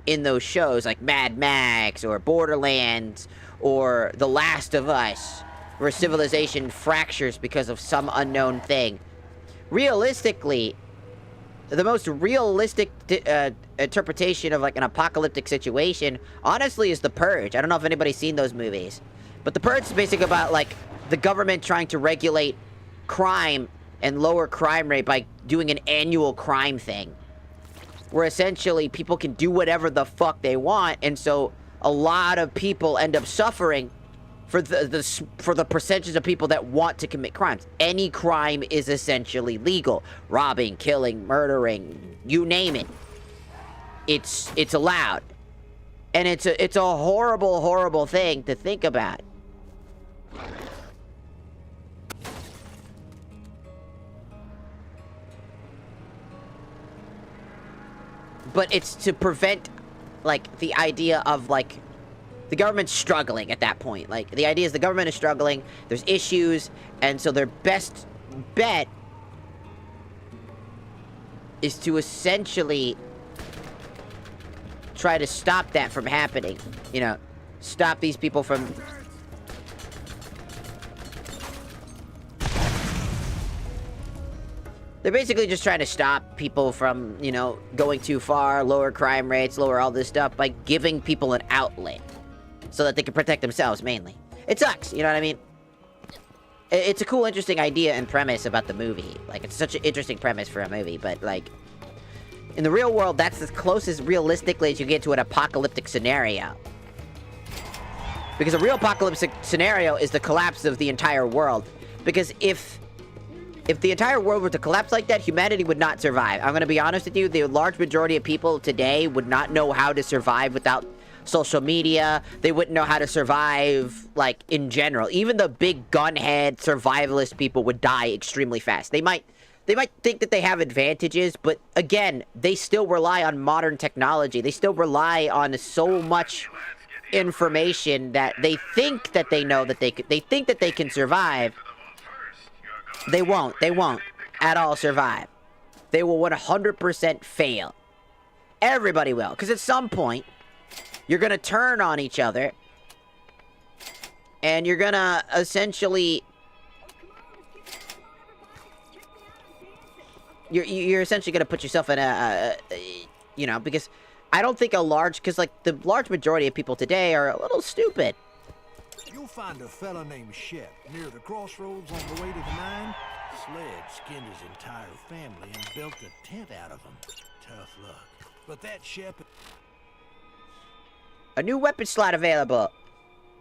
in those shows, like Mad Max, or Borderlands, or The Last of Us, where civilization fractures because of some unknown thing? Realistically, the most realistic interpretation of, like, an apocalyptic situation, honestly, is The Purge. I don't know if anybody's seen those movies. But The Purge is basically about, like, the government trying to regulate crime and lower crime rate by doing an annual crime thing. Where essentially people can do whatever the fuck they want, and so a lot of people end up suffering for the percentage of people that want to commit crimes. Any crime is essentially legal. Robbing, killing, murdering, you name it. It's allowed. And it's a horrible, horrible thing to think about. But it's to prevent, like, the idea of, like, the government's struggling at that point. Like, the idea is the government is struggling, there's issues, and so their best bet is to essentially try to stop that from happening. You know, stop these people from... They're basically just trying to stop people from, you know, going too far, lower crime rates, lower all this stuff by giving people an outlet so that they can protect themselves, mainly. It sucks, you know what I mean? It's a cool, interesting idea and premise about the movie. Like, it's such an interesting premise for a movie, but, like, in the real world, that's as close as realistically as you get to an apocalyptic scenario. Because a real apocalyptic scenario is the collapse of the entire world. Because if the entire world were to collapse like that, humanity would not survive. I'm gonna be honest with you, the large majority of people today would not know how to survive without social media. They wouldn't know how to survive, like, in general. Even the big gunhead survivalist people would die extremely fast. They might think that they have advantages, but again, they still rely on modern technology. They still rely on so much information that they think that they know that they think that they can survive. They won't at all survive. They will 100% fail. Everybody will, because at some point, you're gonna turn on each other, and you're gonna essentially... You're essentially gonna put yourself in a you know, because I don't think because, like, the large majority of people today are a little stupid. You'll find a fella named Shep near the crossroads on the way to the mine. Sled skinned his entire family and built a tent out of them. Tough luck. But that Shep... A new weapon slot available.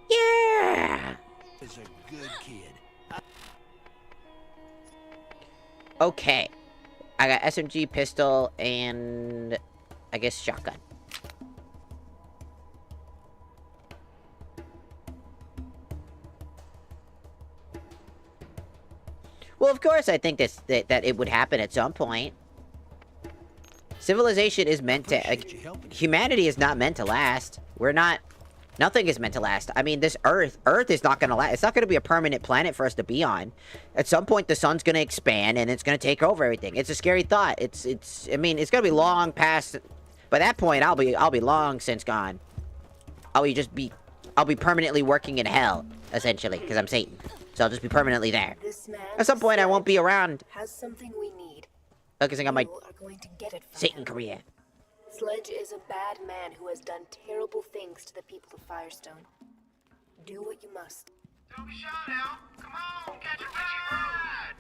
Yeah! ...is a good kid. Okay. I got SMG, pistol, and... I guess shotgun. Well, of course, I think that it would happen at some point. Civilization is meant to... humanity is not meant to last. We're not... Nothing is meant to last. I mean, this Earth is not going to last. It's not going to be a permanent planet for us to be on. At some point, the sun's going to expand, and it's going to take over everything. It's a scary thought. I mean, it's going to be long past... By that point, I'll be long since gone. I'll be permanently working in hell, essentially, because I'm Satan. So I'll just be permanently there. At some point, I won't be around. Has something we need. Focusing on my You are going to get it from Satan him. career. Sledge is a bad man who has done terrible things to the people of Firestone. Do what you must. Don't be shy now. Come on, catch a ride.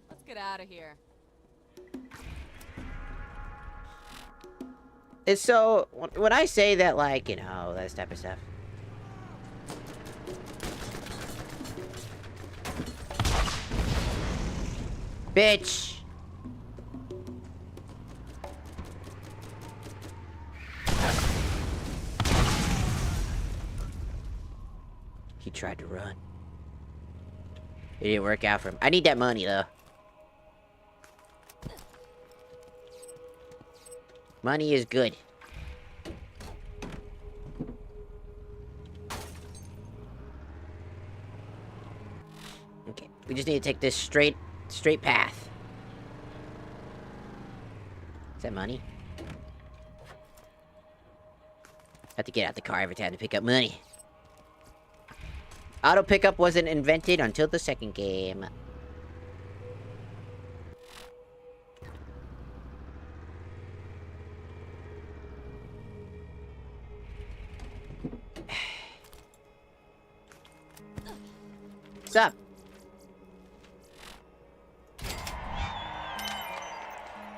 Let's get out of here. It's so... When I say that, like, you know, that type of stuff. Bitch! He tried to run. It didn't work out for him. I need that money, though. Money is good. Okay, we just need to take this straight path. Is that money? Have to get out the car every time to pick up money. Auto pickup wasn't invented until the second game. What's up?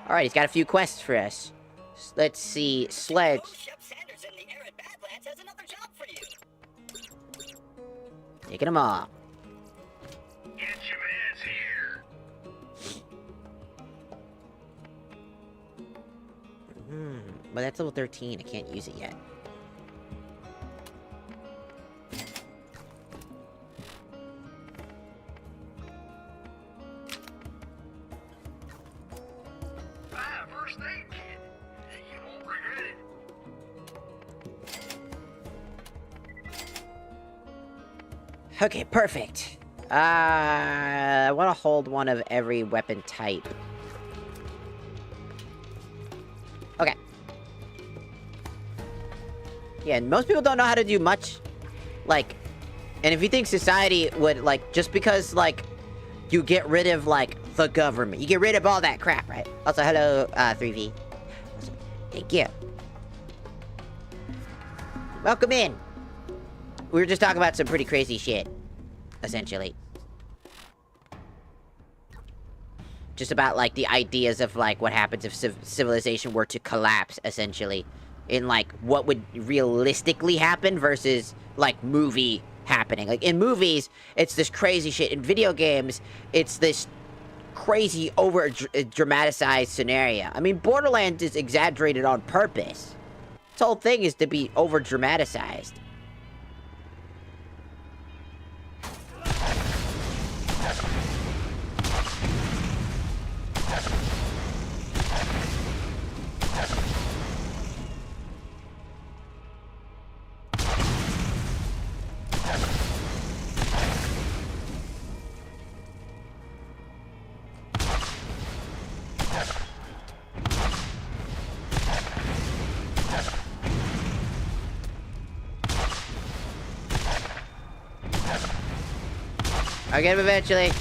Alright, he's got a few quests for us. Let's see, Sledge. Shep Sanders in the arid Badlands has another job for you. Taking them all. Get your mans here. But that's level 13. I can't use it yet. First aid kit. You won't regret it. Okay, perfect. I want to hold one of every weapon type. Okay. Yeah, most people don't know how to do much. Like, and if you think society would, like, just because, like, you get rid of, like, the government. You get rid of all that crap, right? Also, hello, 3V. Also, thank you. Welcome in. We were just talking about some pretty crazy shit, essentially. Just about, like, the ideas of, like, what happens if civilization were to collapse, essentially. In, like, what would realistically happen versus, like, movie happening. Like, in movies, it's this crazy shit. In video games, it's this crazy, over-dramatized scenario. I mean, Borderlands is exaggerated on purpose. Its whole thing is to be over-dramatized. I'll get him eventually.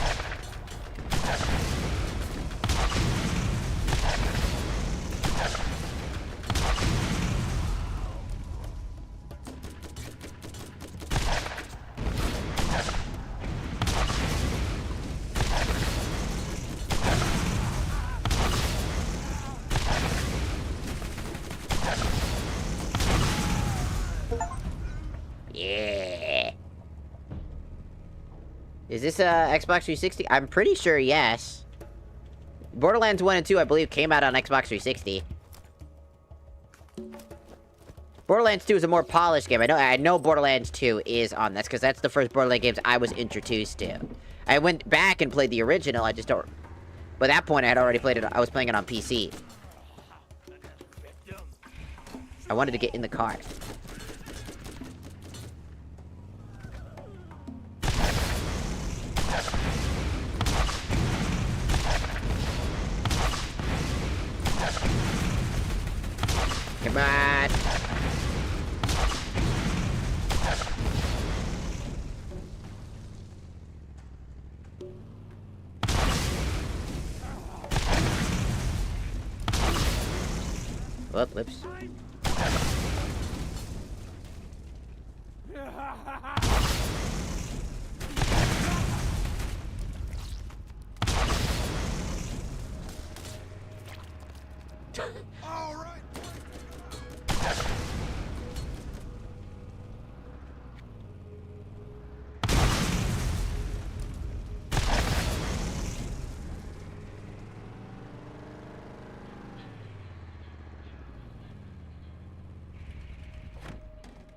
Yeah. Is this Xbox 360? I'm pretty sure yes. Borderlands 1 and 2, I believe, came out on Xbox 360. Borderlands 2 is a more polished game. I know Borderlands 2 is on this, because that's the first Borderlands games I was introduced to. I went back and played the original, I just don't... By that point, I had already played it, I was playing it on PC. I wanted to get in the car. Come on. Whoops.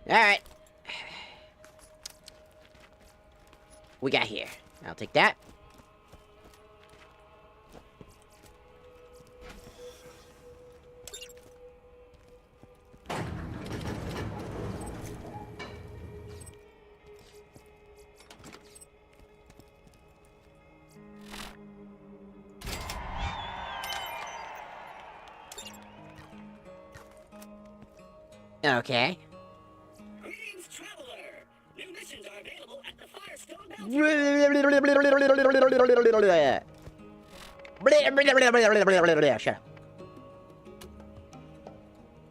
All right. Alright. We got here. I'll take that. Okay. Greetings, traveler. New missions are available at the Firestone Bounty. Shut up.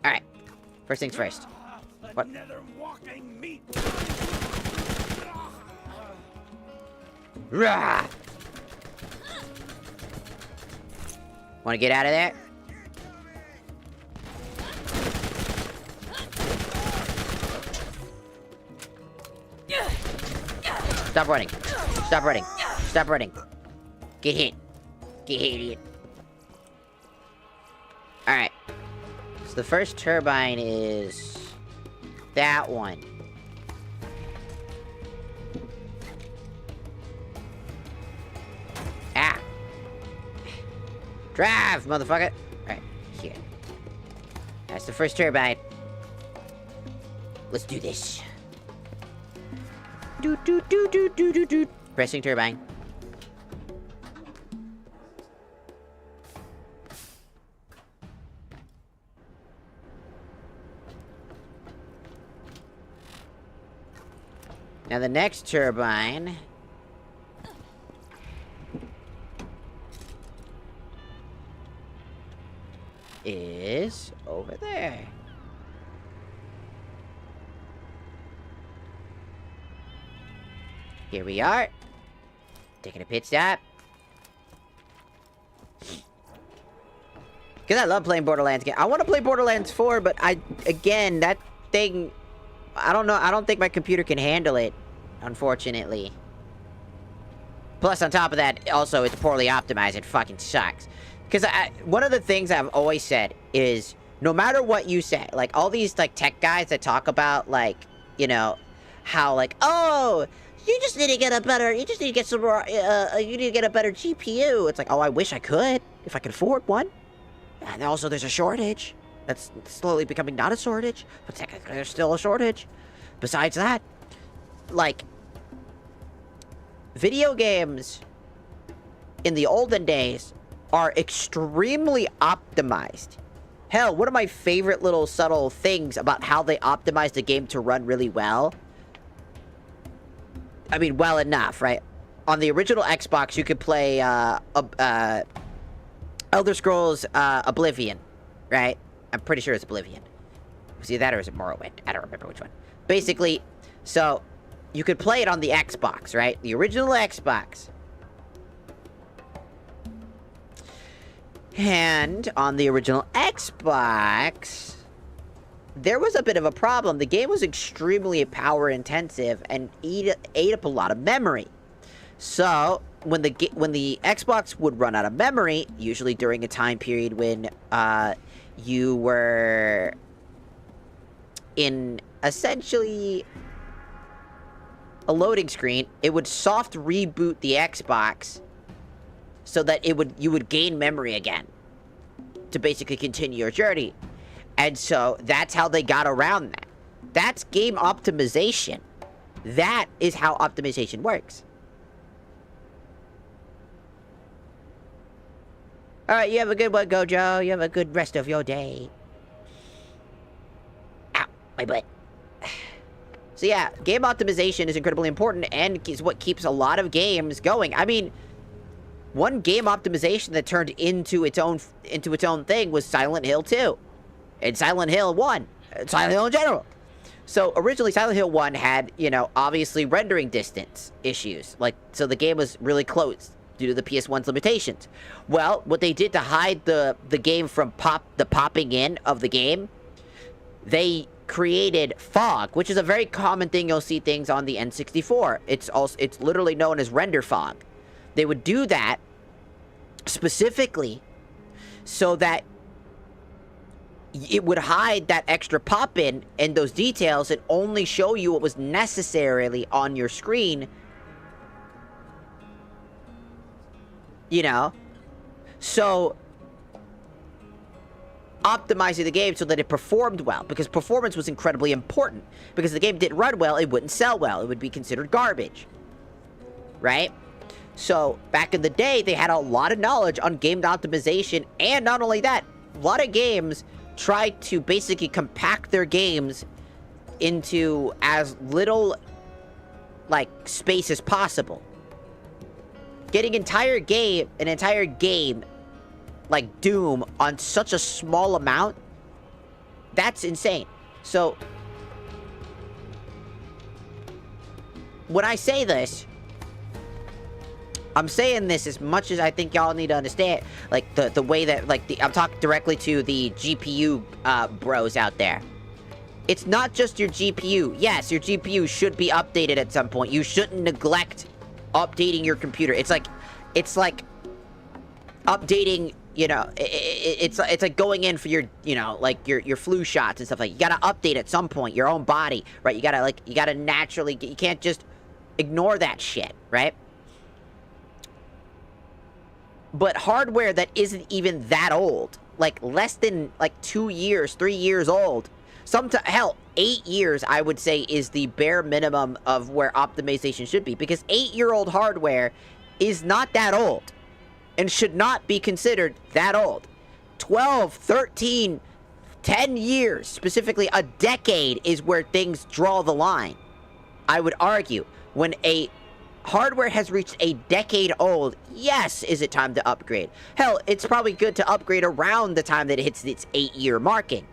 Alright. First things first. What? Rah! Wanna get out of there? Stop running. Stop running. Stop running. Get hit. Get hit, idiot. Alright. So the first turbine is... that one. Ah! Drive, motherfucker! Alright, here. That's the first turbine. Let's do this. Do. Pressing turbine. Now the next turbine is over there. Here we are. Taking a pit stop. Because I love playing Borderlands again. I want to play Borderlands 4, but again, that thing... I don't know. I don't think my computer can handle it, unfortunately. Plus, on top of that, also, it's poorly optimized. It fucking sucks. Because one of the things I've always said is, no matter what you say, like, all these, like, tech guys that talk about, like, you know, how, like, oh, you just need to get a better, you just need to get some more, you need to get a better GPU. It's like, oh, I wish I could, if I could afford one. And also, there's a shortage. That's slowly becoming not a shortage, but technically there's still a shortage. Besides that, like, video games in the olden days are extremely optimized. Hell, one of my favorite little subtle things about how they optimized the game to run really well, I mean, well enough, right? On the original Xbox, you could play Elder Scrolls Oblivion, right? I'm pretty sure it's Oblivion. Was it that or is it Morrowind? I don't remember which one. Basically, so you could play it on the Xbox, right? The original Xbox. And on the original Xbox, there was a bit of a problem. The game was extremely power intensive and ate up a lot of memory. So when the Xbox would run out of memory, usually during a time period when you were in essentially a loading screen, it would soft reboot the Xbox so that you would gain memory again to basically continue your journey. And so that's how they got around that. That's game optimization. That is how optimization works. Alright, you have a good one, Gojo. You have a good rest of your day. Ow, my butt. So yeah, game optimization is incredibly important and is what keeps a lot of games going. I mean, one game optimization that turned into its own thing was Silent Hill 2. And Silent Hill 1. Silent Hill in general. So, originally, Silent Hill 1 had, you know, obviously rendering distance issues. Like, so the game was really close due to the PS1's limitations. Well, what they did to hide the game from popping in of the game, they created fog, which is a very common thing you'll see things on the N64. It's literally known as render fog. They would do that specifically so that it would hide that extra pop-in and those details and only show you what was necessarily on your screen. You know? So, optimizing the game so that it performed well, because performance was incredibly important. Because if the game didn't run well, it wouldn't sell well. It would be considered garbage. Right? So, back in the day, they had a lot of knowledge on game optimization, and not only that, a lot of games try to basically compact their games into as little, like, space as possible. Getting an entire game, like Doom, on such a small amount, that's insane. So, when I say this, I'm saying this as much as I think y'all need to understand, like, the way that, like, I'm talking directly to the GPU, bros out there. It's not just your GPU. Yes, your GPU should be updated at some point. You shouldn't neglect updating your computer. It's like updating, you know, it's like going in for your, you know, like, your flu shots and stuff. Like, you gotta update at some point your own body, right? You gotta naturally, you can't just ignore that shit, right? But hardware that isn't even that old, like less than like 2 years, 3 years old, hell, 8 years, I would say, is the bare minimum of where optimization should be, because 8-year-old hardware is not that old and should not be considered that old. 12, 13, 10 years, specifically a decade, is where things draw the line. I would argue when a hardware has reached a decade old, yes, is it time to upgrade? Hell, it's probably good to upgrade around the time that it hits its 8-year marking.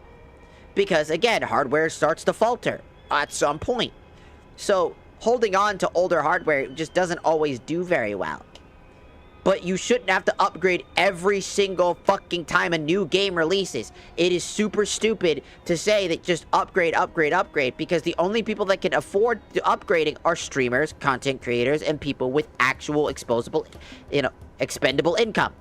Because, again, hardware starts to falter at some point. So, holding on to older hardware just doesn't always do very well. But you shouldn't have to upgrade every single fucking time a new game releases. It is super stupid to say that just upgrade, because the only people that can afford the upgrading are streamers, content creators, and people with actual expendable income.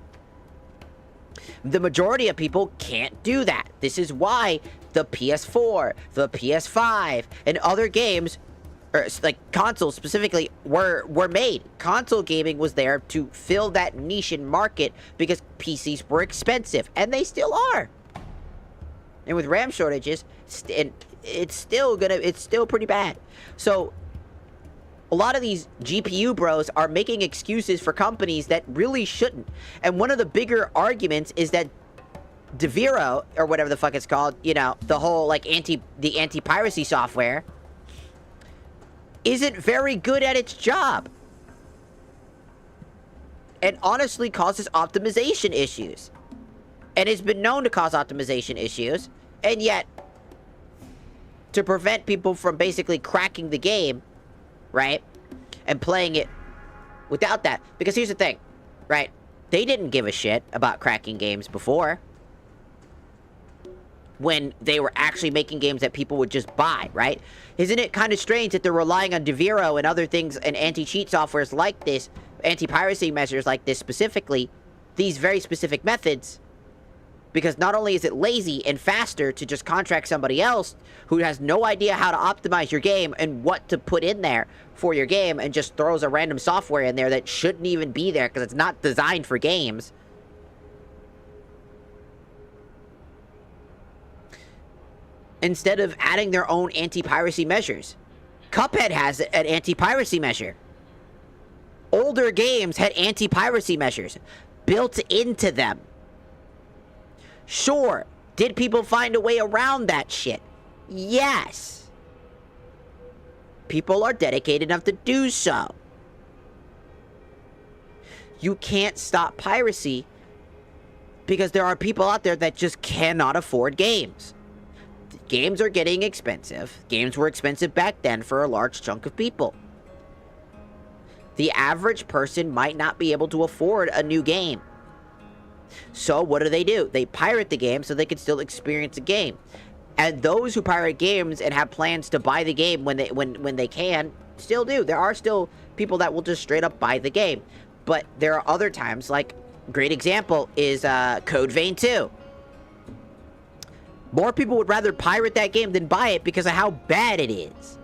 The majority of people can't do that. This is why the PS4, the PS5, and other games, or like consoles specifically, were made. Console gaming was there to fill that niche in market because PCs were expensive, and they still are. And with RAM shortages, it's still pretty bad. So a lot of these GPU bros are making excuses for companies that really shouldn't. And one of the bigger arguments is that DeVero, or whatever the fuck it's called, you know, the whole, like, anti-piracy software, isn't very good at its job. And honestly causes optimization issues. And it's been known to cause optimization issues. And yet, to prevent people from basically cracking the game, right? And playing it without that. Because here's the thing, right? They didn't give a shit about cracking games before. When they were actually making games that people would just buy, right? Isn't it kind of strange that they're relying on DeVero and other things and anti-cheat softwares like this, anti-piracy measures like this specifically, these very specific methods, because not only is it lazy and faster to just contract somebody else who has no idea how to optimize your game and what to put in there for your game and just throws a random software in there that shouldn't even be there because it's not designed for games. Instead of adding their own anti-piracy measures. Cuphead has an anti-piracy measure. Older games had anti-piracy measures built into them. Sure, did people find a way around that shit? Yes. People are dedicated enough to do so. You can't stop piracy because there are people out there that just cannot afford games. Games are getting expensive. Games were expensive back then for a large chunk of people. The average person might not be able to afford a new game. So what do? They pirate the game so they can still experience the game. And those who pirate games and have plans to buy the game when they can, still do. There are still people that will just straight up buy the game. But there are other times, like, great example is Code Vein 2. More people would rather pirate that game than buy it because of how bad it is.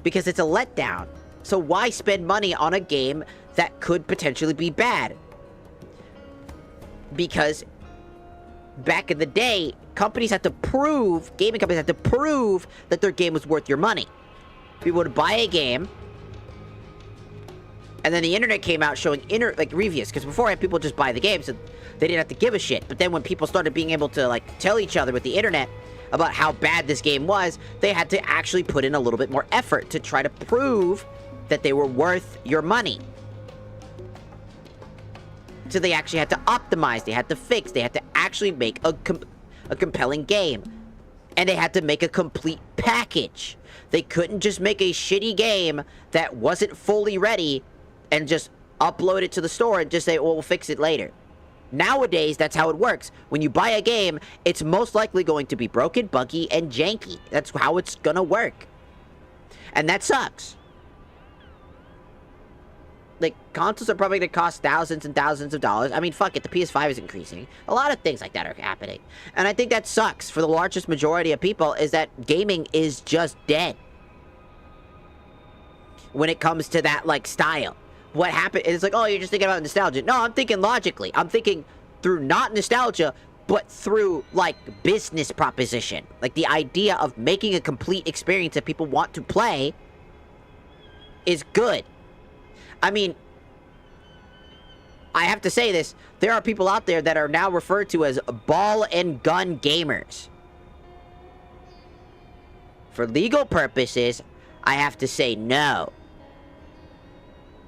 Because it's a letdown. So why spend money on a game that could potentially be bad? Because back in the day, gaming companies had to prove that their game was worth your money. People would buy a game, and then the internet came out showing reviews, because beforehand people would just buy the game, so they didn't have to give a shit. But then when people started being able to, like, tell each other with the internet about how bad this game was, they had to actually put in a little bit more effort to try to prove that they were worth your money. So they actually had to optimize, they had to fix, they had to actually make a compelling game. And they had to make a complete package. They couldn't just make a shitty game that wasn't fully ready and just upload it to the store and just say, well, we'll fix it later. Nowadays, that's how it works. When you buy a game, it's most likely going to be broken, buggy, and janky. That's how it's gonna work. And that sucks. Like, consoles are probably gonna cost thousands and thousands of dollars. I mean, fuck it, the PS5 is increasing. A lot of things like that are happening. And I think that sucks for the largest majority of people, is that gaming is just dead. When it comes to that, like, style. What happened is like, oh, you're just thinking about nostalgia. No, I'm thinking logically. I'm thinking through not nostalgia, but through, like, business proposition. Like, the idea of making a complete experience that people want to play is good. I mean, I have to say this. There are people out there that are now referred to as ball and gun gamers. For legal purposes, I have to say no.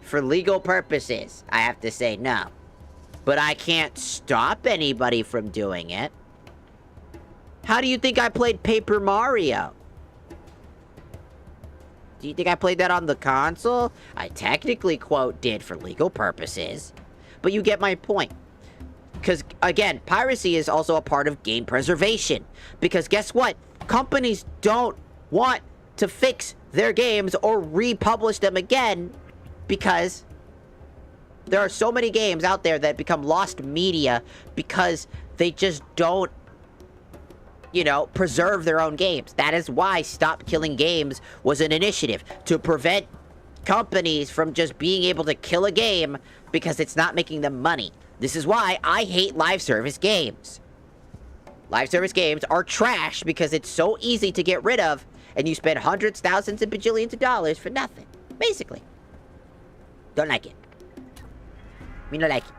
For legal purposes, I have to say no. But I can't stop anybody from doing it. How do you think I played Paper Mario? Do you think I played that on the console? I technically, quote, did for legal purposes. But you get my point. Because, again, piracy is also a part of game preservation. Because guess what? Companies don't want to fix their games or republish them again because There are so many games out there that become lost media because they just don't, you know, preserve their own games. That is why Stop Killing Games was an initiative to prevent companies from just being able to kill a game because it's not making them money. This is why I hate live service games. Live service games are trash because it's so easy to get rid of, and you spend hundreds, thousands, and bajillions of dollars for nothing. Basically. Don't like it. Me no like it.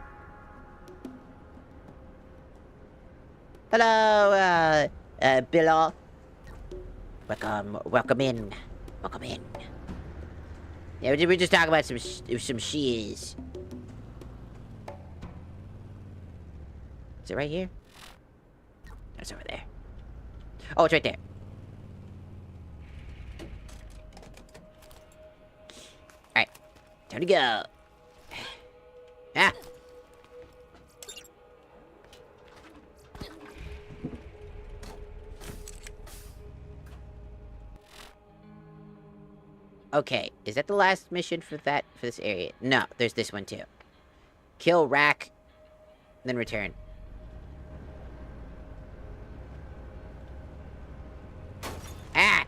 Hello, Bill. Welcome in. Welcome in. Yeah, we're just talking about some shiz. Is it right here? No, it's over there. Oh, it's right there. Alright. Time to go. Ah! Okay, is that the last mission for this area? No, there's this one too. Kill, rack, then return. Ah!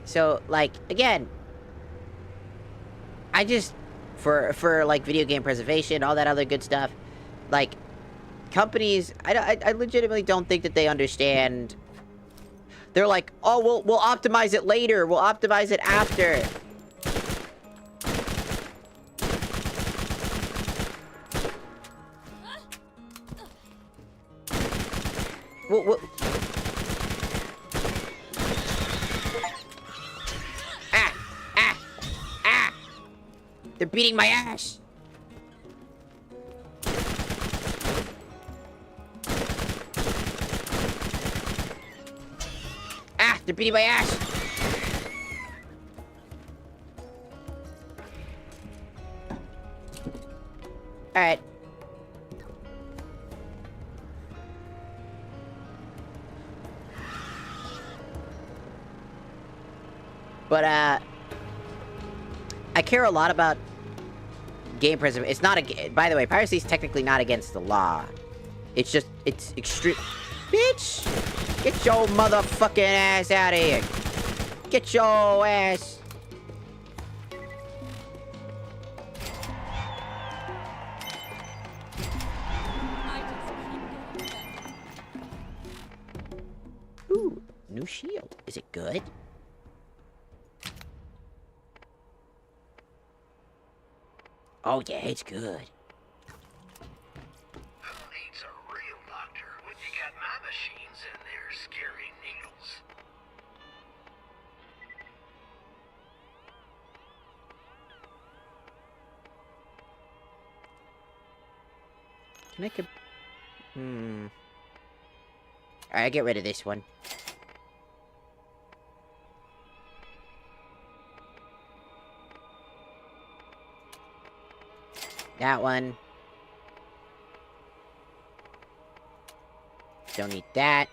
So, like, again, I just, for like, video game preservation, all that other good stuff, like, companies, I legitimately don't think that they understand. They're like, oh, we'll optimize it later, we'll optimize it after. We'll... They're beating my ass! Ah! They're beating my ass! Alright. But, I care a lot about game preservation. It's not a... By the way, piracy is technically not against the law. It's just... It's extreme... Bitch! Get your motherfucking ass out of here! Get your ass! Ooh, new shield. Is it good? Oh yeah, it's good. Who needs a real doctor when you got my machines and their scary needles? Can I Alright, get rid of this one. That one. Don't need that.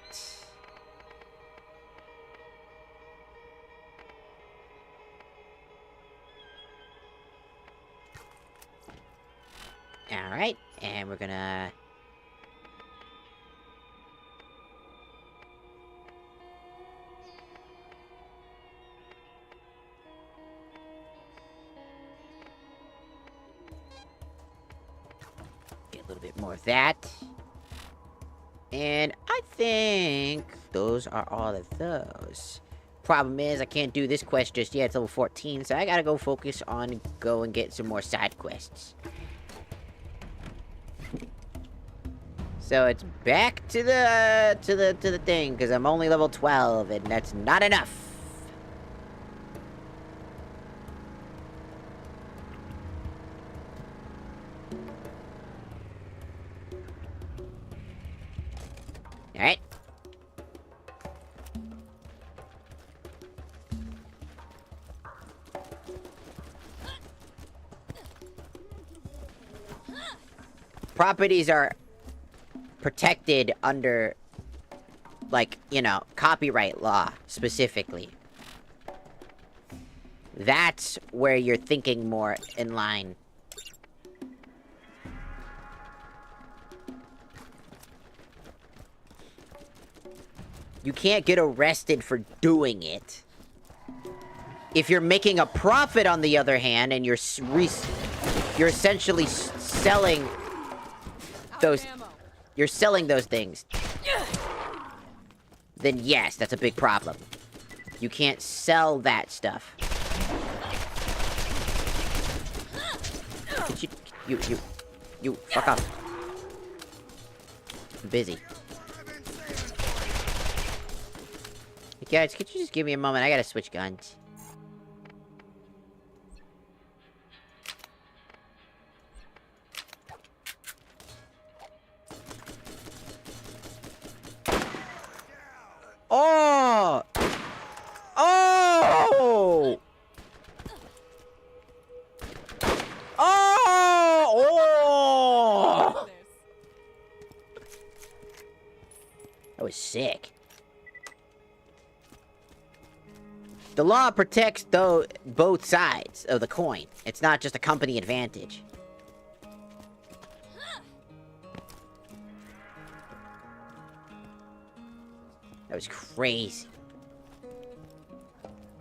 Alright, and we're gonna... get a little bit more of that. And I think those are all of those. Problem is, I can't do this quest just yet. It's level 14, so I gotta go focus on go and get some more side quests. So it's back to the thing, because I'm only level 12, and that's not enough. Alright. Properties are protected under, like, you know, copyright law, specifically. That's where you're thinking more in line. You can't get arrested for doing it. If you're making a profit, on the other hand, and you're essentially selling those... You're selling those things. Then yes, that's a big problem. You can't sell that stuff. You, fuck off. I'm busy. Hey guys, could you just give me a moment? I gotta switch guns. Oh! Oh! Oh! That was sick. The law protects both sides of the coin. It's not just a company advantage. That was crazy.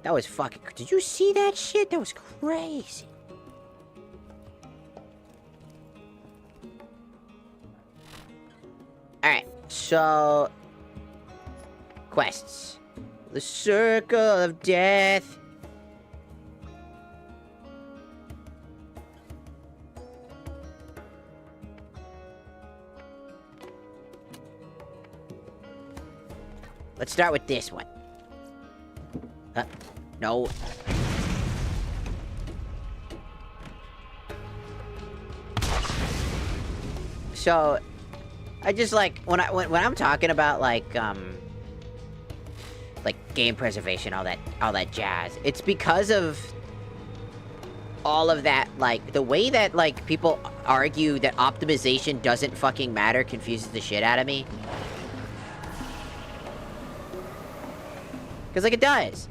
That was fucking... Did you see that shit? That was crazy. Alright, so... Quests. The Circle of Death. Let's start with this one. No. So, I just like when I'm talking about like game preservation, all that jazz. It's because of all of that, like the way that like people argue that optimization doesn't fucking matter confuses the shit out of me. Because, like, it does.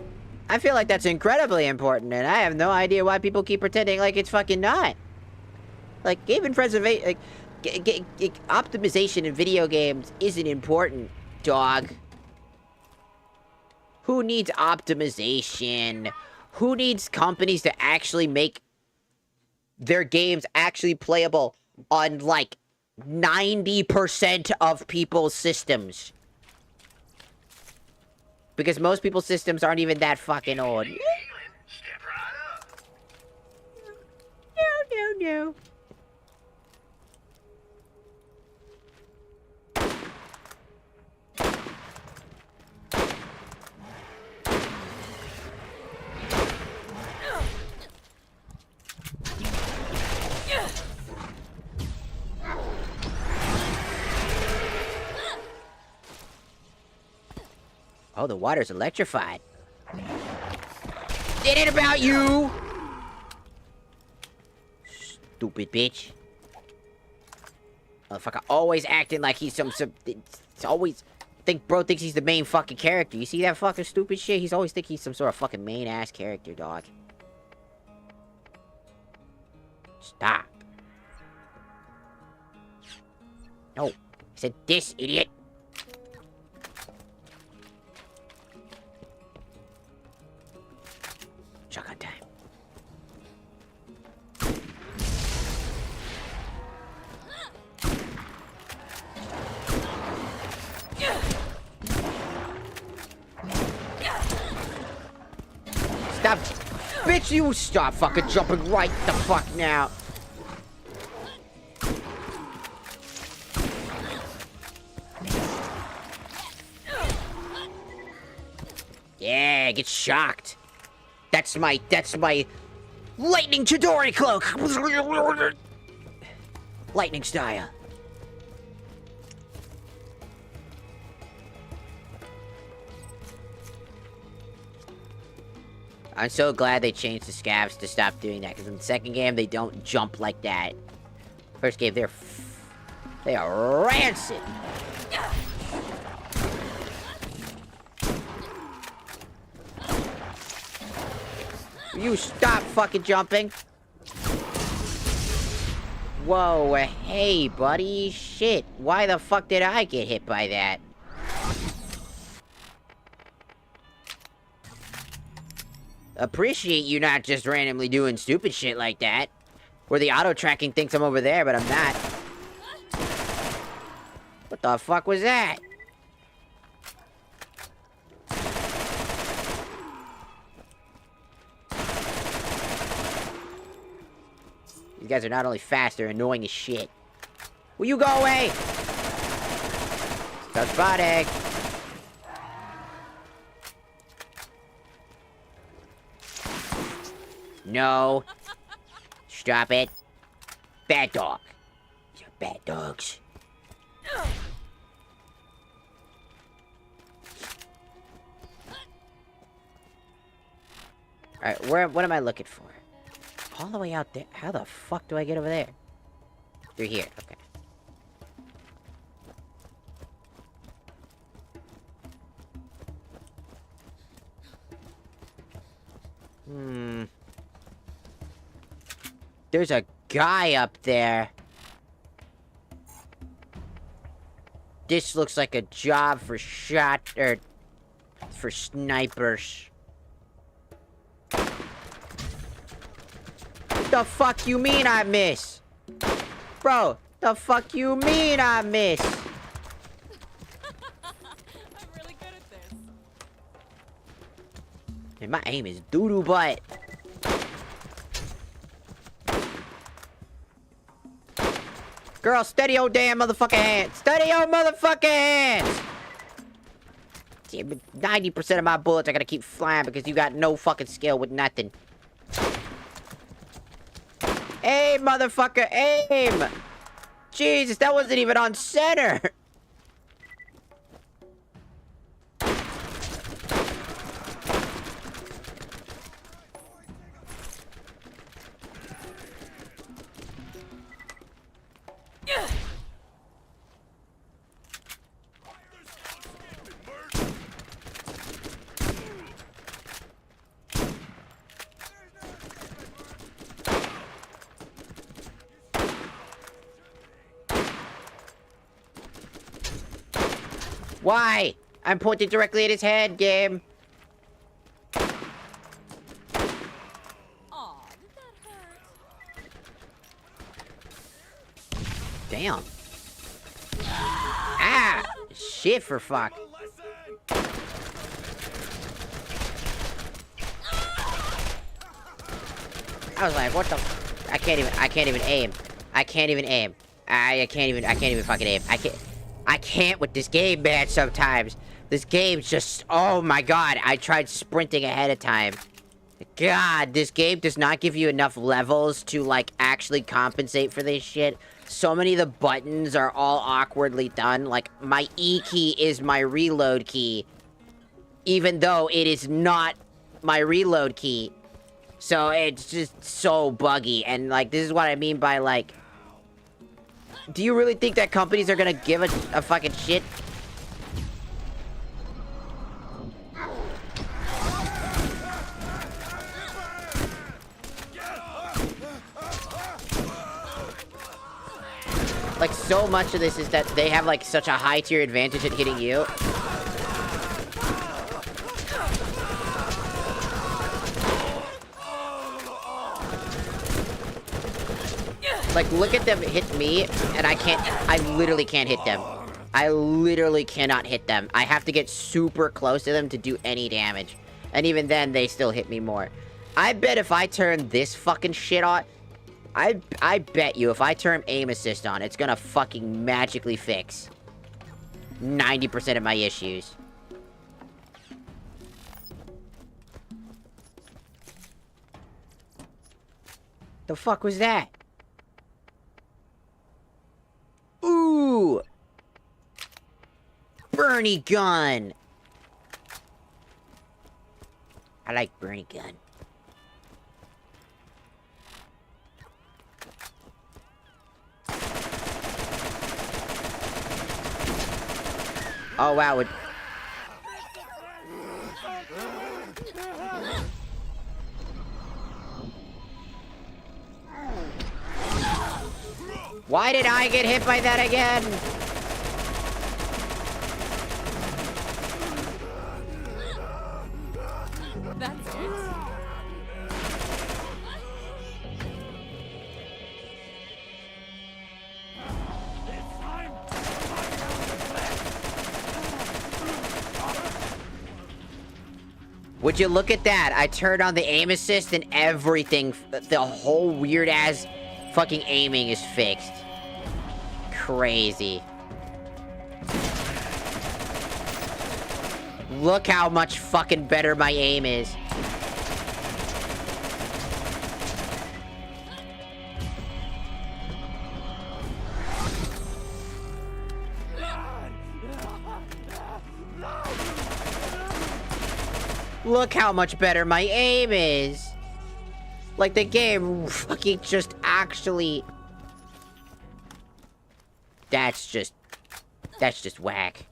I feel like that's incredibly important, and I have no idea why people keep pretending like it's fucking not. Like, game and preservation, like, optimization in video games isn't important, dog. Who needs optimization? Who needs companies to actually make their games actually playable on, like, 90% of people's systems? Because most people's systems aren't even that fucking old. Step right up. No. Oh, the water's electrified. It ain't about you! Stupid bitch. Motherfucker always acting like he's it's always... Bro thinks he's the main fucking character. You see that fucking stupid shit? He's always think he's some sort of fucking main-ass character, dog. Stop. No. I said this, idiot. Shotgun time. Stop. Bitch, you stop fucking jumping right the fuck now. Yeah, get shocked. That's my lightning Chidori cloak. Lightning style. I'm so glad they changed the scavs to stop doing that, because in the second game, they don't jump like that. First game, they are rancid. You stop fucking jumping. Whoa, hey, buddy. Shit, why the fuck did I get hit by that? Appreciate you not just randomly doing stupid shit like that. Where the auto-tracking thinks I'm over there, but I'm not. What the fuck was that? These guys are not only fast, they're annoying as shit. Will you go away? Stop spotting. No. Stop it. Bad dog. You're bad dogs. Alright, what am I looking for? All the way out there. How the fuck do I get over there? Through here, okay. There's a guy up there. This looks like a job for for snipers. The fuck you mean I miss? Bro, the fuck you mean I miss? I'm really good at this. And my aim is doo-doo butt. Girl, steady your damn motherfucking hands. Steady your motherfucking hands. 90% of my bullets are gonna keep flying because you got no fucking skill with nothing. Aim, motherfucker, aim! Jesus, that wasn't even on center! Why? I'm pointing directly at his head, game. Aw, did that hurt? Damn. Ah! Shit for fuck. I was like, what the f- I can't even aim. I can't even aim. I can't even fucking aim. I can't with this game, man, sometimes. This game's just, oh my god, I tried sprinting ahead of time. God, this game does not give you enough levels to, like, actually compensate for this shit. So many of the buttons are all awkwardly done. Like, my E key is my reload key, even though it is not my reload key. So it's just so buggy, and, like, this is what I mean by, like, do you really think that companies are gonna give a fucking shit? Like, so much of this is that they have, like, such a high tier advantage at hitting you. Like, look at them hit me, and I literally can't hit them. I literally cannot hit them. I have to get super close to them to do any damage. And even then, they still hit me more. I bet if I turn this fucking shit on, I bet you if I turn aim assist on, it's gonna fucking magically fix 90% of my issues. The fuck was that? Ooh! Bernie gun! I like Bernie gun. Oh wow, it... Why did I get hit by that again? That's it. Would you look at that? I turned on the aim assist and everything, the whole weird-ass fucking aiming is fixed. Crazy. Look how much fucking better my aim is. Look how much better my aim is. Like, the game fucking just actually... That's just whack.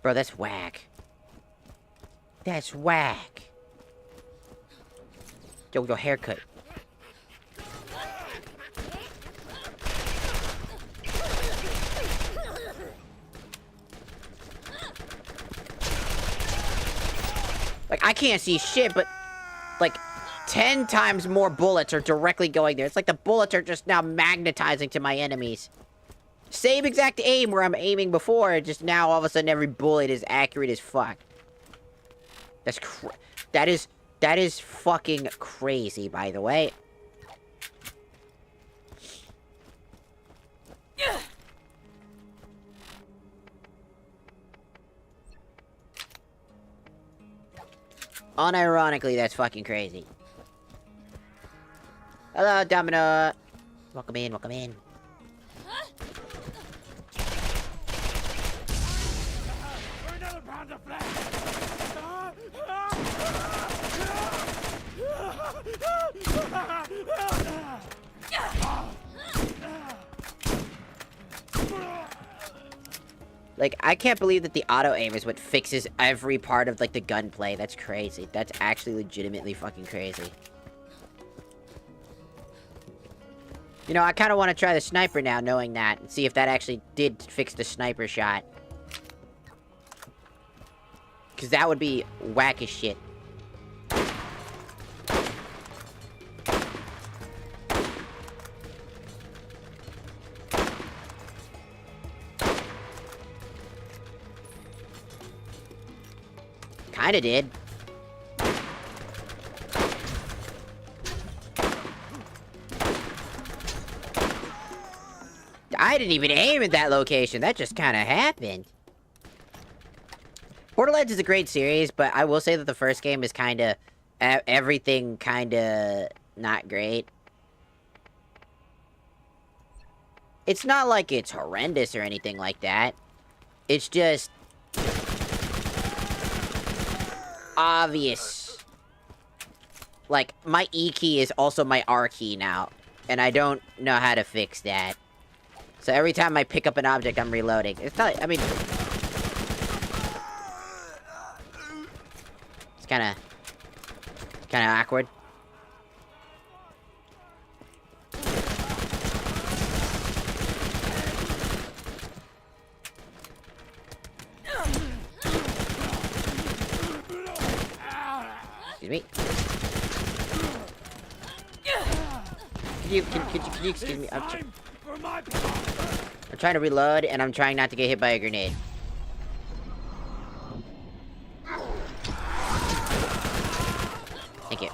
Bro, that's whack. That's whack. Yo, your haircut. Like, I can't see shit, but, like, 10 times more bullets are directly going there. It's like the bullets are just now magnetizing to my enemies. Same exact aim where I'm aiming before, just now all of a sudden every bullet is accurate as fuck. That is fucking crazy, by the way. Unironically, that's fucking crazy. Hello, Domino. Welcome in, welcome in. Like, I can't believe that the auto-aim is what fixes every part of, like, the gunplay. That's crazy. That's actually legitimately fucking crazy. You know, I kind of want to try the sniper now, knowing that, and see if that actually did fix the sniper shot. Because that would be whack as shit. Kinda did. I didn't even aim at that location. That just kinda happened. Borderlands is a great series, but I will say that the first game is kinda... everything kinda... not great. It's not like it's horrendous or anything like that. It's just... obvious. Like, my E key is also my R key now, and I don't know how to fix that. So every time I pick up an object, I'm reloading. It's not, I mean... it's kinda awkward. Excuse me. Can you excuse me? I'm trying to reload, and I'm trying not to get hit by a grenade. Thank you.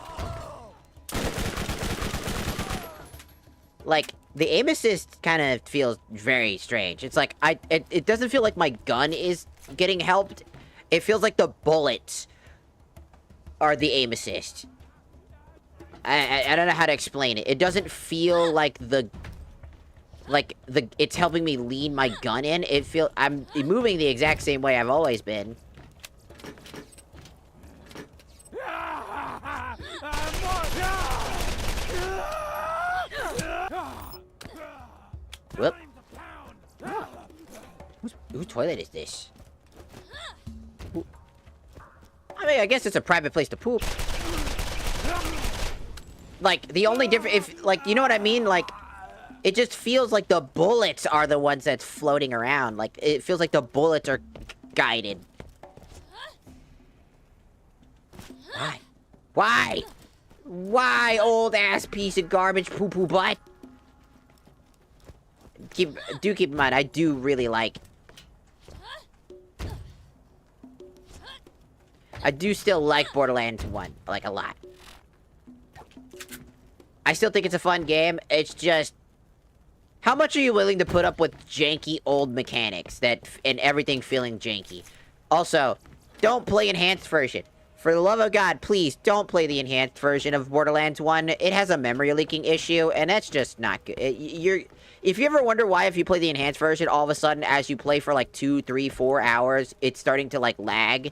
Like, the aim assist kind of feels very strange. It's like, it doesn't feel like my gun is getting helped. It feels like the bullets are the aim assist. I don't know how to explain it. It doesn't feel like it's helping me lean my gun in. I'm moving the exact same way I've always been. Whoop. Whose toilet is this? I mean, I guess it's a private place to poop. Like, the only difference, like, you know what I mean? Like, It just feels like the bullets are the ones that's floating around. Like, it feels like the bullets are guided. Why? Why? Why, old-ass piece of garbage poo-poo butt? Do keep in mind, I do really like... I do still like Borderlands 1, like, a lot. I still think it's a fun game, it's just... How much are you willing to put up with janky old mechanics and everything feeling janky? Also, don't play enhanced version. For the love of God, please don't play the enhanced version of Borderlands 1. It has a memory leaking issue, and that's just not good. If you ever wonder why if you play the enhanced version, all of a sudden, as you play for like 2, 3, 4 hours, it's starting to like lag.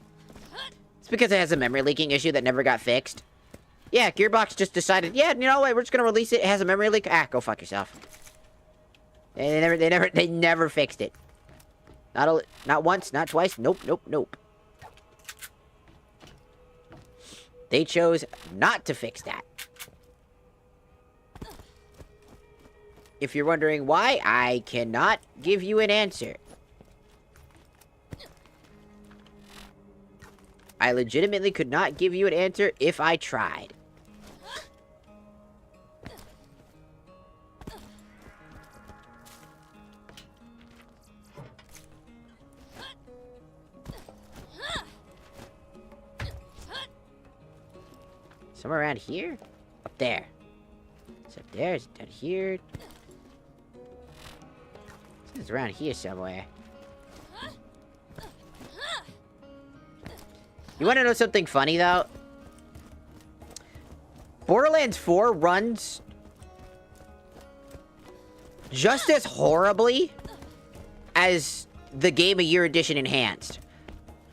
It's because it has a memory leaking issue that never got fixed. Yeah, Gearbox just decided, yeah, you know what, we're just gonna release it. It has a memory leak. Ah, go fuck yourself. They never fixed it. Not once, not twice. Nope, nope, nope. They chose not to fix that. If you're wondering why, I cannot give you an answer. I legitimately could not give you an answer if I tried. Somewhere around here? Up there. It's up there, it's down here. It's around here somewhere. You wanna know something funny, though? Borderlands 4 runs just as horribly as the Game of Year Edition Enhanced.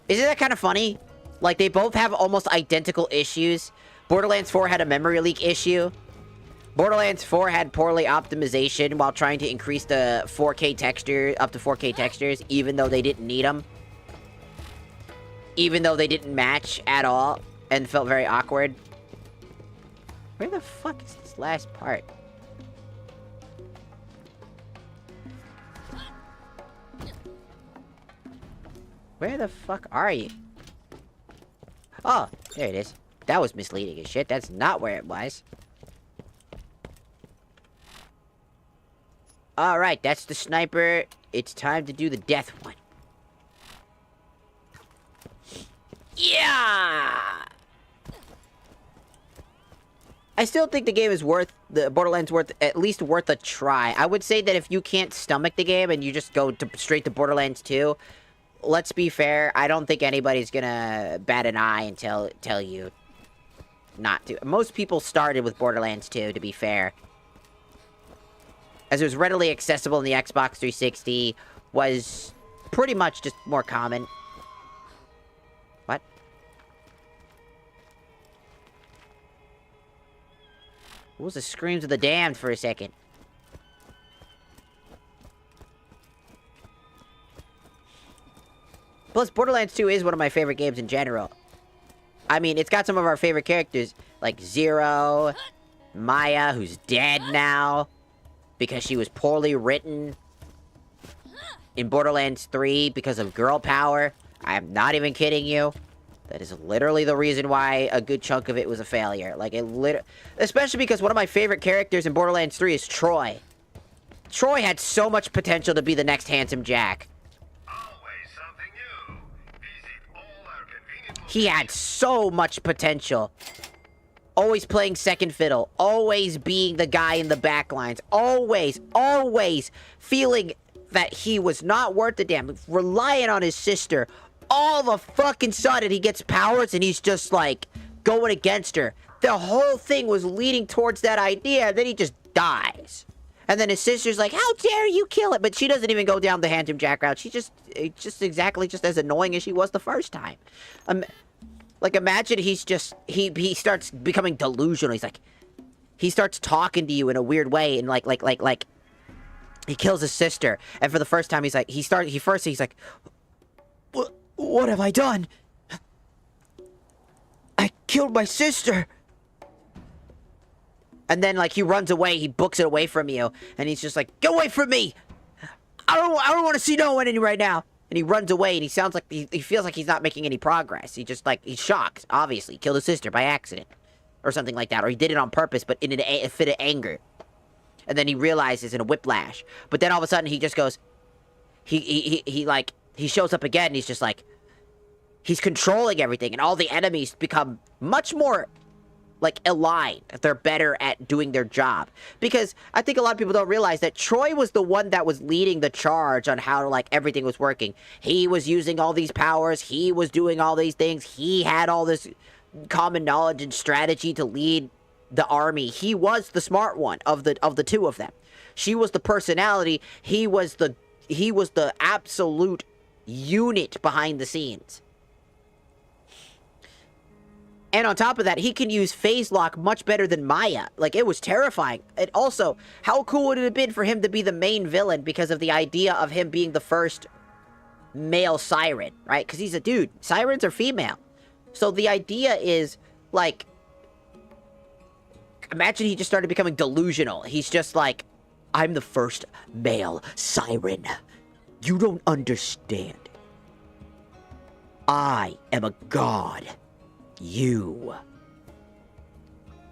Isn't that kind of funny? Like, they both have almost identical issues. Borderlands 4 had a memory leak issue. Borderlands 4 had poorly optimization while trying to increase the 4K texture, up to 4K textures, even though they didn't need them. Even though they didn't match at all, and felt very awkward. Where the fuck is this last part? Where the fuck are you? Oh, there it is. That was misleading as shit. That's not where it was. Alright, that's the sniper. It's time to do the death one. Yeah! I still think the game is Borderlands at least worth a try. I would say that if you can't stomach the game and you just go straight to Borderlands 2, let's be fair, I don't think anybody's gonna bat an eye and tell you not to. Most people started with Borderlands 2, to be fair. As it was readily accessible in the Xbox 360, was pretty much just more common. What? What was the screams of the damned for a second? Plus, Borderlands 2 is one of my favorite games in general. I mean, it's got some of our favorite characters, like Zero, Maya, who's dead now, because she was poorly written. In Borderlands 3, because of girl power. I am not even kidding you. That is literally the reason why a good chunk of it was a failure. Like, especially because one of my favorite characters in Borderlands 3 is Troy. Troy had so much potential to be the next Handsome Jack. He had so much potential. Always playing second fiddle. Always being the guy in the back lines. Always feeling that he was not worth a damn. Relying on his sister. All of a fucking sudden, he gets powers and he's just, like, going against her. The whole thing was leading towards that idea, and then he just dies. And then his sister's like, how dare you kill it? But she doesn't even go down the Handsome Jack route. She's just exactly as annoying as she was the first time. Like, imagine he starts becoming delusional. He starts talking to you in a weird way, and like, he kills his sister. And for the first time, he's like, he's like, what have I done? I killed my sister. And then, like, he runs away, he books it away from you, and he's just like, get away from me! I don't want to see no one in you right now! And he runs away, and he sounds like, he feels like he's not making any progress. He just, like, he's shocked, obviously. He killed his sister by accident. Or something like that. Or he did it on purpose, but in a fit of anger. And then he realizes in a whiplash. But then all of a sudden, he just goes, he shows up again, and he's just like, he's controlling everything, and all the enemies become much more, like, aligned. They're better at doing their job. Because I think a lot of people don't realize that Troy was the one that was leading the charge on how, like, everything was working. He was using all these powers. He was doing all these things. He had all this common knowledge and strategy to lead the army. He was the smart one of the two of them. She was the personality. He was the absolute unit behind the scenes. And on top of that, he can use phase lock much better than Maya. Like, it was terrifying. And also, how cool would it have been for him to be the main villain because of the idea of him being the first male siren, right? Because he's a dude. Sirens are female. So the idea is, like, imagine he just started becoming delusional. He's just like, I'm the first male siren. You don't understand. I am a god. You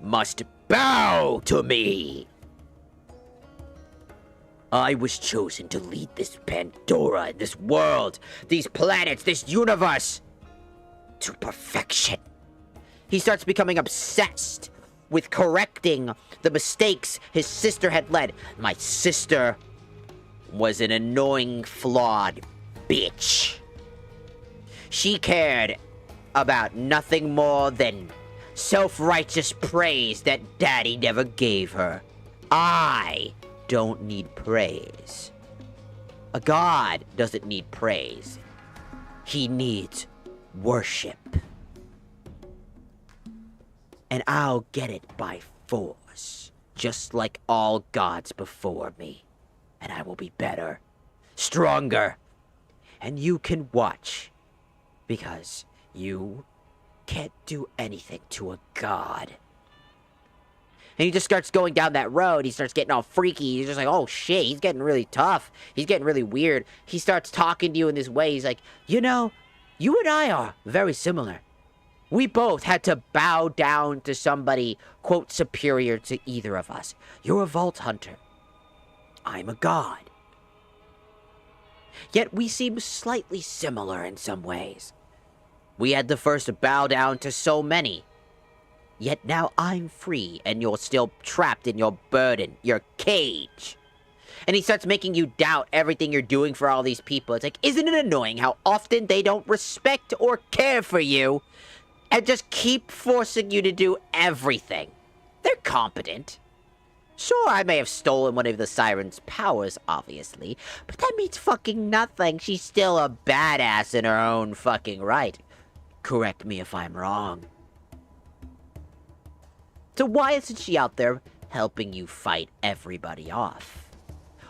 must bow to me. I was chosen to lead this Pandora, this world, these planets, this universe to perfection. He starts becoming obsessed with correcting the mistakes his sister had led. My sister was an annoying, flawed bitch. She cared about nothing more than self-righteous praise that Daddy never gave her. I don't need praise. A god doesn't need praise. He needs worship. And I'll get it by force, just like all gods before me. And I will be better, stronger, and you can watch, because you can't do anything to a god. And he just starts going down that road. He starts getting all freaky. He's just like, oh shit, he's getting really tough. He's getting really weird. He starts talking to you in this way. He's like, you know, you and I are very similar. We both had to bow down to somebody, quote, superior to either of us. You're a vault hunter. I'm a god. Yet we seem slightly similar in some ways. We had to first bow down to so many. Yet now I'm free, and you're still trapped in your burden, your cage. And he starts making you doubt everything you're doing for all these people. It's like, isn't it annoying how often they don't respect or care for you, and just keep forcing you to do everything? They're competent. Sure, I may have stolen one of the siren's powers, obviously, but that means fucking nothing. She's still a badass in her own fucking right. Correct me if I'm wrong. So why isn't she out there helping you fight everybody off?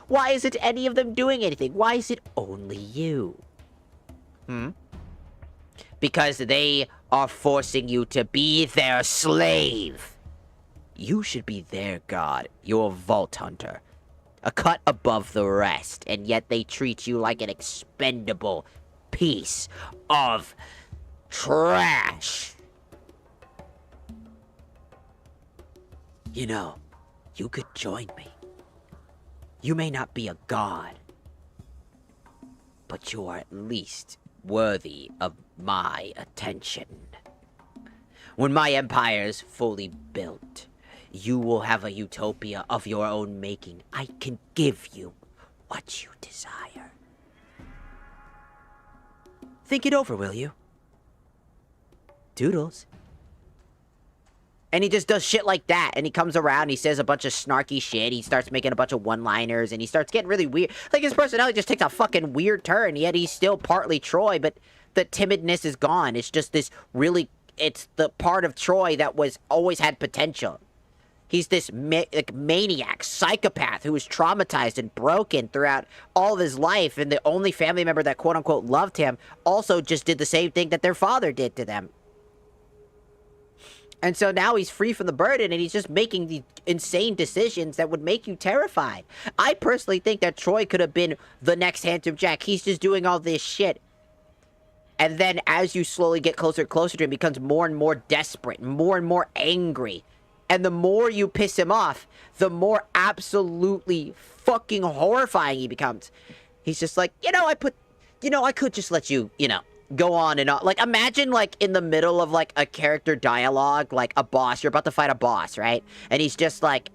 Why isn't any of them doing anything? Why is it only you? Because they are forcing you to be their slave. You should be their god. You're a vault hunter. A cut above the rest, and yet they treat you like an expendable piece of trash. You know, you could join me. You may not be a god, but you are at least worthy of my attention. When my empire's fully built, you will have a utopia of your own making. I can give you what you desire. Think it over, will you? Doodles. And he just does shit like that, and he comes around, he says a bunch of snarky shit, he starts making a bunch of one-liners, and he starts getting really weird. Like, his personality just takes a fucking weird turn, yet he's still partly Troy, but the timidness is gone. It's just this really, it's the part of Troy that was always had potential. He's this maniac, psychopath who was traumatized and broken throughout all of his life, and the only family member that quote-unquote loved him also just did the same thing that their father did to them. And so now he's free from the burden, and he's just making the insane decisions that would make you terrified. I personally think that Troy could have been the next Handsome Jack. He's just doing all this shit. And then as you slowly get closer and closer to him, he becomes more and more desperate, more and more angry. And the more you piss him off, the more absolutely fucking horrifying he becomes. He's just like, I could just let you, go on and on. Like, imagine, like, in the middle of, like, a character dialogue, like, a boss. You're about to fight a boss, right? And he's just, like...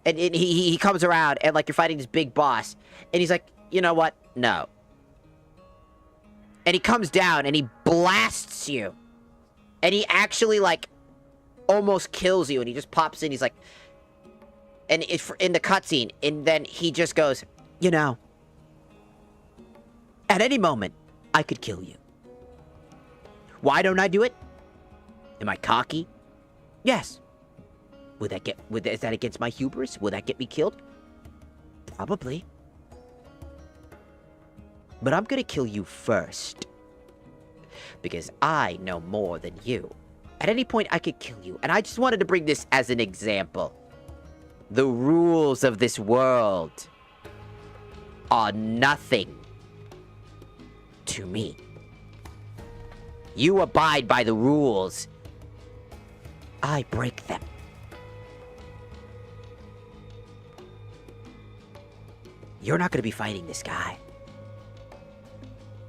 And he comes around, and, like, you're fighting this big boss. And he's like, you know what? No. And he comes down, and he blasts you. And he actually, like, almost kills you. And he just pops in, he's like... And it's in the cutscene, and then he just goes, at any moment, I could kill you. Why don't I do it? Am I cocky? Yes. Is that against my hubris? Will that get me killed? Probably. But I'm gonna kill you first. Because I know more than you. At any point, I could kill you. And I just wanted to bring this as an example. The rules of this world are nothing to me. You abide by the rules. I break them. You're not gonna be fighting this guy.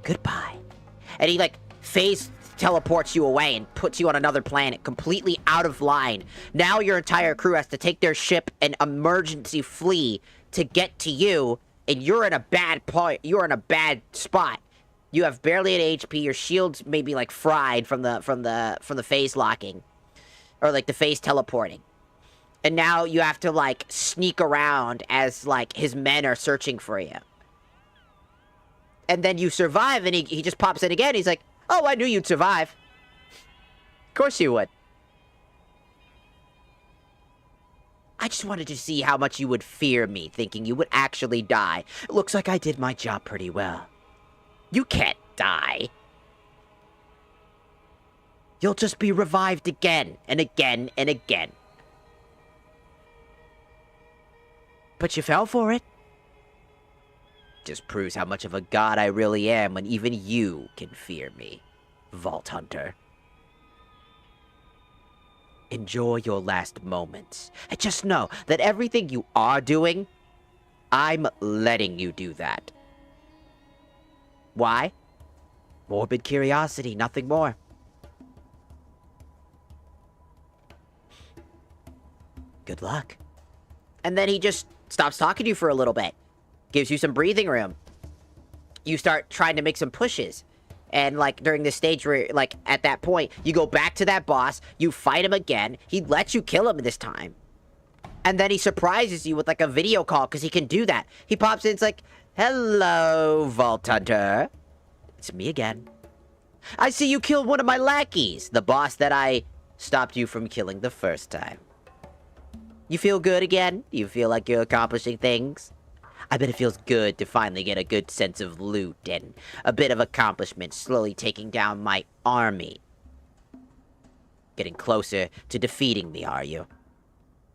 Goodbye. And he, like, phase teleports you away and puts you on another planet, completely out of line. Now your entire crew has to take their ship and emergency flee to get to you, and you're in a bad point. You're in a bad spot. You have barely an HP. Your shield's maybe, like, fried from the phase locking, or, like, the phase teleporting. And now you have to, like, sneak around as, like, his men are searching for you. And then you survive, and he just pops in again. He's like, oh, I knew you'd survive. Of course you would. I just wanted to see how much you would fear me, thinking you would actually die. It looks like I did my job pretty well. You can't die. You'll just be revived again, and again, and again. But you fell for it. Just proves how much of a god I really am when even you can fear me, Vault Hunter. Enjoy your last moments. And just know that everything you are doing, I'm letting you do that. Why? Morbid curiosity, nothing more. Good luck. And then he just stops talking to you for a little bit. Gives you some breathing room. You start trying to make some pushes. And, like, during this stage where, like, at that point, you go back to that boss, you fight him again, he lets you kill him this time. And then he surprises you with, like, a video call, because he can do that. He pops in, it's like, hello, Vault Hunter. It's me again. I see you killed one of my lackeys, the boss that I stopped you from killing the first time. You feel good again? You feel like you're accomplishing things? I bet it feels good to finally get a good sense of loot and a bit of accomplishment, slowly taking down my army. Getting closer to defeating me, are you?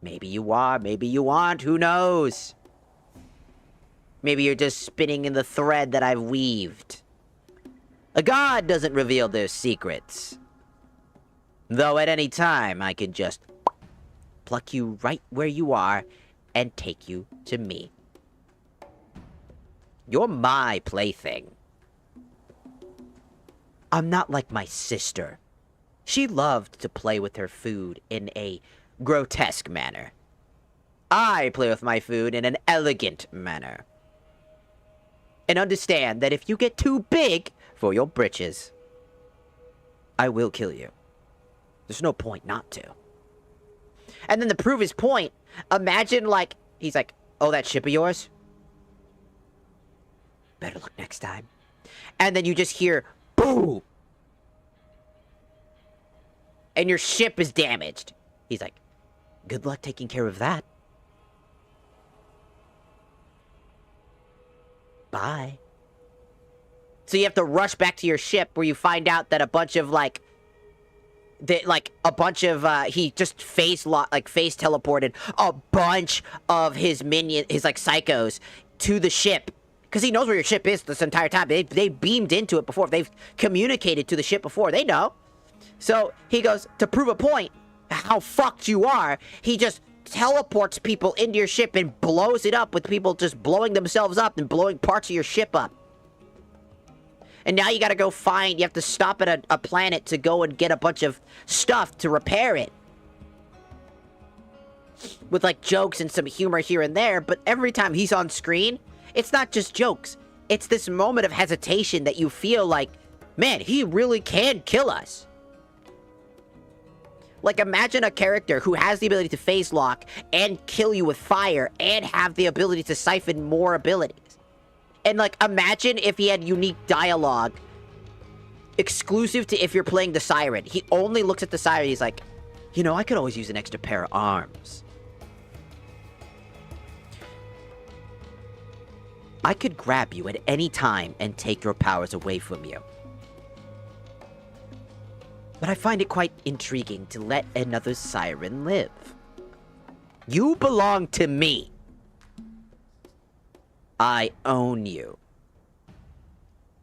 Maybe you are, maybe you aren't, who knows? Maybe you're just spinning in the thread that I've weaved. A god doesn't reveal their secrets. Though at any time, I can just pluck you right where you are and take you to me. You're my plaything. I'm not like my sister. She loved to play with her food in a grotesque manner. I play with my food in an elegant manner. And understand that if you get too big for your britches, I will kill you. There's no point not to. And then to prove his point, imagine, like, he's like, oh, that ship of yours? Better look next time. And then you just hear, boom! And your ship is damaged. He's like, good luck taking care of that. Bye. So you have to rush back to your ship where you find out that a bunch of, like, like a bunch of he just face teleported a bunch of his like psychos to the ship, because he knows where your ship is this entire time. They beamed into it before. They've communicated to the ship before. They know. So he goes, to prove a point how fucked you are, he just teleports people into your ship and blows it up, with people just blowing themselves up and blowing parts of your ship up. And now you gotta go you have to stop at a planet to go and get a bunch of stuff to repair it. With like jokes and some humor here and there, but every time he's on screen, it's not just jokes. It's this moment of hesitation that you feel like, man, he really can kill us. Like, imagine a character who has the ability to phase lock and kill you with fire and have the ability to siphon more abilities. And, like, imagine if he had unique dialogue exclusive to if you're playing the Siren. He only looks at the Siren, he's like, you know, I could always use an extra pair of arms. I could grab you at any time and take your powers away from you. But I find it quite intriguing to let another Siren live. You belong to me. I own you.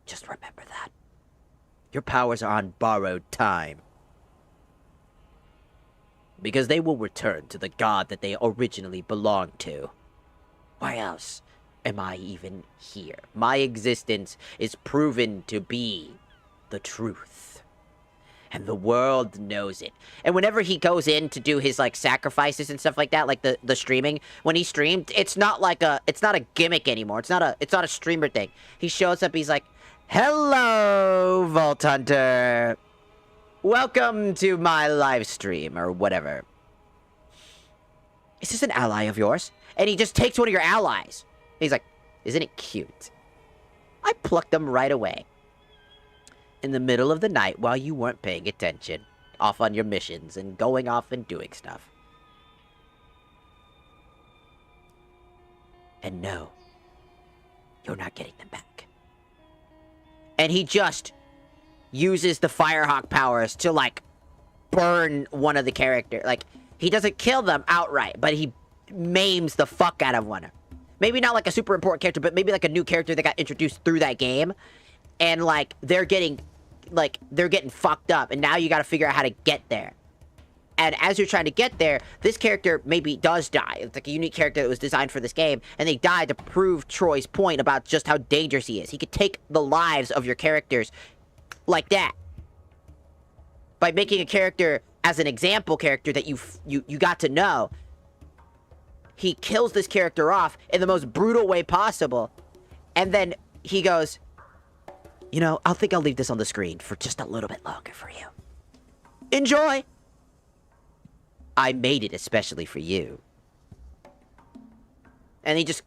Just remember that. Your powers are on borrowed time. Because they will return to the god that they originally belonged to. Why else am I even here? My existence is proven to be the truth. And the world knows it. And whenever he goes in to do his, like, sacrifices and stuff like that, like the streaming, when he streamed, it's not a gimmick anymore. It's not a streamer thing. He shows up, he's like, hello, Vault Hunter. Welcome to my live stream, or whatever. Is this an ally of yours? And he just takes one of your allies. He's like, isn't it cute? I plucked them right away. In the middle of the night while you weren't paying attention, off on your missions and going off and doing stuff. And no, you're not getting them back. And he just uses the Firehawk powers to, like, burn one of the characters. Like, he doesn't kill them outright, but he maims the fuck out of one. Maybe not like a super important character, but maybe like a new character that got introduced through that game. And, like, they're getting fucked up, and now you gotta figure out how to get there. And as you're trying to get there, this character maybe does die. It's like a unique character that was designed for this game, and they die to prove Troy's point about just how dangerous he is. He could take the lives of your characters like that. By making a character as an example character that you got to know. He kills this character off in the most brutal way possible. And then he goes, you know, I'll leave this on the screen for just a little bit longer for you. Enjoy! I made it especially for you. And he just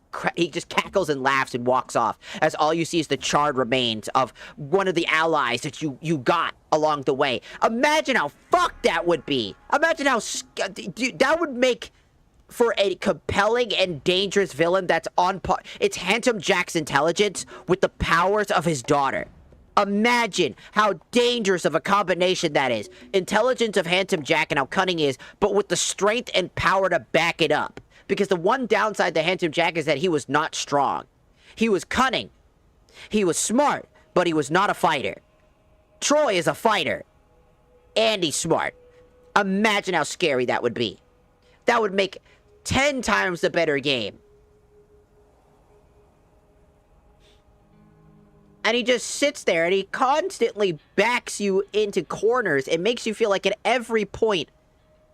cackles and laughs and walks off, as all you see is the charred remains of one of the allies that you got along the way. Imagine how fucked that would be! Imagine how... that would make for a compelling and dangerous villain that's on par... It's Handsome Jack's intelligence with the powers of his daughter. Imagine how dangerous of a combination that is. Intelligence of Handsome Jack and how cunning he is, but with the strength and power to back it up. Because the one downside to Handsome Jack is that he was not strong. He was cunning. He was smart, but he was not a fighter. Troy is a fighter. And he's smart. Imagine how scary that would be. That would make 10 times the better game. And he just sits there and he constantly backs you into corners. It makes you feel like at every point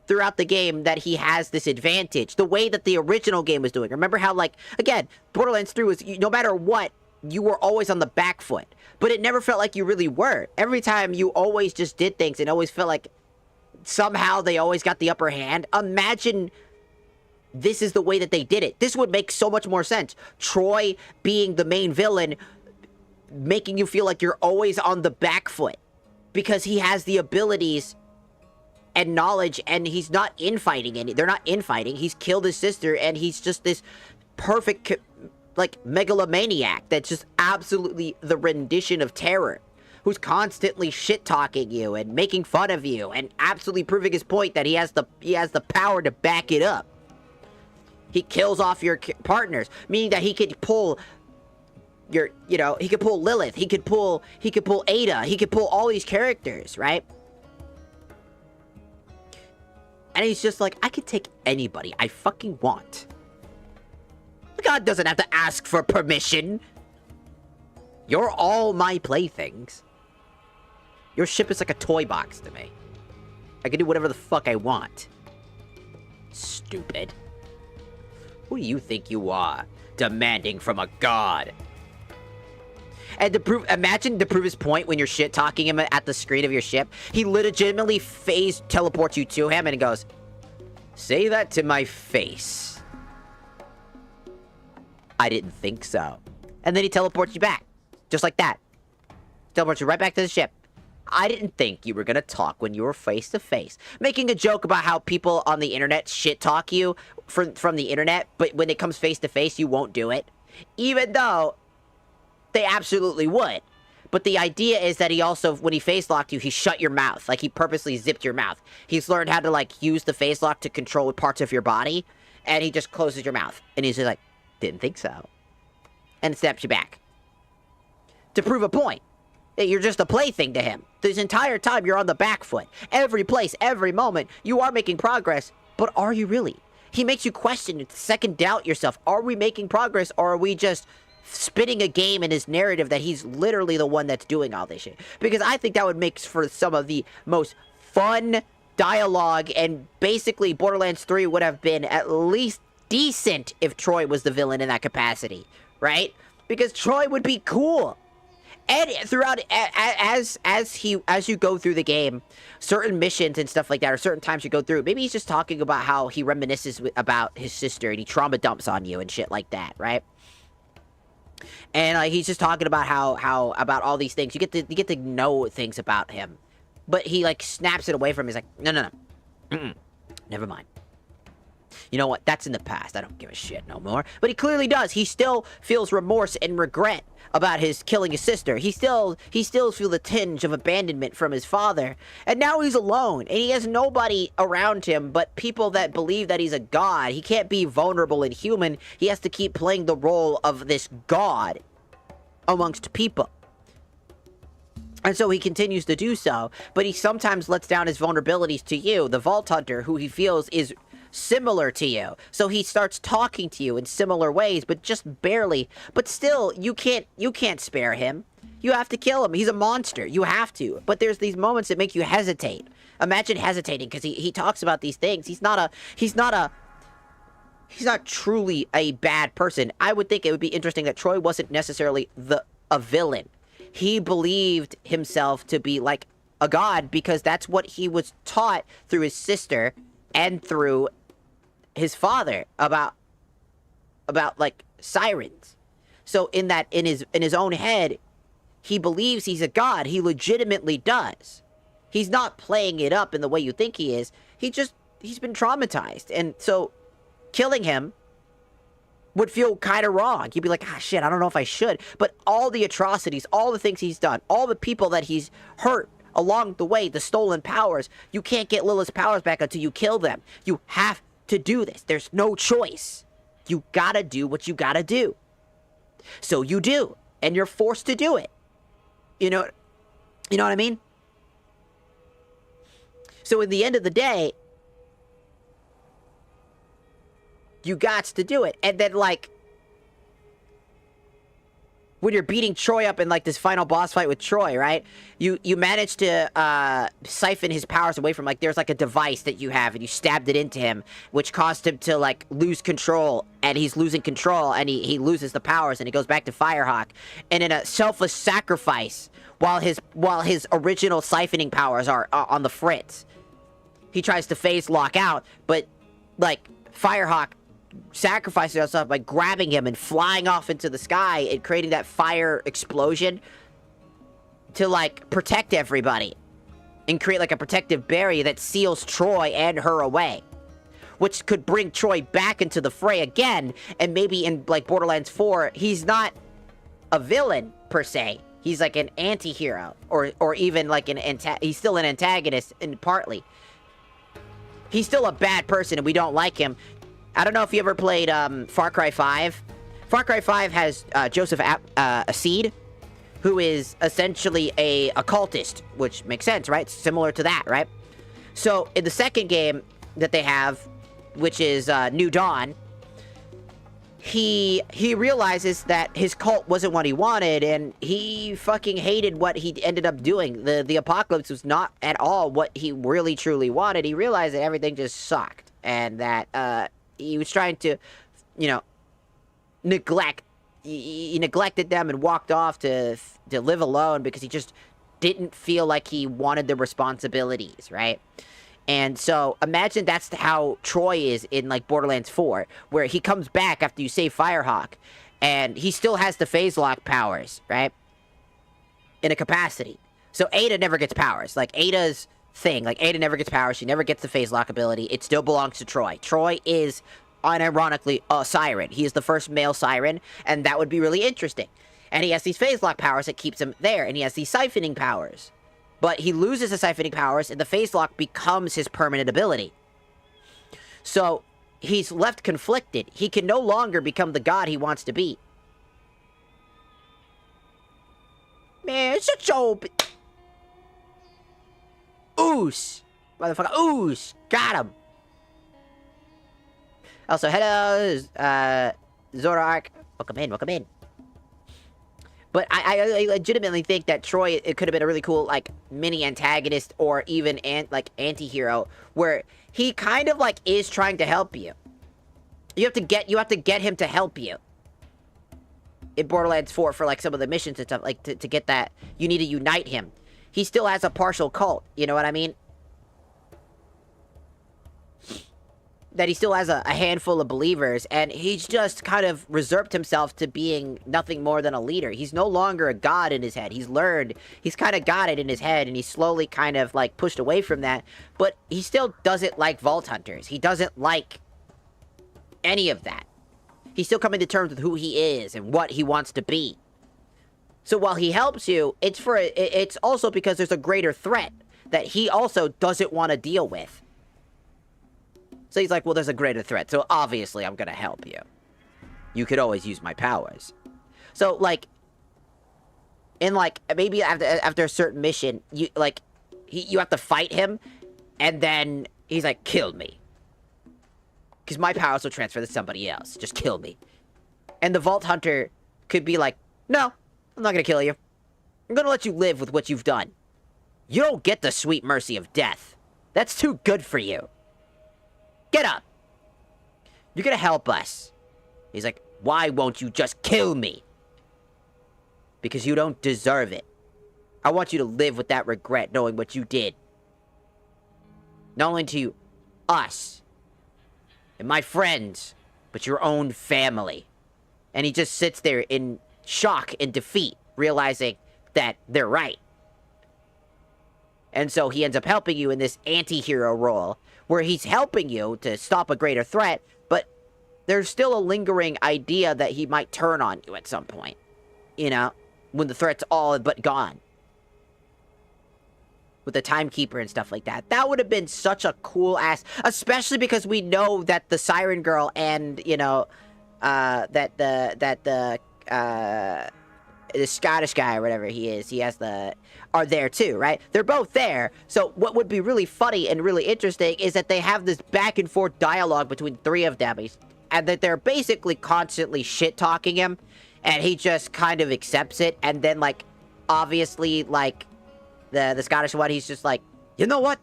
throughout the game that he has this advantage. The way that the original game was doing. Remember how, like, again, Borderlands 3 was, no matter what, you were always on the back foot. But it never felt like you really were. Every time you always just did things and always felt like somehow they always got the upper hand. Imagine this is the way that they did it. This would make so much more sense. Troy being the main villain, making you feel like you're always on the back foot. Because he has the abilities and knowledge, and he's not infighting. They're not infighting. He's killed his sister, and he's just this perfect, like, megalomaniac that's just absolutely the rendition of terror. who's constantly shit-talking you and making fun of you and absolutely proving his point that he has the power to back it up. He kills off your partners, meaning that he could pull your, he could pull Lilith, he could pull Ada, he could pull all these characters, right? And he's just like, I could take anybody I fucking want. God doesn't have to ask for permission. You're all my playthings. Your ship is like a toy box to me. I can do whatever the fuck I want. Stupid. Who do you think you are, demanding from a god? And imagine to prove his point when you're shit-talking him at the screen of your ship, he legitimately phase teleports you to him and he goes, say that to my face. I didn't think so. And then he teleports you back. Just like that. Teleports you right back to the ship. I didn't think you were gonna talk when you were face to face. Making a joke about how people on the internet shit talk you from the internet, but when it comes face to face, you won't do it. Even though they absolutely would. But the idea is that he also, when he face locked you, he shut your mouth. Like, he purposely zipped your mouth. He's learned how to, like, use the face lock to control parts of your body, and he just closes your mouth. And he's just like, didn't think so. And snaps you back. To prove a point. That you're just a plaything to him. This entire time, you're on the back foot. Every place, every moment, you are making progress, but are you really? He makes you question, second doubt yourself. Are we making progress, or are we just spinning a game in his narrative that he's literally the one that's doing all this shit? Because I think that would make for some of the most fun dialogue, and basically Borderlands 3 would have been at least decent if Troy was the villain in that capacity, right? Because Troy would be cool. And throughout, as you go through the game, certain missions and stuff like that, or certain times you go through, maybe he's just talking about how he reminisces about his sister and he trauma dumps on you and shit like that, right? And he's just talking about how about all these things. You get to know things about him, but he like snaps it away from him. He's like, no, never mind. You know what? That's in the past. I don't give a shit no more. But he clearly does. He still feels remorse and regret about his killing his sister. He still feels the tinge of abandonment from his father. And now he's alone. And he has nobody around him but people that believe that he's a god. He can't be vulnerable and human. He has to keep playing the role of this god amongst people. And so he continues to do so. But he sometimes lets down his vulnerabilities to you, the Vault Hunter, who he feels is similar to you. So he starts talking to you in similar ways, but just barely. But still, you can't spare him. You have to kill him. He's a monster. You have to. But there's these moments that make you hesitate. Imagine hesitating, because he talks about these things. He's not truly a bad person. I would think it would be interesting that Troy wasn't necessarily a villain. He believed himself to be like a god because that's what he was taught through his sister and through his father about like sirens. So in his own head, he believes he's a god. He legitimately does. He's not playing it up in the way you think he is. He's been traumatized. And so killing him would feel kind of wrong. You'd be like, shit, I don't know if I should. But all the atrocities, all the things he's done, all the people that he's hurt along the way, the stolen powers, you can't get Lilith's powers back until you kill them. You have to do this. There's no choice. You gotta do what you gotta do. So you do, and you're forced to do it. You know what I mean? So in the end of the day, you gots to do it. And then, like, when you're beating Troy up in, like, this final boss fight with Troy, right? You manage to siphon his powers away from, like, there's, like, a device that you have, and you stabbed it into him, which caused him to, like, lose control, and he's losing control, and he loses the powers, and he goes back to Firehawk. And in a selfless sacrifice, while his original siphoning powers are on the fritz, he tries to phase lock out, but, like, Firehawk sacrifices herself by grabbing him and flying off into the sky and creating that fire explosion to, like, protect everybody and create, like, a protective barrier that seals Troy and her away, which could bring Troy back into the fray again. And maybe in, like, Borderlands 4, he's not a villain per se, He's like an anti-hero, or even like he's still an antagonist, and partly. He's still a bad person, and we don't like him. I don't know if you ever played Far Cry 5. Far Cry 5 has Joseph Acid, who is essentially a occultist, which makes sense, right? Similar to that, right? So, in the second game that they have, which is New Dawn, he realizes that his cult wasn't what he wanted, and he fucking hated what he ended up doing. The apocalypse was not at all what he really truly wanted. He realized that everything just sucked, and that he was trying to, you know, he neglected them and walked off to live alone because he just didn't feel like he wanted the responsibilities, right? And so, imagine that's how Troy is in, like, Borderlands 4, where he comes back after you save Firehawk, and he still has the phase lock powers, right? In a capacity. So, Ada never gets powers. Like, Ada's thing, like, Ada never gets powers, she never gets the phase lock ability, it still belongs to Troy. Troy is, unironically, a siren. He is the first male siren, and that would be really interesting. And he has these phase lock powers that keeps him there, and he has these siphoning powers. But he loses the siphoning powers, and the phase lock becomes his permanent ability. So, he's left conflicted. He can no longer become the god he wants to be. Man, shut your... Oos! Motherfucker, oos! Got him! Also, hello, Zorak. Welcome in, welcome in. But I legitimately think that Troy, it could have been a really cool, like, mini antagonist or even anti-hero, where he kind of like is trying to help you. You have to get him to help you. In Borderlands 4 for like some of the missions and stuff, like to get that, you need to unite him. He still has a partial cult, you know what I mean? That he still has a handful of believers, and he's just kind of reserved himself to being nothing more than a leader. He's no longer a god in his head. He's learned, he's kind of got it in his head, and he's slowly kind of, like, pushed away from that, but he still doesn't like Vault Hunters. He doesn't like any of that. He's still coming to terms with who he is and what he wants to be. So while he helps you, it's also because there's a greater threat that he also doesn't want to deal with. So he's like, well, there's a greater threat, so obviously I'm gonna help you. You could always use my powers. So, like, in, like, maybe after a certain mission, you have to fight him, and then he's like, kill me. Because my powers will transfer to somebody else. Just kill me. And the Vault Hunter could be like, no, I'm not gonna kill you. I'm gonna let you live with what you've done. You don't get the sweet mercy of death. That's too good for you. Get up! You're gonna help us. He's like, why won't you just kill me? Because you don't deserve it. I want you to live with that regret knowing what you did. Not only to us and my friends, but your own family. And he just sits there in shock and defeat, realizing that they're right. And so he ends up helping you in this anti-hero role, where he's helping you to stop a greater threat, but there's still a lingering idea that he might turn on you at some point. You know, when the threat's all but gone. With the timekeeper and stuff like that. That would have been such a cool ass, especially because we know that the Siren Girl and, you know, the Scottish guy or whatever he is, are there too, right? They're both there. So what would be really funny and really interesting is that they have this back and forth dialogue between three of them, and that they're basically constantly shit-talking him, and he just kind of accepts it, and then, like, obviously, like, the Scottish one, he's just like, you know what?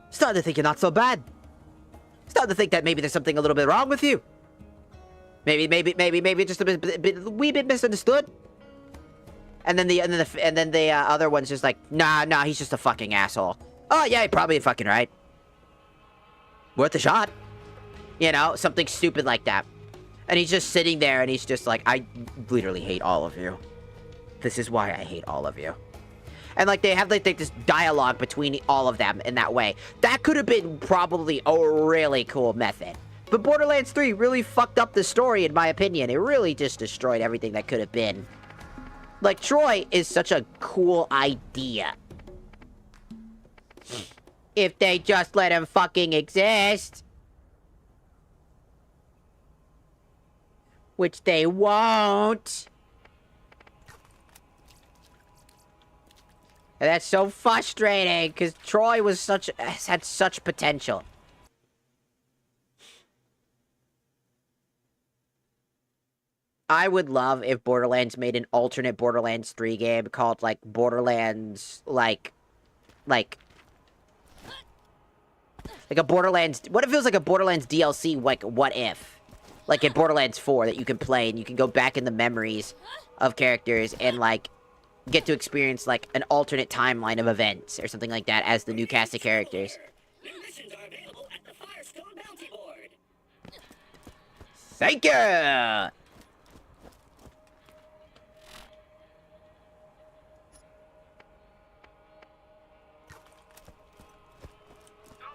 Starting to think you're not so bad. Starting to think that maybe there's something a little bit wrong with you. Maybe just a wee bit misunderstood. And then the other one's just like, nah, he's just a fucking asshole. Oh yeah, you're probably fucking right. Worth a shot. You know, something stupid like that. And he's just sitting there and he's just like, I literally hate all of you. This is why I hate all of you. And like they have like this dialogue between all of them in that way. That could have been probably a really cool method. But Borderlands 3 really fucked up the story, in my opinion. It really just destroyed everything that could have been. Like, Troy is such a cool idea. If they just let him fucking exist. Which they won't. And that's so frustrating, because Troy had such potential. I would love if Borderlands made an alternate Borderlands 3 game called, like, Borderlands, like a Borderlands... What if it was like a Borderlands DLC, like, What If? Like in Borderlands 4 that you can play, and you can go back in the memories of characters and, like, get to experience, like, an alternate timeline of events or something like that as the new cast of characters. New missions are available at the Firestone Bounty Board. Thank you! Don't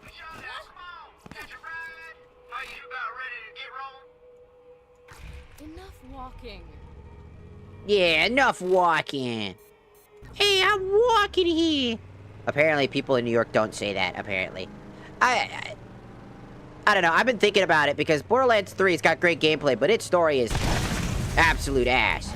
be shy now, come on. Catch a ride. Are you about ready to get rolling? Enough walking. Yeah, enough walking. Hey, I'm walking here. Apparently, people in New York don't say that, apparently. I don't know, I've been thinking about it because Borderlands 3 has got great gameplay, but its story is absolute ass.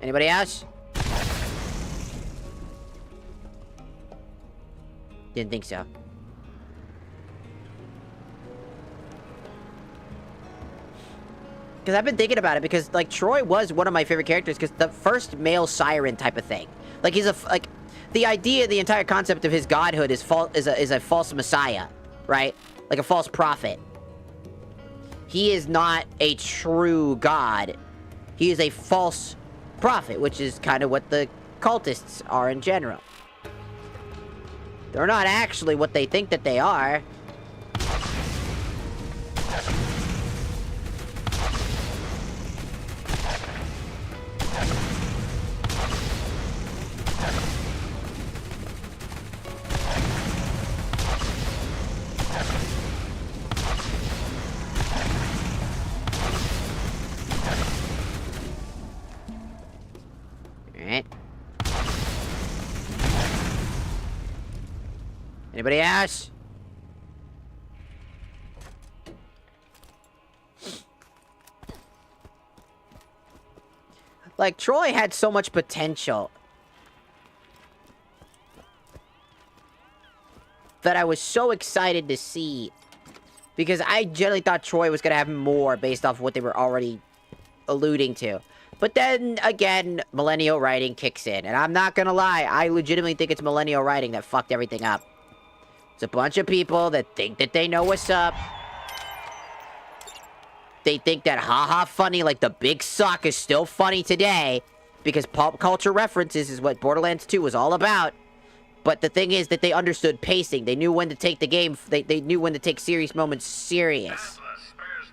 Anybody else? Didn't think so. Because I've been thinking about it, because, like, Troy was one of my favorite characters, because the first male siren type of thing. Like, he's like, the idea, the entire concept of his godhood is a false messiah, right? Like a false prophet. He is not a true god. He is a false prophet, which is kind of what the cultists are in general. They're not actually what they think that they are. Alright. Anybody else? Like, Troy had so much potential that I was so excited to see, because I generally thought Troy was gonna have more based off what they were already alluding to. But then, again, millennial writing kicks in. And I'm not gonna lie, I legitimately think it's millennial writing that fucked everything up. It's a bunch of people that think that they know what's up. They think that haha funny, like the big suck, is still funny today. Because pop culture references is what Borderlands 2 was all about. But the thing is that they understood pacing. They knew when to take the game, they knew when to take serious moments serious. Spares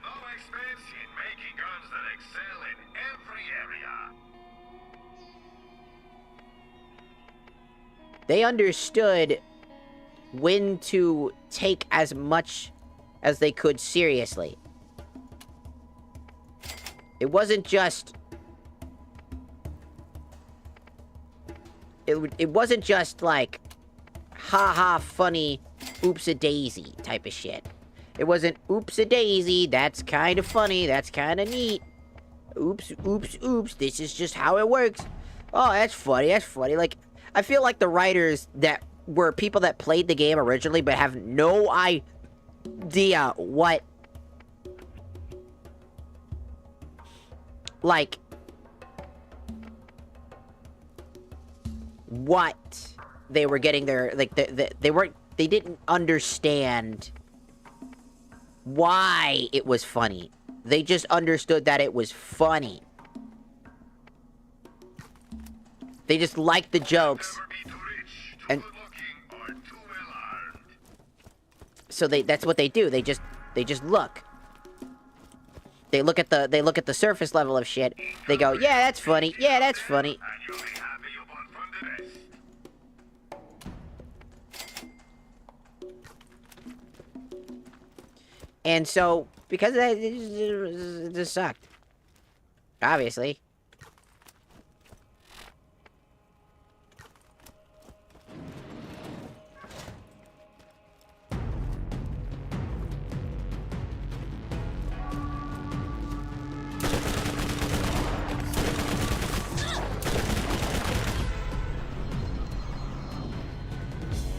no expense in making guns that excel in every area. They understood when to take as much as they could seriously. It wasn't just... It wasn't just like, haha funny, oops-a-daisy type of shit. It wasn't, oops-a-daisy, that's kind of funny, that's kind of neat. Oops, oops, oops, this is just how it works. Oh, that's funny, that's funny. Like, I feel like the writers that were people that played the game originally but have no idea what, like, what they were getting their, like, they didn't understand why it was funny. They just understood that it was funny. They just liked the jokes. And so that's what they do. They just look. They look at the surface level of shit. They go, yeah, that's funny. Yeah, that's funny. And so, because of that, it just sucked. Obviously.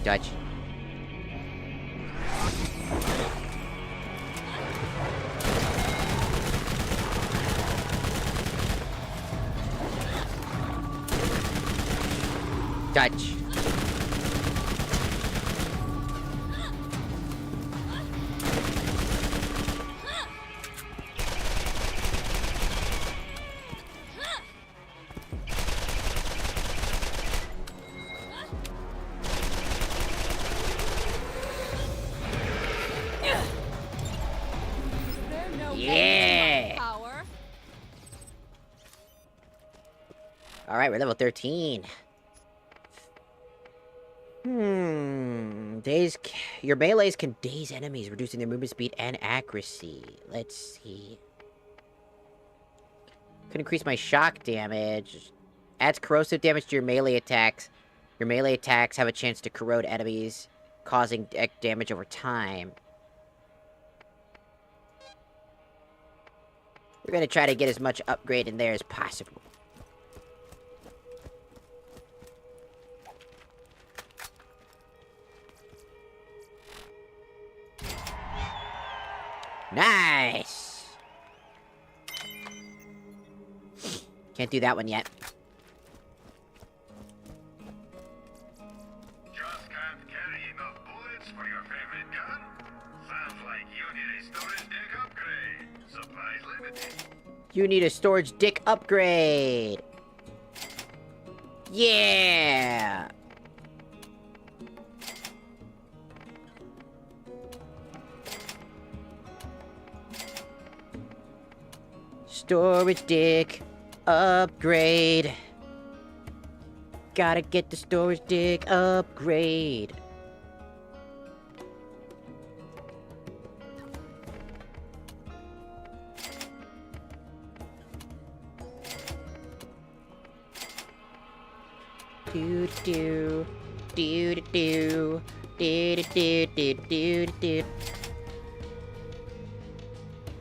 Dutch. Dutch. There no Yeah. power. Alright, we're level 13. Your melees can daze enemies, reducing their movement speed and accuracy. Let's see. Could increase my shock damage. Adds corrosive damage to your melee attacks. Your melee attacks have a chance to corrode enemies, causing damage over time. We're gonna try to get as much upgrade in there as possible. Nice! Can't do that one yet. Just can't carry enough bullets for your favorite gun? Sounds like you need a storage dick upgrade. Supplies limited. You need a storage dick upgrade. Yeah! Storage dick upgrade. Gotta get the storage dick upgrade. Do do do do do do do do do do.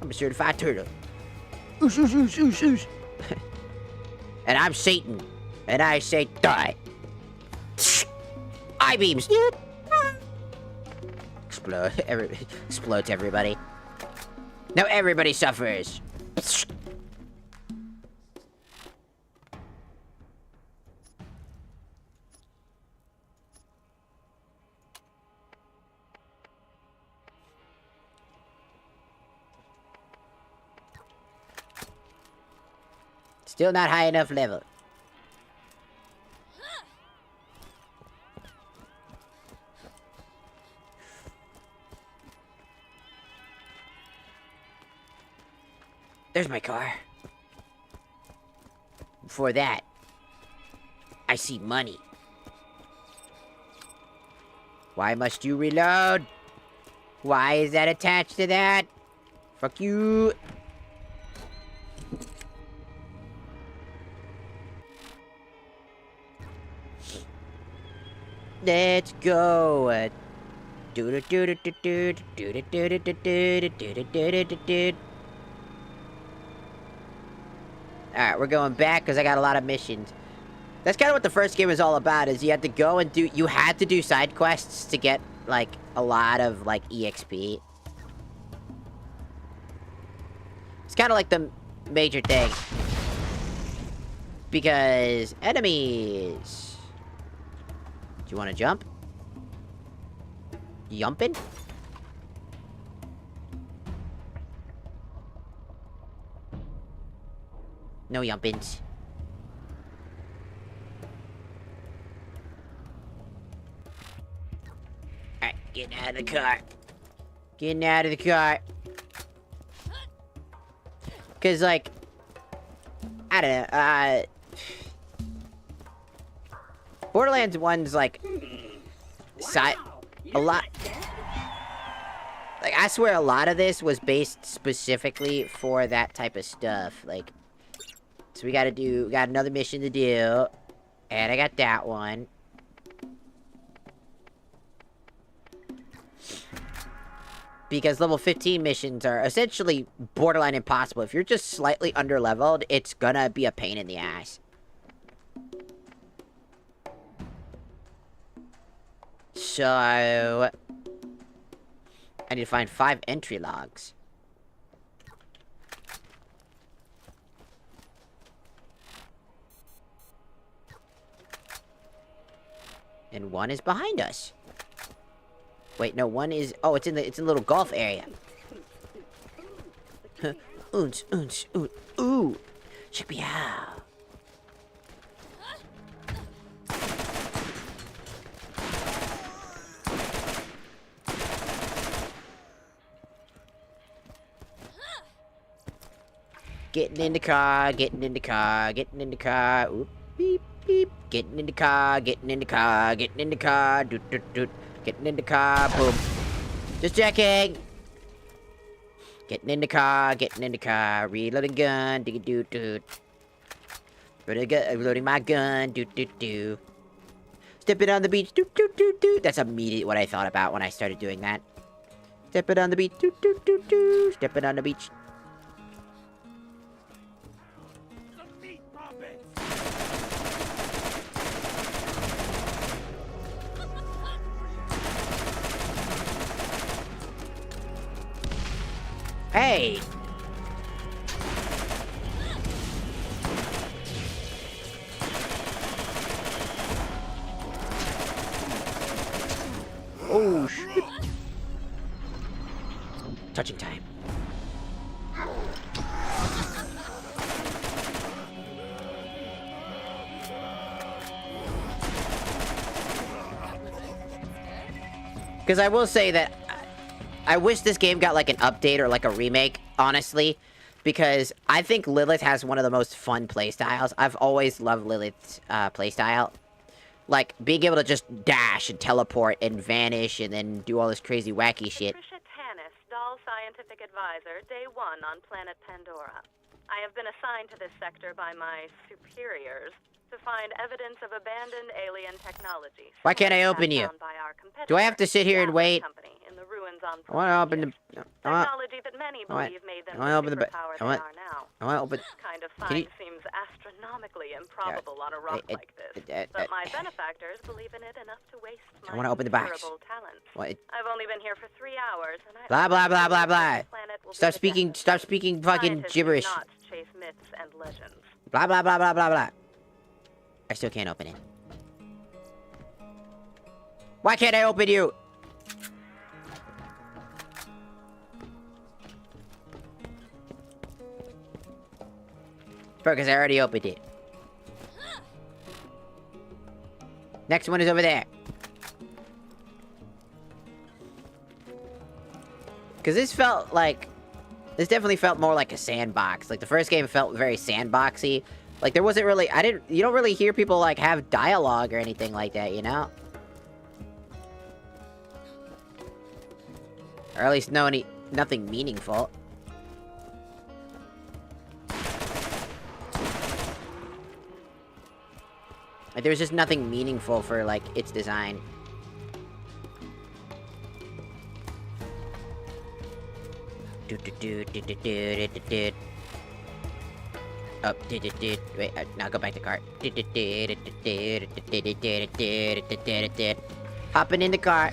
I'm a certified turtle. Oosh, oosh, oosh, oosh, oosh. And I'm Satan, and I say die. Eye beams. Explode. Explodes everybody. Now everybody suffers. Still not high enough level. There's my car. Before that, I see money. Why must you reload? Why is that attached to that? Fuck you. Let's go. Alright, we're going back because I got a lot of missions. That's kind of what the first game is all about, is you had to go and you had to do side quests to get, like, a lot of, like, EXP. It's kind of like the major thing. Because enemies... Do you want to jump? Yumpin'? No yumpins. Alright, getting out of the car. Getting out of the car. Cause, like... I don't know, Borderlands 1's, like... a lot... Like, I swear a lot of this was based specifically for that type of stuff. Like, so we got another mission to do. And I got that one. Because level 15 missions are essentially borderline impossible. If you're just slightly under-leveled, it's gonna be a pain in the ass. So... I need to find 5 entry logs. And one is behind us. Wait, no, one is... Oh, it's in the little golf area. Oons, oons, oon, ooh. Check me out. Getting in the car, getting in the car, getting in the car. Oop, beep, beep. Getting in the car, getting in the car, getting in the car. Doot, doot, doot. Getting in the car, boom. Just checking. Getting in the car, reloading gun, digga doot doot. Reloading my gun, doot doot doot. Stepping on the beach, doot doot doot doot. That's immediately what I thought about when I started doing that. Stepping on the beach, doot doot doot doot. Stepping on the beach. Hey! Oh, shit. Touching time. Because I will say that I wish this game got like an update or like a remake, honestly, because I think Lilith has one of the most fun playstyles. I've always loved Lilith's playstyle. Like, being able to just dash and teleport and vanish and then do all this crazy wacky shit. Patricia Tanis, Doll Scientific Advisor, Day 1 on planet Pandora. I have been assigned to this sector by my superiors to find evidence of abandoned alien technology. Why can't I open you? Do I have to sit here and wait? In the ruins on I want to open the... technology that many believe made them the superpower they are now. I want to open... Kind of find seems astronomically improbable on a rock like this. But my benefactors believe in it enough to waste my I want to open the box. talents. What? I've only been here for 3 hours, and I blah blah blah blah blah. Stop speaking fucking gibberish. Not chase myths and legends. Blah blah blah blah blah blah. I still can't open it. Why can't I open you? Because I already opened it. Next one is over there. Because this felt like... This definitely felt more like a sandbox. Like, the first game felt very sandboxy. Like, there wasn't really... You don't really hear people, like, have dialogue or anything like that, you know? Or at least nothing meaningful. Like, there was just nothing meaningful for, like, its design. Oh, wait, now go back to car. Hopping in the car.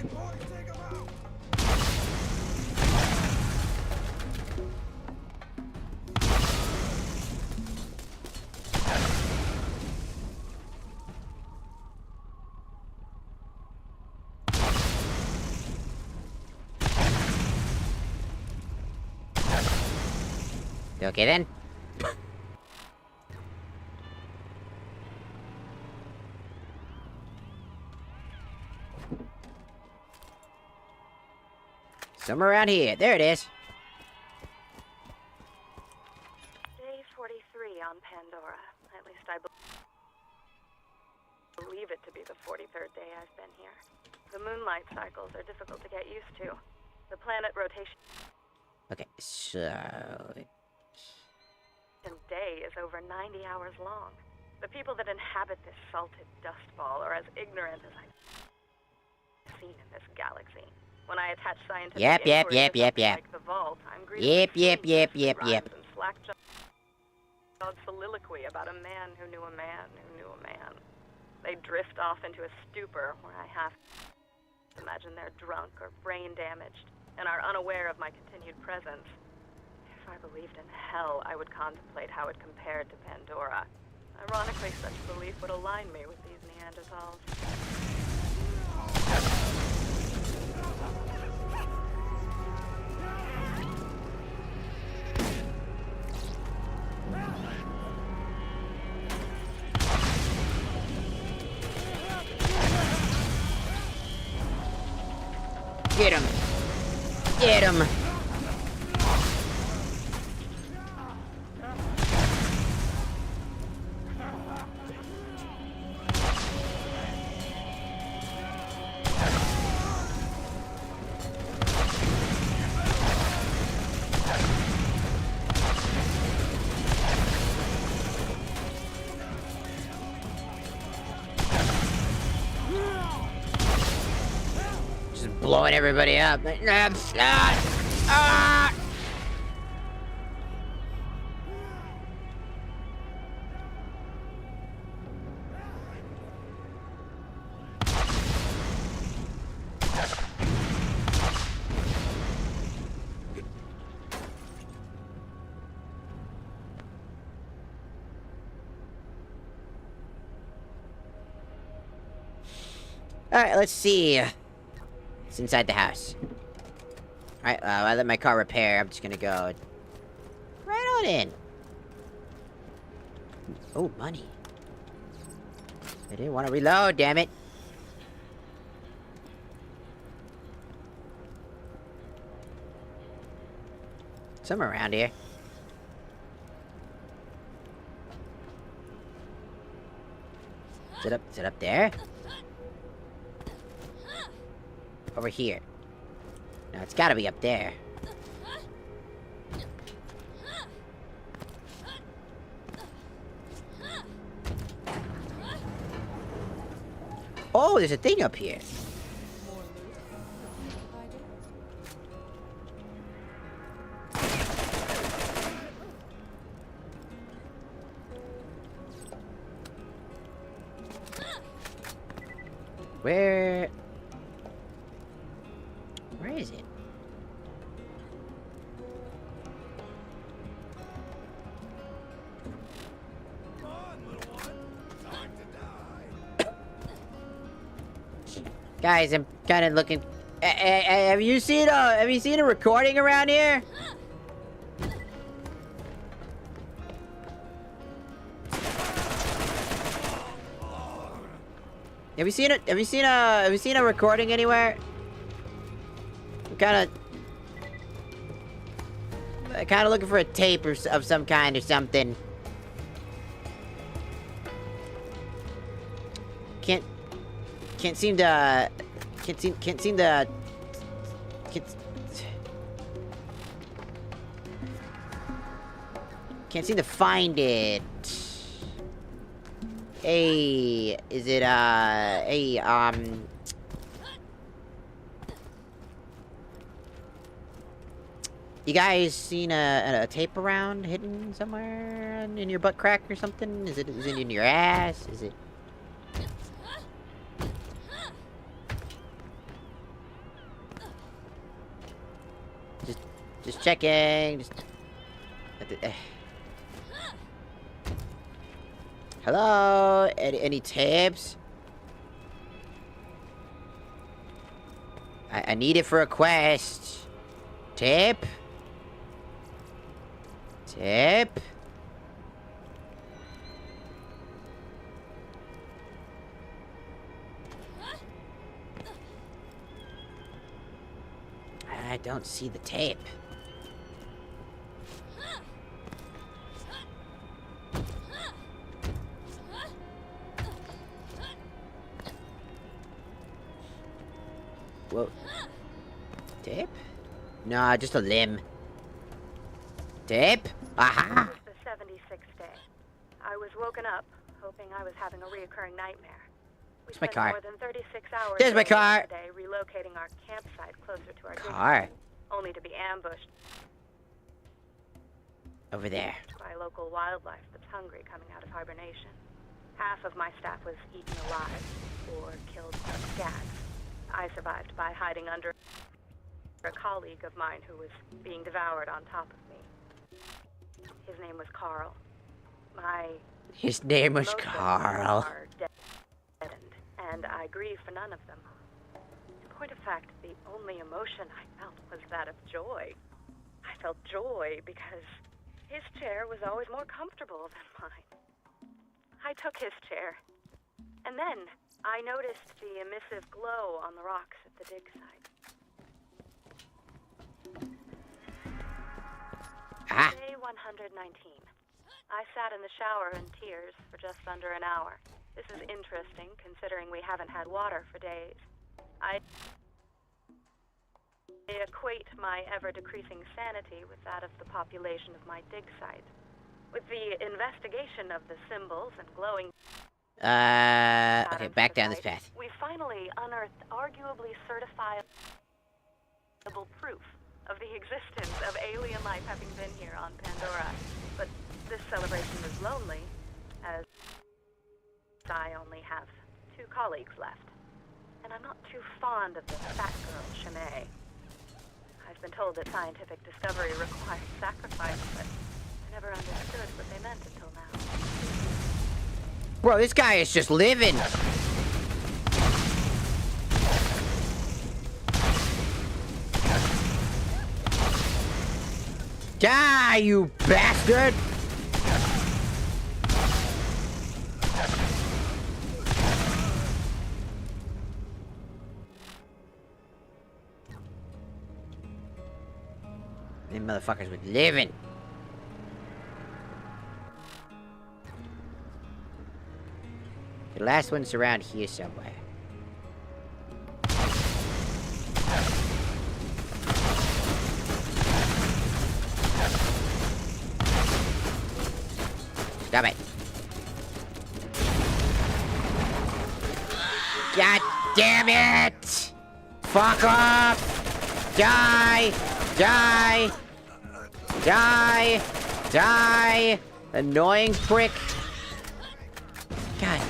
Okay then. Somewhere around here. There it is. Day 43 on Pandora. At least I believe it to be the 43rd day I've been here. The moonlight cycles are difficult to get used to. The planet rotation Okay, so... day is over 90 hours long. The people that inhabit this salted dust ball are as ignorant as I've seen in this galaxy. When I attach scientific Yep. inquiry to something like the vault, I'm greeted with Yep. rhymes and slack-jawed soliloquy about a man who knew a man who knew a man. They drift off into a stupor where I have to imagine they're drunk or brain damaged and are unaware of my continued presence. If I believed in hell, I would contemplate how it compared to Pandora. Ironically, such belief would align me with these Neanderthals. Get him! Get him! Just blowing everybody up. Ah! Alright, let's see. It's inside the house. Alright, I let my car repair. I'm just gonna go right on in. Oh, money. I didn't want to reload, damn it. Somewhere around here. Is it up there? Over here. No, it's gotta be up there. Oh, there's a thing up here. Where is it? Come on, little one. Time to die. Guys, I'm kind of looking. Have you seen a recording around here? Have you seen a recording anywhere? I'm kind of looking for a tape of some kind or something. Can't seem to find it. Hey, is it you guys seen a tape around hidden somewhere in your butt crack or something? Is it in your ass? Is it? Just checking. Hello? Any tapes? I need it for a quest. Tape? Tape? I don't see the tape. Whoa. Tape? Nah, just a limb. Tip? Aha! It was the 76th day. I was woken up, hoping I was having a reoccurring nightmare. We Where's my spent car? more than 36 hours There's my car! today relocating our campsite closer to our Car? dig site, only to be ambushed Over there. by local wildlife that's hungry coming out of hibernation. Half of my staff was eaten alive or killed by scats. I survived by hiding under a colleague of mine who was being devoured on top of me. His name was Carl. His name was Most of them Carl. are deadened, and I grieve for none of them. In point of fact, the only emotion I felt was that of joy. I felt joy because his chair was always more comfortable than mine. I took his chair, and then I noticed the emissive glow on the rocks at the dig site. Ah. Day 119. I sat in the shower in tears for just under an hour. This is interesting, considering we haven't had water for days. I equate my ever-decreasing sanity with that of the population of my dig site. With the investigation of the symbols and glowing Okay, back down this path. we finally unearthed arguably certifiable proof of the existence of alien life having been here on Pandora. But this celebration is lonely, as I only have 2 colleagues left. And I'm not too fond of the fat girl, Shanae. I've been told that scientific discovery requires sacrifice, but I never understood what they meant until now. Bro, this guy is just living. Die, you bastard! Them motherfuckers were living. The last one's around here somewhere. Stop it. God damn it! Fuck off! Die! Die! Die! Die! Annoying prick. God.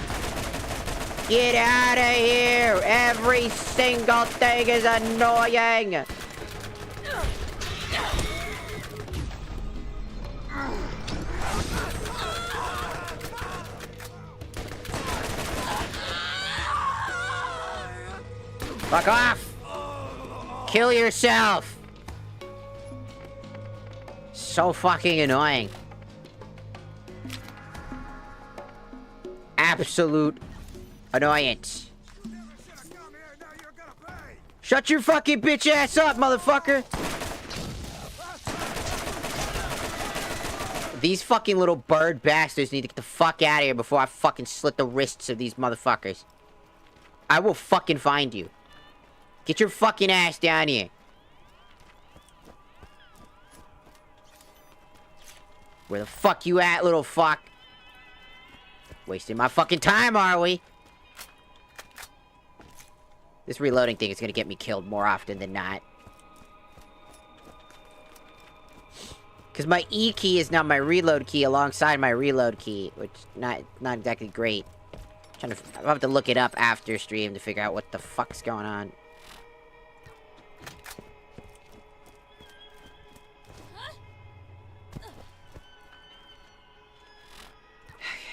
Get out of here! Every single thing is annoying! Fuck off! Kill yourself! So fucking annoying. Absolute annoyance. Shut your fucking bitch ass up, motherfucker! These fucking little bird bastards need to get the fuck out of here before I fucking slit the wrists of these motherfuckers. I will fucking find you. Get your fucking ass down here. Where the fuck you at, little fuck? Wasting my fucking time, are we? This reloading thing is gonna get me killed more often than not. Because my E key is now my reload key alongside my reload key, which not exactly great. I'll have to look it up after stream to figure out what the fuck's going on.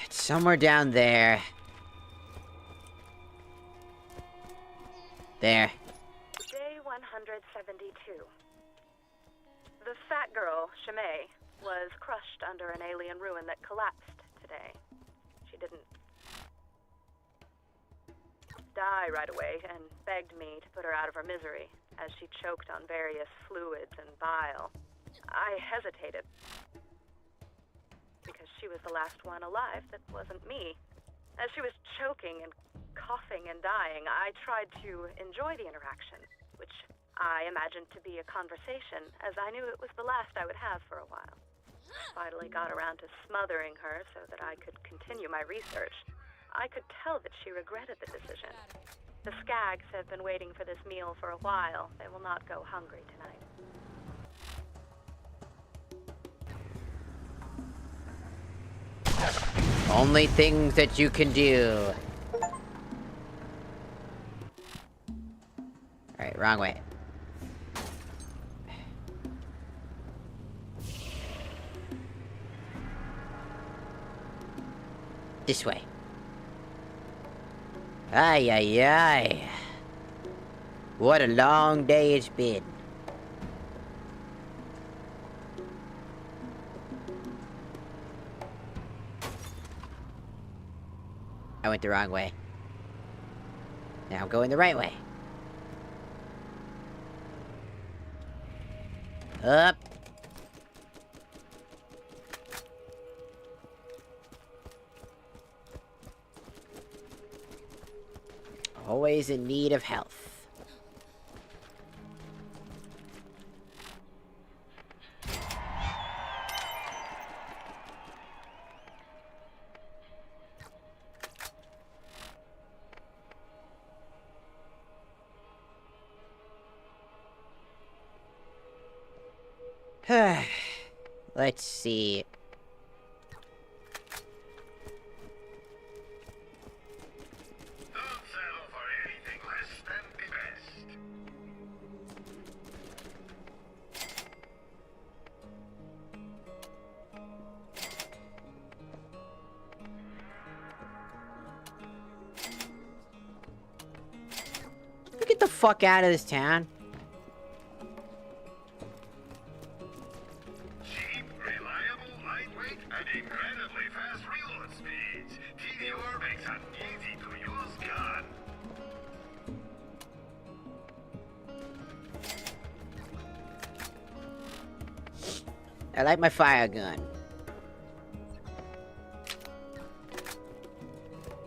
It's somewhere down there. There. Day 172. The fat girl, Shanae, was crushed under an alien ruin that collapsed today. She didn't die right away and begged me to put her out of her misery as she choked on various fluids and bile. I hesitated because she was the last one alive that wasn't me. As she was choking and coughing and dying, I tried to enjoy the interaction, which I imagined to be a conversation, as I knew it was the last I would have for a while. Finally got around to smothering her so that I could continue my research. I could tell that she regretted the decision. The Skags have been waiting for this meal for a while. They will not go hungry tonight. Only things that you can do. Alright, wrong way. This way. Ay, ay, ay. What a long day it's been. I went the wrong way. Now I'm going the right way. Up. Always in need of health. Let's see. Don't settle for anything less than the best. Get the fuck out of this town. Cheap, reliable, lightweight, and incredibly fast reload speeds. TDR makes an easy-to-use gun. I like my fire gun.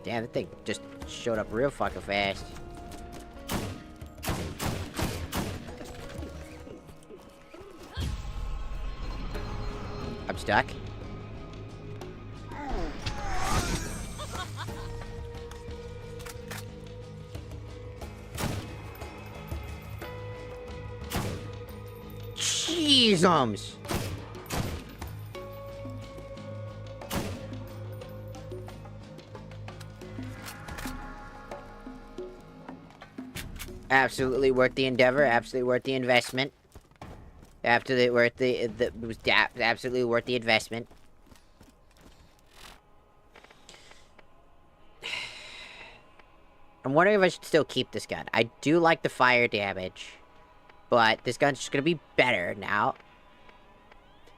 Damn, that thing just showed up real fucking fast. I'm stuck. Jeezums! Absolutely worth the endeavor, absolutely worth the investment. Absolutely worth absolutely worth the investment. I'm wondering if I should still keep this gun. I do like the fire damage, but this gun's just gonna be better now.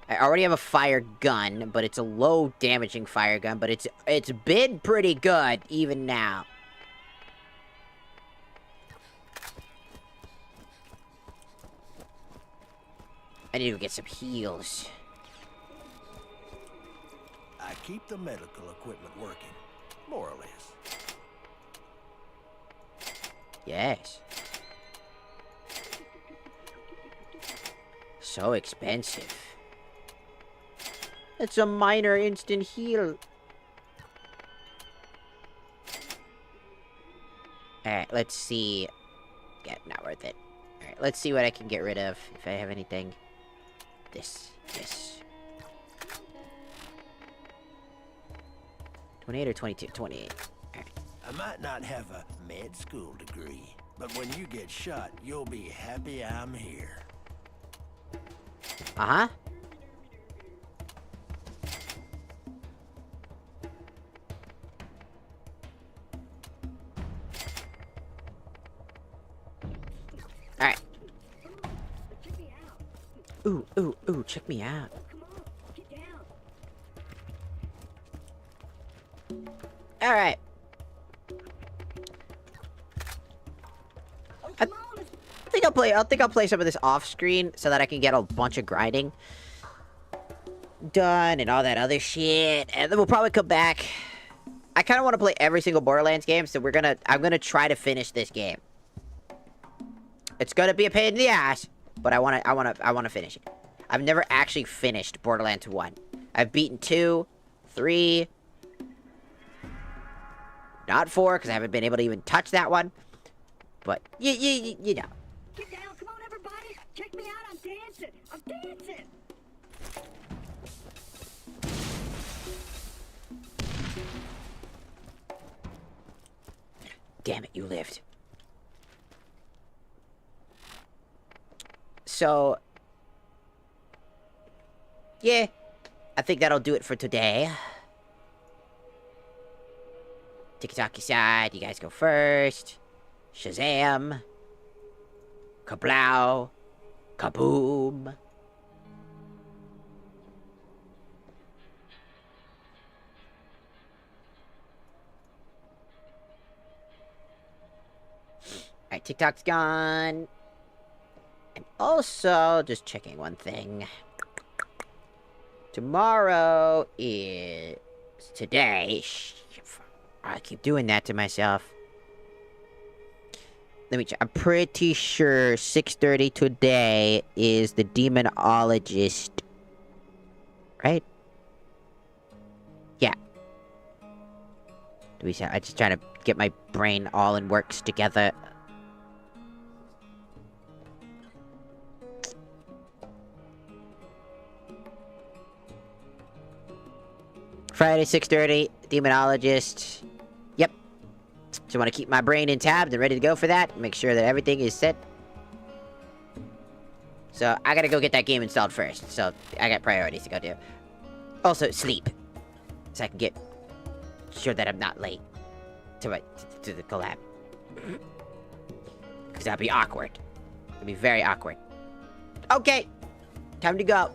I already have a fire gun, but it's a low damaging fire gun, but it's been pretty good even now. I need to go get some heals. I keep the medical equipment working, more or less. Yes. So expensive. It's a minor instant heal. Alright, let's see. Yeah, not worth it. Alright, let's see what I can get rid of, if I have anything. This. Yes. 28 or 22? 28. Alright. I might not have a med school degree, but when you get shot, you'll be happy I'm here. Uh-huh. Alright. Ooh, ooh, ooh, check me out. Alright. I think I'll play some of this off screen so that I can get a bunch of grinding done and all that other shit. And then we'll probably come back. I kind of want to play every single Borderlands game, so I'm gonna try to finish this game. It's gonna be a pain in the ass, but I wanna finish it. I've never actually finished Borderlands 1. I've beaten 2, 3, not 4, because I haven't been able to even touch that one. But, you know. Get down, come on everybody! Check me out, I'm dancing! I'm dancing! Damn it, you lived. So, yeah, I think that'll do it for today. Tiki-taki side, you guys go first. Shazam. Kablow. Kaboom. Alright, TikTok's gone. And also, just checking one thing. Tomorrow is today. I keep doing that to myself. Let me check. I'm pretty sure 6:30 today is the demonologist. Right? Yeah. I'm just trying to get my brain all in works together. Friday, 6:30, demonologist. Yep. So I want to keep my brain in tabs and ready to go for that. Make sure that everything is set. So I gotta go get that game installed first. So I got priorities to go do. Also, sleep. So I can get sure that I'm not late to the collab. Because that'd be awkward. It'd be very awkward. Okay. Time to go.